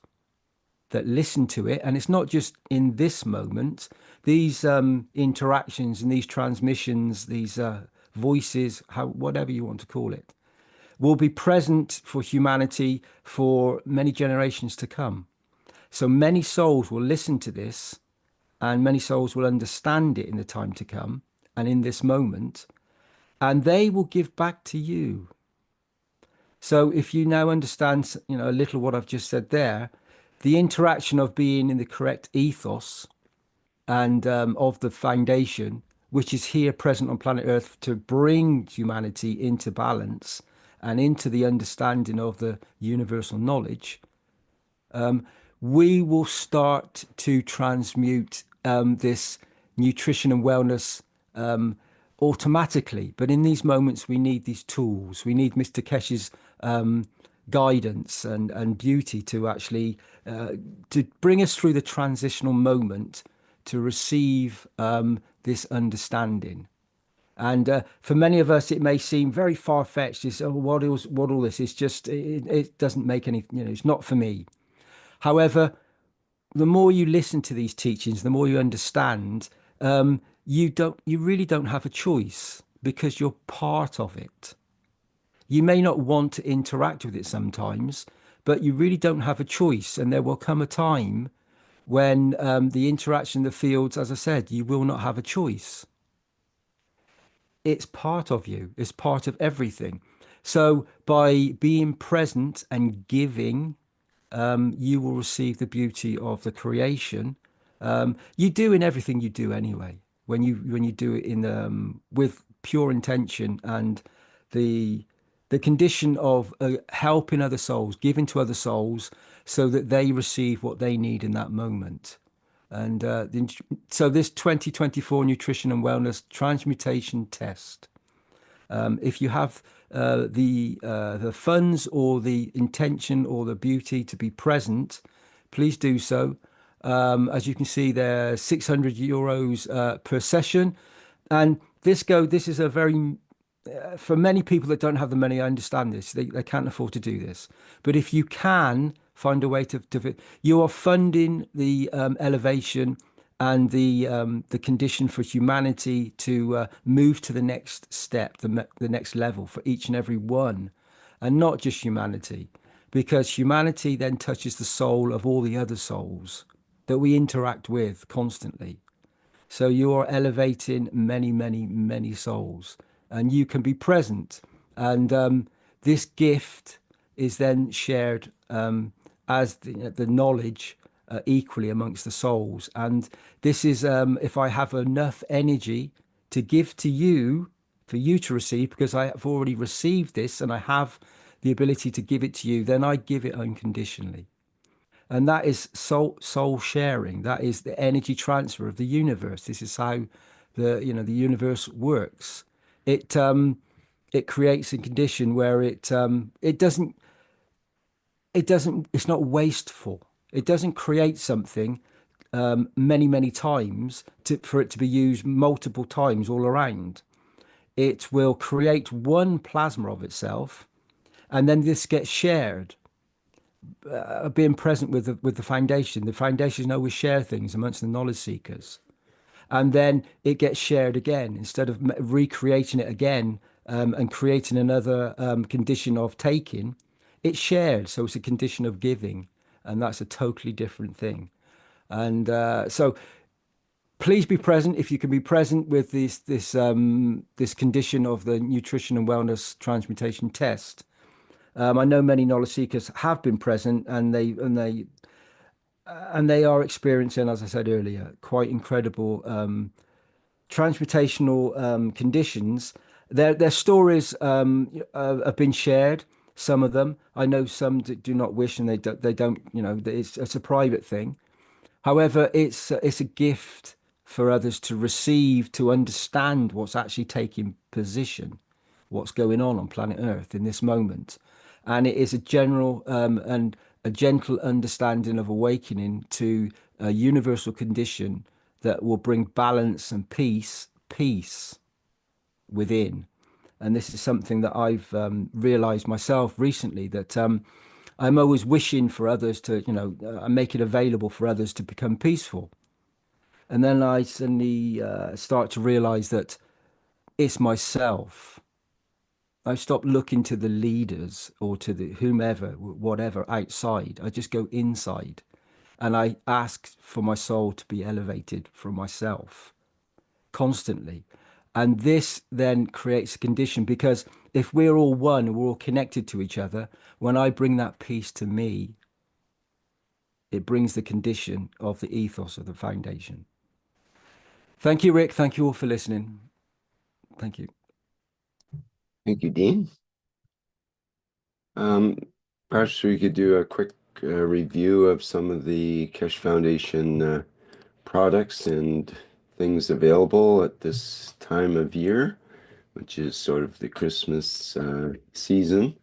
that listen to it, and it's not just in this moment. These interactions and these transmissions, these voices, whatever you want to call it, will be present for humanity for many generations to come. So many souls will listen to this, and many souls will understand it in the time to come, and in this moment, and they will give back to you. So if you now understand, a little what I've just said there, the interaction of being in the correct ethos and of the foundation, which is here present on planet Earth to bring humanity into balance and into the understanding of the universal knowledge, we will start to transmute this nutrition and wellness automatically. But in these moments, we need these tools. We need Mr. Keshe's guidance and beauty to actually to bring us through the transitional moment to receive this understanding. And for many of us, it may seem very far-fetched. It's, what all this is just, it doesn't make any, it's not for me. However, the more you listen to these teachings, the more you understand, you really don't have a choice because you're part of it. You may not want to interact with it sometimes, but you really don't have a choice. And there will come a time when the interaction in the fields, as I said, you will not have a choice. It's part of you. It's part of everything. So by being present and giving, you will receive the beauty of the creation. You do in everything you do anyway. When you do it in with pure intention and the condition of helping other souls, giving to other souls, so that they receive what they need in that moment. And so this 2024 Nutrition and Wellness Transmutation Test, if you have the funds or the intention or the beauty to be present, please do so. As you can see, they're €600 per session, and this is a very for many people that don't have the money. I understand this; they can't afford to do this. But if you can find a way to you are funding the elevation and the condition for humanity to move to the next step, the next level for each and every one, and not just humanity, because humanity then touches the soul of all the other souls that we interact with constantly. So you are elevating many, many, many souls, and you can be present. And this gift is then shared as the knowledge equally amongst the souls. And this is if I have enough energy to give to you, for you to receive, because I have already received this and I have the ability to give it to you, then I give it unconditionally. And that is soul sharing. That is the energy transfer of the universe. This is how the universe works. It creates a condition where it's not wasteful. It doesn't create something many times for it to be used multiple times all around. It will create one plasma of itself, and then this gets shared. Being present with the foundation. The foundation always share things amongst the knowledge seekers, and then it gets shared again instead of recreating it again and creating another condition of taking. It's shared, so it's a condition of giving, and that's a totally different thing. And so please be present if you can be present with this condition of the nutrition and wellness transmutation test. I know many knowledge seekers have been present, and they are experiencing, as I said earlier, quite incredible transmutational conditions. Their stories have been shared. Some of them, I know, some do not wish, and they don't. It's a private thing. However, it's a gift for others to receive, to understand what's actually taking position, what's going on planet Earth in this moment. And it is a general and a gentle understanding of awakening to a universal condition that will bring balance and peace within. And this is something that I've realized myself recently, that I'm always wishing for others to, make it available for others to become peaceful. And then I suddenly start to realize that it's myself. I stop looking to the leaders or to the whomever, whatever, outside. I just go inside, and I ask for my soul to be elevated from myself constantly. And this then creates a condition, because if we're all one, we're all connected to each other, when I bring that piece to me, it brings the condition of the ethos of the foundation. Thank you, Rick. Thank you all for listening. Thank you. Thank you, Dean. Perhaps we could do a quick review of some of the Keshe Foundation products and things available at this time of year, which is sort of the Christmas season.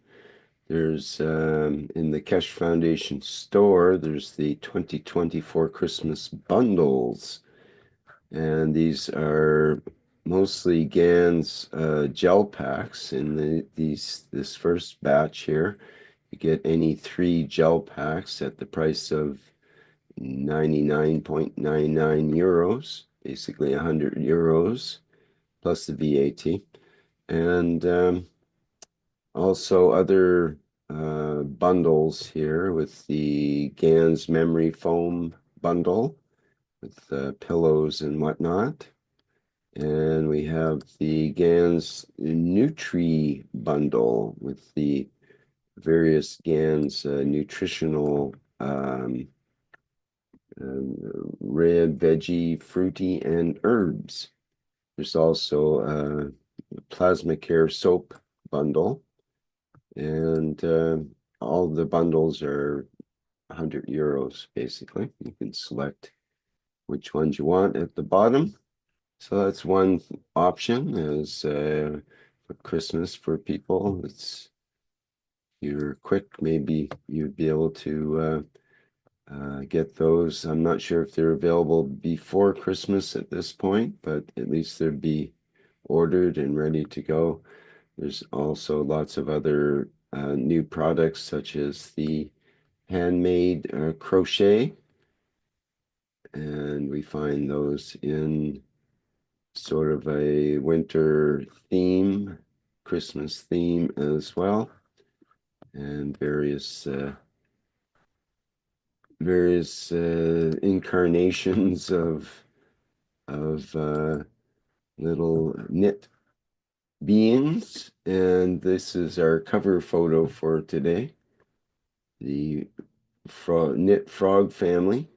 There's in the Keshe Foundation store, there's the 2024 Christmas bundles, and these are mostly GANs gel packs. In this first batch here, you get any 3 gel packs at the price of 99.99 euros, basically 100 euros plus the VAT, and also other bundles here with the GANs memory foam bundle with pillows and whatnot. And we have the GANs Nutri bundle with the various GANs nutritional red, veggie, fruity, and herbs. There's also a Plasma Care soap bundle, and all the bundles are 100 euros basically. You can select which ones you want at the bottom. So that's one option, is for Christmas for people. It's, you're quick, maybe you'd be able to get those. I'm not sure if they're available before Christmas at this point, but at least they'd be ordered and ready to go. There's also lots of other new products, such as the handmade crochet, and we find those in sort of a winter theme, Christmas theme as well, and various incarnations of little knit beings. And this is our cover photo for today, the knit frog family,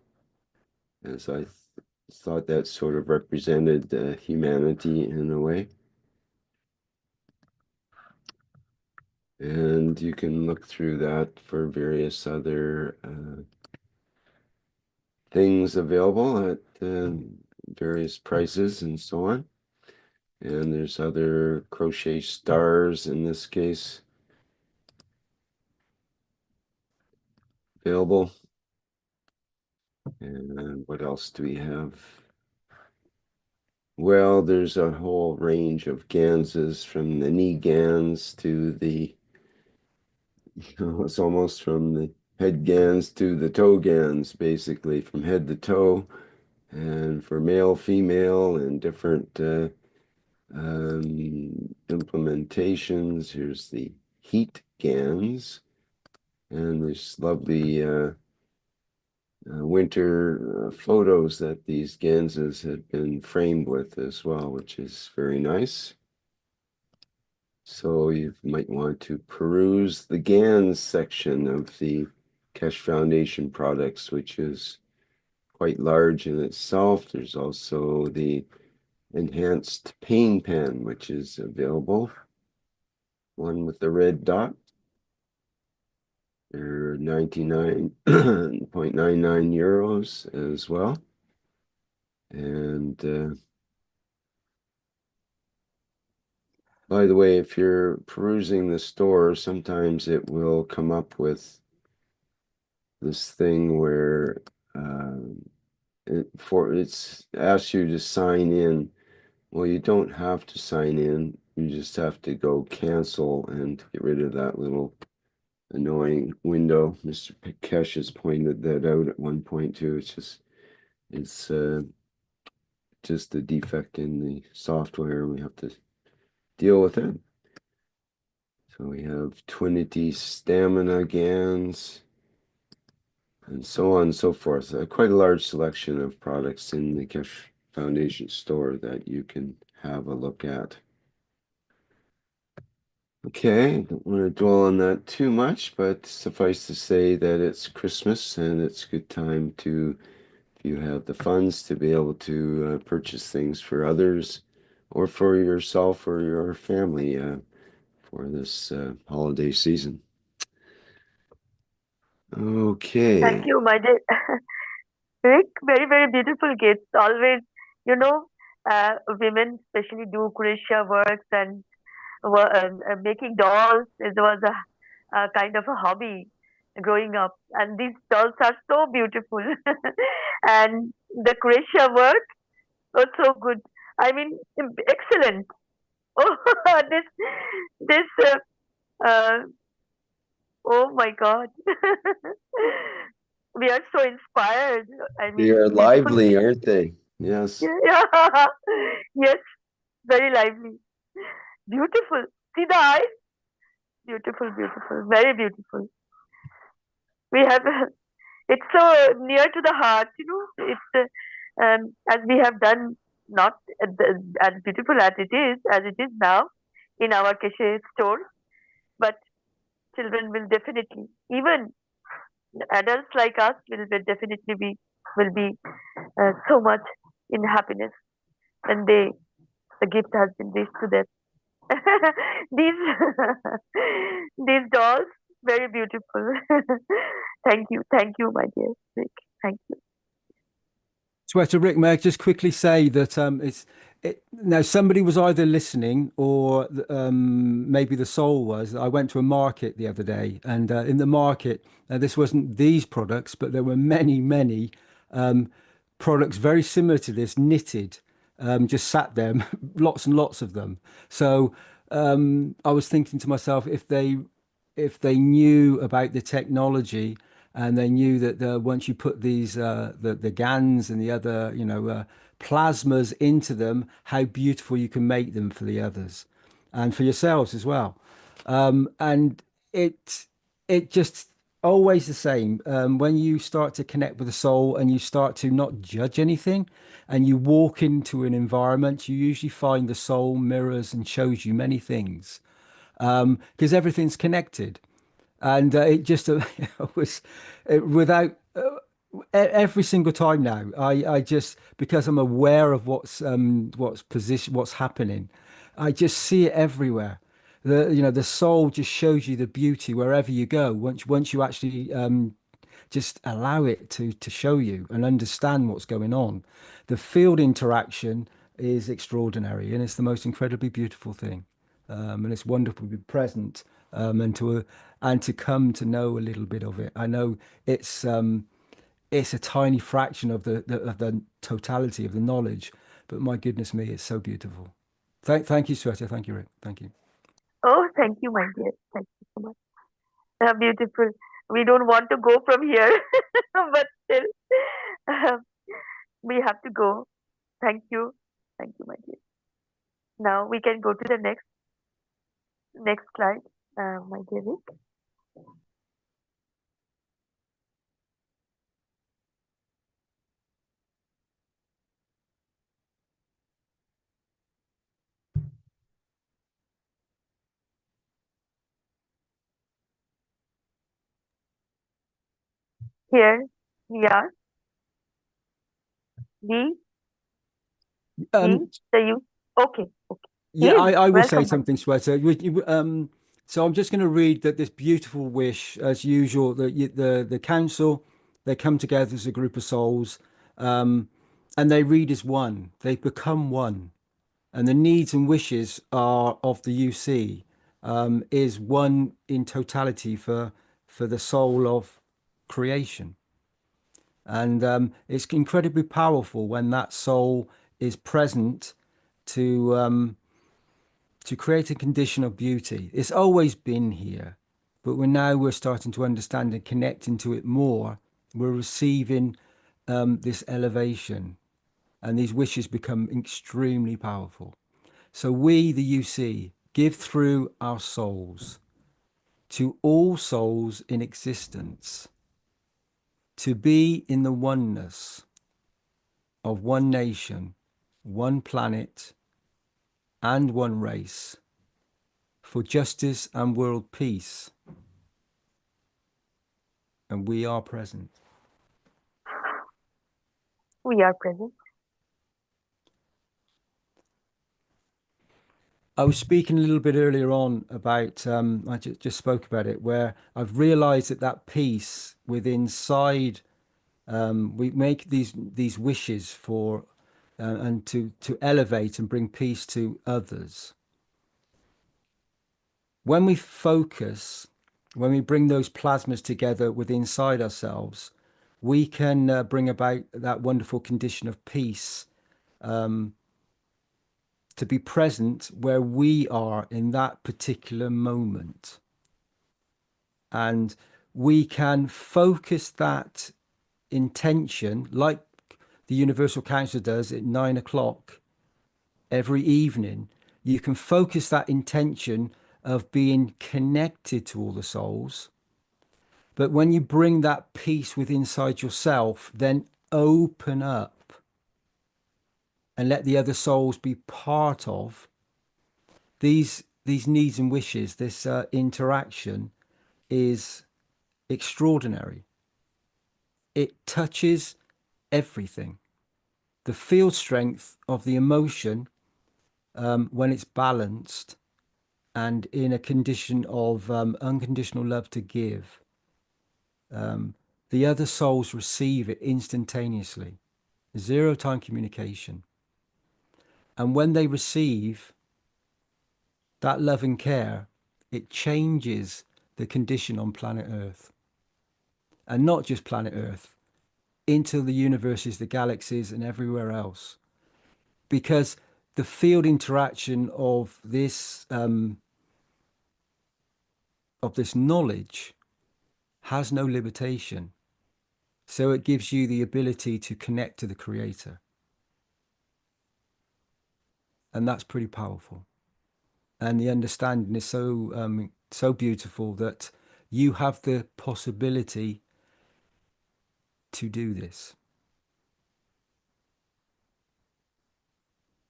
as I thought that sort of represented humanity in a way. And you can look through that for various other things available at various prices and so on. And there's other crochet stars in this case available. And what else do we have? Well, there's a whole range of ganses, from the knee gans to the, it's almost from the head gans to the toe gans, basically from head to toe, and for male, female, and different implementations. Here's the heat gans, and there's lovely winter photos that these ganses had been framed with as well, which is very nice. So you might want to peruse the GANs section of the Keshe Foundation products, which is quite large in itself. There's also the enhanced pain pen, which is available, one with the red dot. They're 99.99 euros as well. And by the way, if you're perusing the store, sometimes it will come up with this thing where it's asks you to sign in. Well, you don't have to sign in. You just have to go cancel and get rid of that little annoying window. Mr. Keshe has pointed that out at one point too. It's just a defect in the software. We have to deal with it. So we have Twinity stamina GANs and so on and so forth. Quite a large selection of products in the Keshe Foundation store that you can have a look at. Okay, don't want to dwell on that too much, but suffice to say that it's Christmas and it's a good time to, if you have the funds, to be able to purchase things for others or for yourself or your family for this holiday season. Okay. Thank you, my dear Rick. Very, very beautiful gifts. Always, you know, women especially do crochet works and making dolls. It was a kind of a hobby growing up, and these dolls are so beautiful, and the crochet work was so good. I mean, excellent. Oh, this. Uh, oh my God. We are so inspired. I They mean, are beautiful. lively, aren't they? Yes. Yeah. Yes, very lively. Beautiful. See the eyes? Beautiful, beautiful. Very beautiful. We have, it's so near to the heart, you know. It's, as we have done, not as beautiful as it is now in our Keshe store, but children will definitely, even adults like us definitely will be so much in happiness when the gift has been reached to them. these these dolls, very beautiful. Thank you, my dear Rick. Thank you. Sweater Rick, may I just quickly say that now somebody was either listening or maybe the soul was. I went to a market the other day, and in the market, this wasn't these products, but there were many products very similar to this, knitted, just sat there, lots and lots of them. So I was thinking to myself, if they knew about the technology and they knew that once you put these the GANs and the other plasmas into them, how beautiful you can make them for the others and for yourselves as well. And it just always the same. When you start to connect with the soul and you start to not judge anything and you walk into an environment, you usually find the soul mirrors and shows you many things because everything's connected. And it just was without every single time now. I just, because I'm aware of what's happening, I just see it everywhere. The soul just shows you the beauty wherever you go. Once you actually just allow it to show you and understand what's going on, the field interaction is extraordinary, and it's the most incredibly beautiful thing. And it's wonderful to be present and to come to know a little bit of it. I know it's a tiny fraction of the totality of the knowledge, but my goodness me, it's so beautiful. Thank you, Sweta. Thank you, Rick. Thank you. Oh, thank you, my dear. Thank you so much. Beautiful. We don't want to go from here, but still, we have to go. Thank you. Thank you, my dear. Now we can go to the next slide, my dear Rick. Here we are. The you. Okay. Yeah, I will say Welcome. something, Sweta. So I'm just going to read that this beautiful wish, as usual, the council, they come together as a group of souls, and they read as one. They become one, and the needs and wishes are of the UC is one in totality for the soul of creation, and it's incredibly powerful when that soul is present to create a condition of beauty. It's always been here, but we're starting to understand and connect into it more. We're receiving this elevation, and these wishes become extremely powerful. So we, the UC, give through our souls to all souls in existence to be in the oneness of one nation one planet, and one race, for justice and world peace. And we are present. We are present. I was speaking a little bit earlier on about, I just spoke about it, where I've realized that peace within inside, we make these wishes for, and to elevate and bring peace to others. When we focus, when we bring those plasmas together within inside ourselves, we can bring about that wonderful condition of peace, to be present where we are in that particular moment. And we can focus that intention like the Universal Council does at 9 o'clock every evening. You can focus that intention of being connected to all the souls. But when you bring that peace within inside yourself, then open up and let the other souls be part of these needs and wishes. This interaction is extraordinary. It touches everything. The field strength of the emotion, when it's balanced and in a condition of unconditional love to give, the other souls receive it instantaneously. Zero time communication. And when they receive that love and care, it changes the condition on planet Earth. And not just planet Earth, into the universes, the galaxies, and everywhere else. Because the field interaction of this knowledge has no limitation. So it gives you the ability to connect to the Creator. And that's pretty powerful. And the understanding is so beautiful that you have the possibility to do this.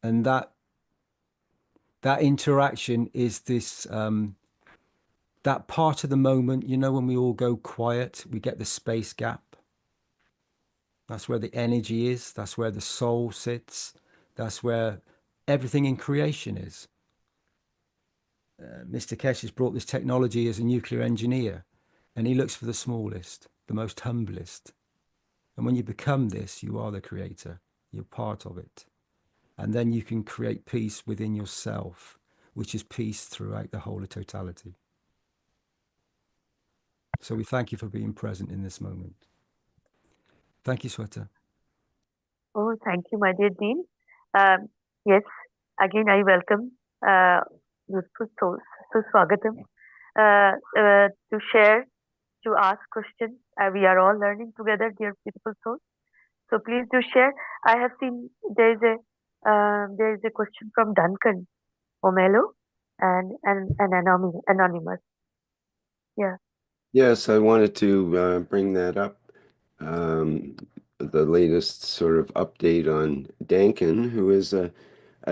And that interaction is this, that part of the moment, you know, when we all go quiet, we get the space gap. That's where the energy is. That's where the soul sits. That's where everything in creation is. Mr. Keshe has brought this technology as a nuclear engineer, and he looks for the smallest, the most humblest. And when you become this, you are the creator. You're part of it. And then you can create peace within yourself, which is peace throughout the whole of totality. So we thank you for being present in this moment. Thank you, Sweta. Oh, thank you, my dear Dean. Yes, again, I welcome beautiful souls, Swagatam, to share, to ask questions. We are all learning together, dear beautiful souls. So please do share. I have seen there is a question from Duncan Omelo and anonymous. Yeah. Yes, I wanted to bring that up. The latest sort of update on Dankin, who is a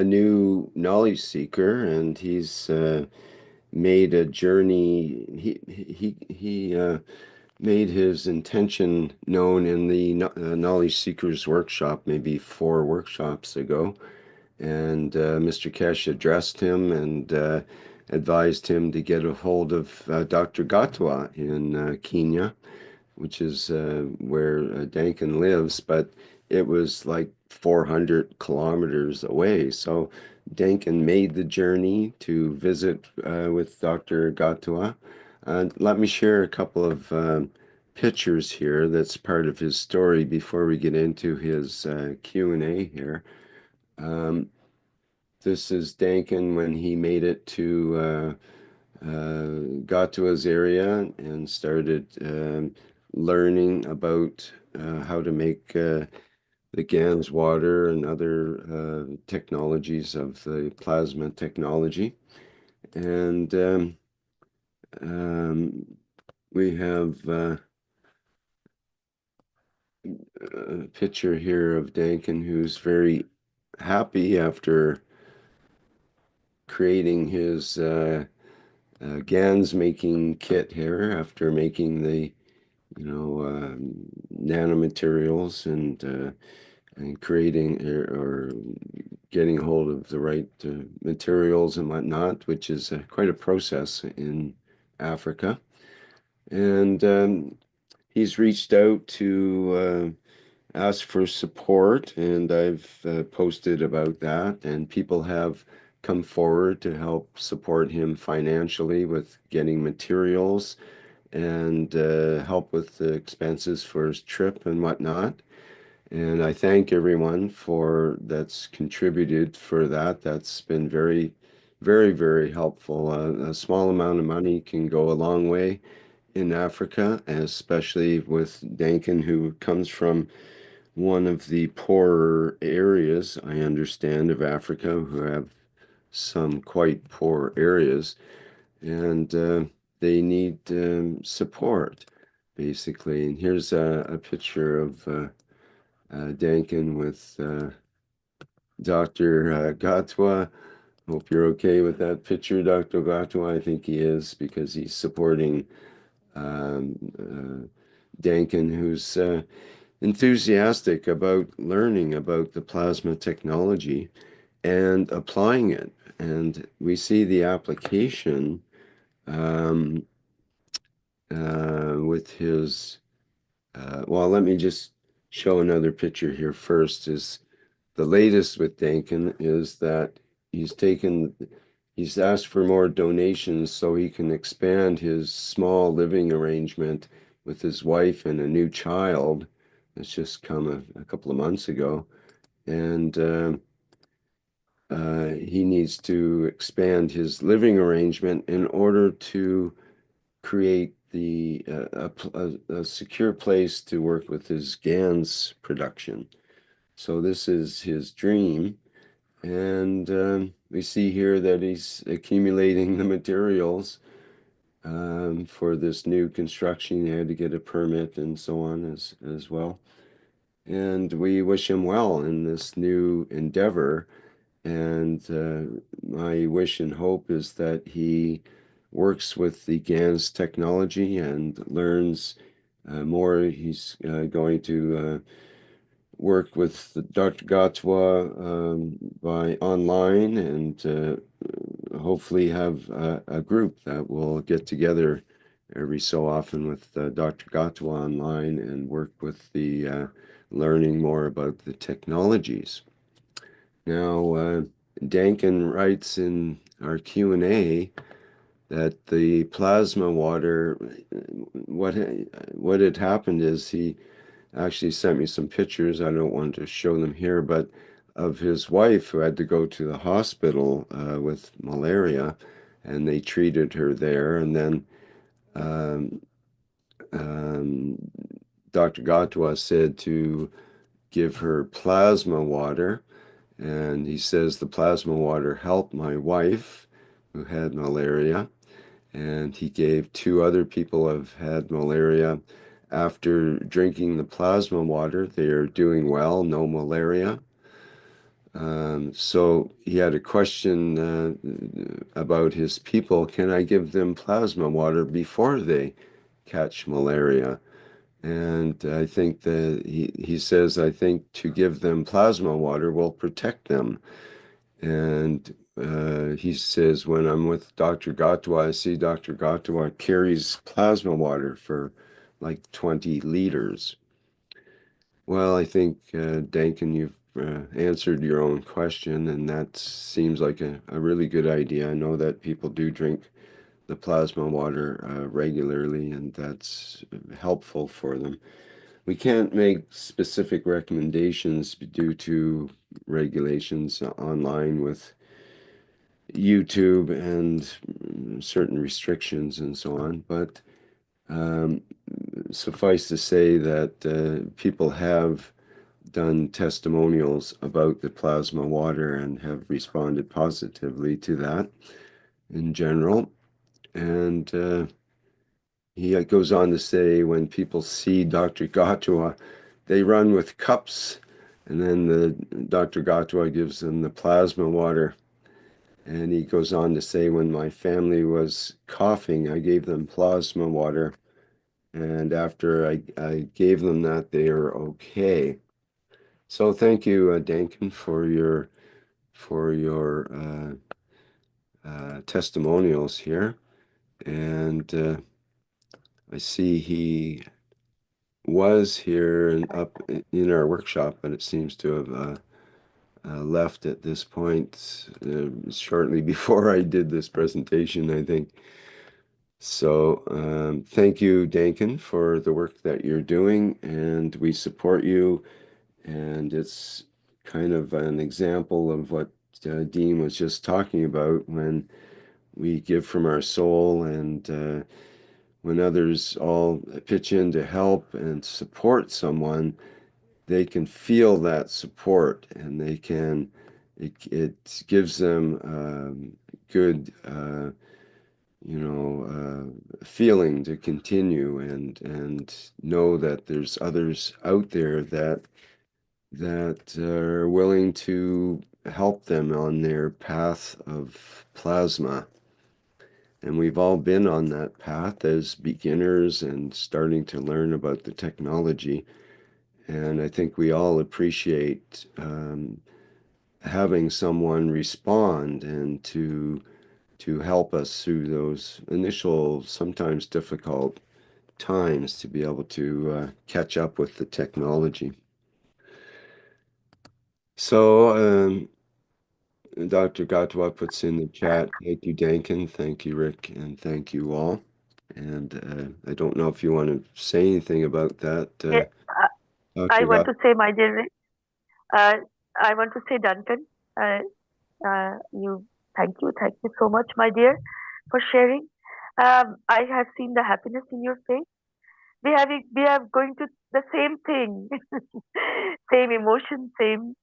new knowledge seeker, and he's made a journey. He made his intention known in the Knowledge Seekers Workshop, maybe 4 workshops ago. And Mr. Keshe addressed him and advised him to get a hold of Dr. Gatwa in Kenya, which is where Dankin lives, but it was like 400 kilometers away. So Dankin made the journey to visit with Dr. Gatwa. Let me share a couple of pictures here that's part of his story before we get into his Q&A here. This is Dankin when he made it to Gatwa's area and started learning about how to make the GANS water and other technologies of the plasma technology. And we have a picture here of Dankin, who's very happy after creating his GANs making kit here, after making the nanomaterials and creating or getting hold of the right materials and whatnot, which is quite a process in Africa. And he's reached out to ask for support, and I've posted about that, and people have come forward to help support him financially with getting materials and help with the expenses for his trip and whatnot. And I thank everyone that's contributed for that. That's been very, very, very helpful. A small amount of money can go a long way in Africa, especially with Duncan, who comes from one of the poorer areas, I understand, of Africa, who have some quite poor areas, and they need support, basically. And here's a picture of Duncan with Dr. Gatwa. Hope you're okay with that picture, Dr. Gatwa. I think he is, because he's supporting Duncan, who's enthusiastic about learning about the plasma technology and applying it. And we see the application with his, well, let me just show another picture here first. Is the latest with Duncan is that he's asked for more donations so he can expand his small living arrangement with his wife and a new child that's just come a couple of months ago. And he needs to expand his living arrangement in order to create a secure place to work with his GANs production. So this is his dream. And we see here that he's accumulating the materials for this new construction. He had to get a permit and so on as well. And we wish him well in this new endeavor. And my wish and hope is that he works with the GANs technology and learns more. He's going to work with Dr. Gatwa by online, and hopefully have a group that will get together every so often with Dr. Gatwa online and work with the learning more about the technologies. Now, Duncan writes in our Q&A that the plasma water, what had happened is he actually sent me some pictures. I don't want to show them here, but of his wife who had to go to the hospital with malaria, and they treated her there. And then Dr. Gatwa said to give her plasma water. And he says the plasma water helped my wife who had malaria. And he gave 2 other people who have had malaria. After drinking the plasma water, they are doing well, no malaria. So he had a question about his people. Can I give them plasma water before they catch malaria? And I think that he says, I think to give them plasma water will protect them. And he says, when I'm with Dr. Gatwa, I see Dr. Gatwa carries plasma water for like 20 liters. Well, I think, Duncan, you've answered your own question, and that seems like a really good idea. I know that people do drink the plasma water regularly, and that's helpful for them. We can't make specific recommendations due to regulations online with YouTube and certain restrictions and so on, but suffice to say that people have done testimonials about the plasma water and have responded positively to that in general. And he goes on to say, when people see Dr. Gatwa, they run with cups And then Dr. Gatwa gives them the plasma water. And he goes on to say, when my family was coughing, I gave them plasma water. And after I gave them that, they are okay. So thank you, Dankin, for your testimonials here. And I see he was here and up in our workshop, but it seems to have left at this point shortly before I did this presentation, I think. So thank you, Dankin, for the work that you're doing, and we support you. And it's kind of an example of what Dean was just talking about, when we give from our soul, and when others all pitch in to help and support someone, they can feel that support, and it gives them good feeling to continue and know that there's others out there that are willing to help them on their path of plasma. And we've all been on that path as beginners and starting to learn about the technology. And I think we all appreciate having someone respond and to help us through those initial, sometimes difficult times, to be able to catch up with the technology. So Dr. Gatwa puts in the chat, thank you, Dankin, thank you, Rick, and thank you all. And I don't know if you want to say anything about that, I Dr. want Gatwa. to say, my dear Rick, I want to say, Duncan, thank you so much, my dear, for sharing. I have seen the happiness in your face. We are going to the same thing, same emotion, same,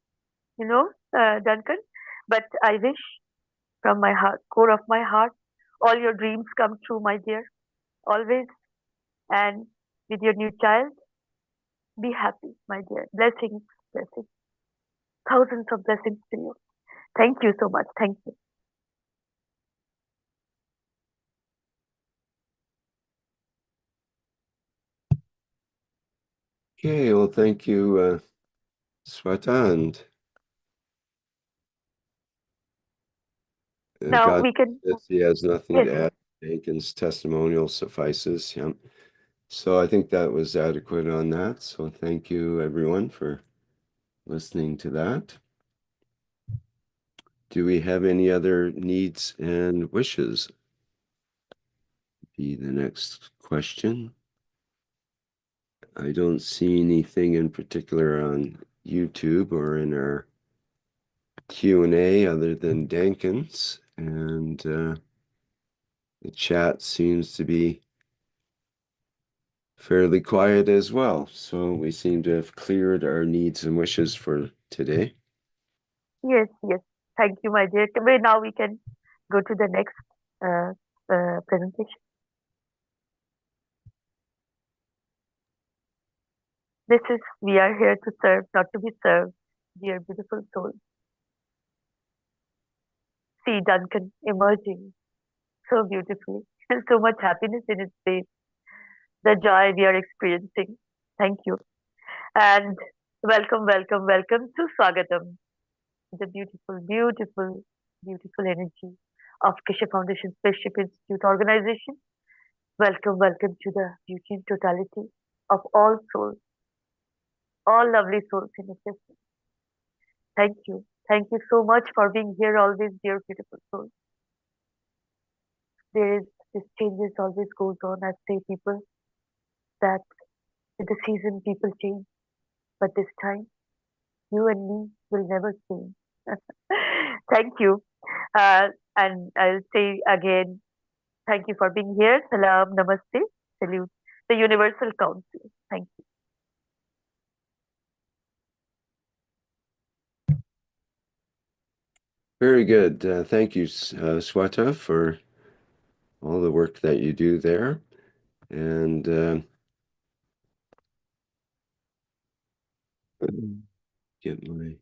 Duncan. But I wish from my heart, core of my heart, all your dreams come true, my dear, always. And with your new child, be happy, my dear. Blessings, blessings, thousands of blessings to you. Thank you so much. Thank you. Okay, well, thank you, Sweta, and Now God, we can. he has nothing Yes. to add. Dankin's testimonial suffices. Yeah. So I think that was adequate on that. So thank you, everyone, for listening to that. Do we have any other needs and wishes? Be the next question. I don't see anything in particular on YouTube or in our Q&A other than Dankin's, and the chat seems to be fairly quiet as well. So we seem to have cleared our needs and wishes for today. Yes, yes. Thank you, my dear. Now we can go to the next presentation. We are here to serve, not to be served, dear beautiful soul. See Duncan emerging so beautifully, and so much happiness in his face. The joy we are experiencing. Thank you. And welcome to Swagatam, the beautiful, beautiful, beautiful energy of Keshe Foundation Spaceship Institute organization. Welcome to the beauty and totality of all souls, all lovely souls in existence. Thank you. Thank you so much for being here always, dear beautiful souls. This changes always goes on. I say people that with the season people change, but this time you and me will never change. Thank you. And I'll say again, thank you for being here. Salam, namaste, salute, the Universal Council. Thank you. Very good. Thank you, Sweta, for all the work that you do there. And get my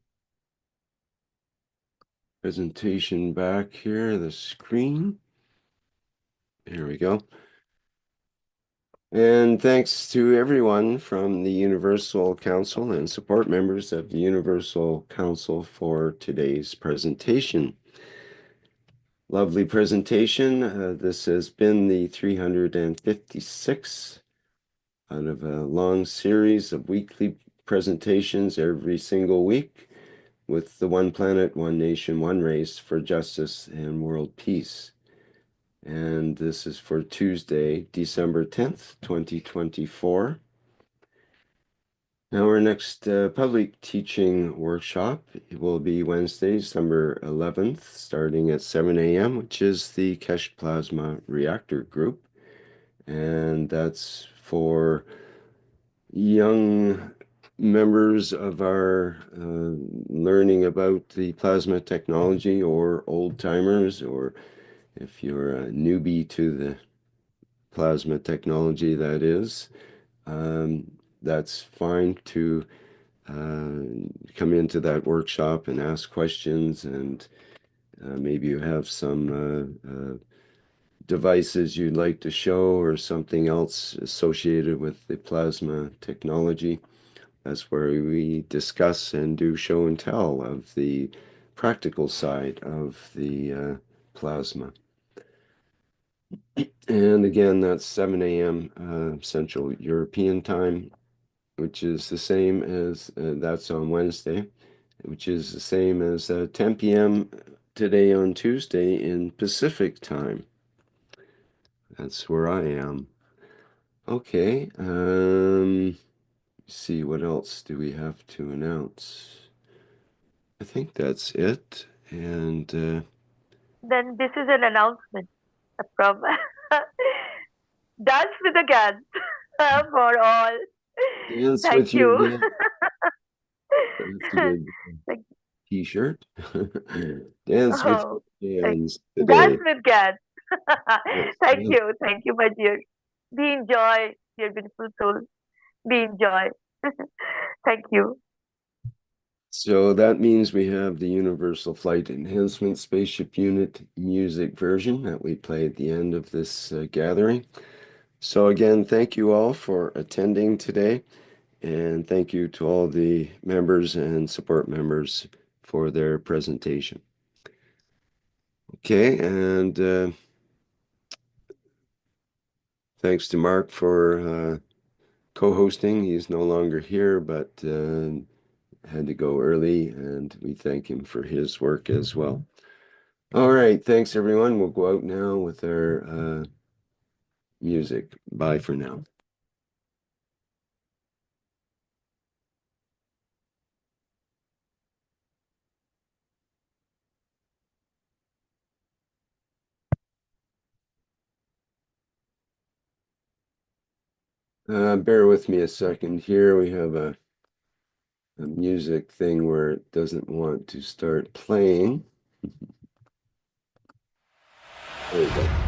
presentation back here, the screen. There we go. And thanks to everyone from the Universal Council and support members of the Universal Council for today's presentation. Lovely presentation. This has been the 356 out of a long series of weekly presentations every single week with the One Planet, One Nation, One Race for Justice and World Peace. And this is for Tuesday, December 10th, 2024. Now our next public teaching workshop will be Wednesday, December 11th, starting at 7 a.m., which is the Keshe Plasma Reactor group. And that's for young members of our learning about the plasma technology, or old timers, or if you're a newbie to the plasma technology, that is, that's fine to come into that workshop and ask questions, and maybe you have some devices you'd like to show or something else associated with the plasma technology. That's where we discuss and do show and tell of the practical side of the plasma. And again, that's 7 a.m. Central European time, which is the same as, that's on Wednesday, which is the same as 10 p.m. today on Tuesday in Pacific time. That's where I am. Okay, see, what else do we have to announce? I think that's it. And Then this is an announcement from Dance with the Guns for all. dance Thank with you again. That's a good Thank t-shirt. Dance with Oh, hands Dance today. with Guns. Yes, Thank yes. you, my dear. Be enjoy, dear beautiful soul. Be enjoy. Thank you. So that means we have the Universal Flight Enhancement Spaceship Unit music version that we play at the end of this gathering. So again, thank you all for attending today, and thank you to all the members and support members for their presentation. Okay, and thanks to Mark for co-hosting. He's no longer here, but had to go early, and we thank him for his work as well. All right, thanks everyone. We'll go out now with our music. Bye for now. Bear with me a second here. We have a music thing where it doesn't want to start playing. There we go.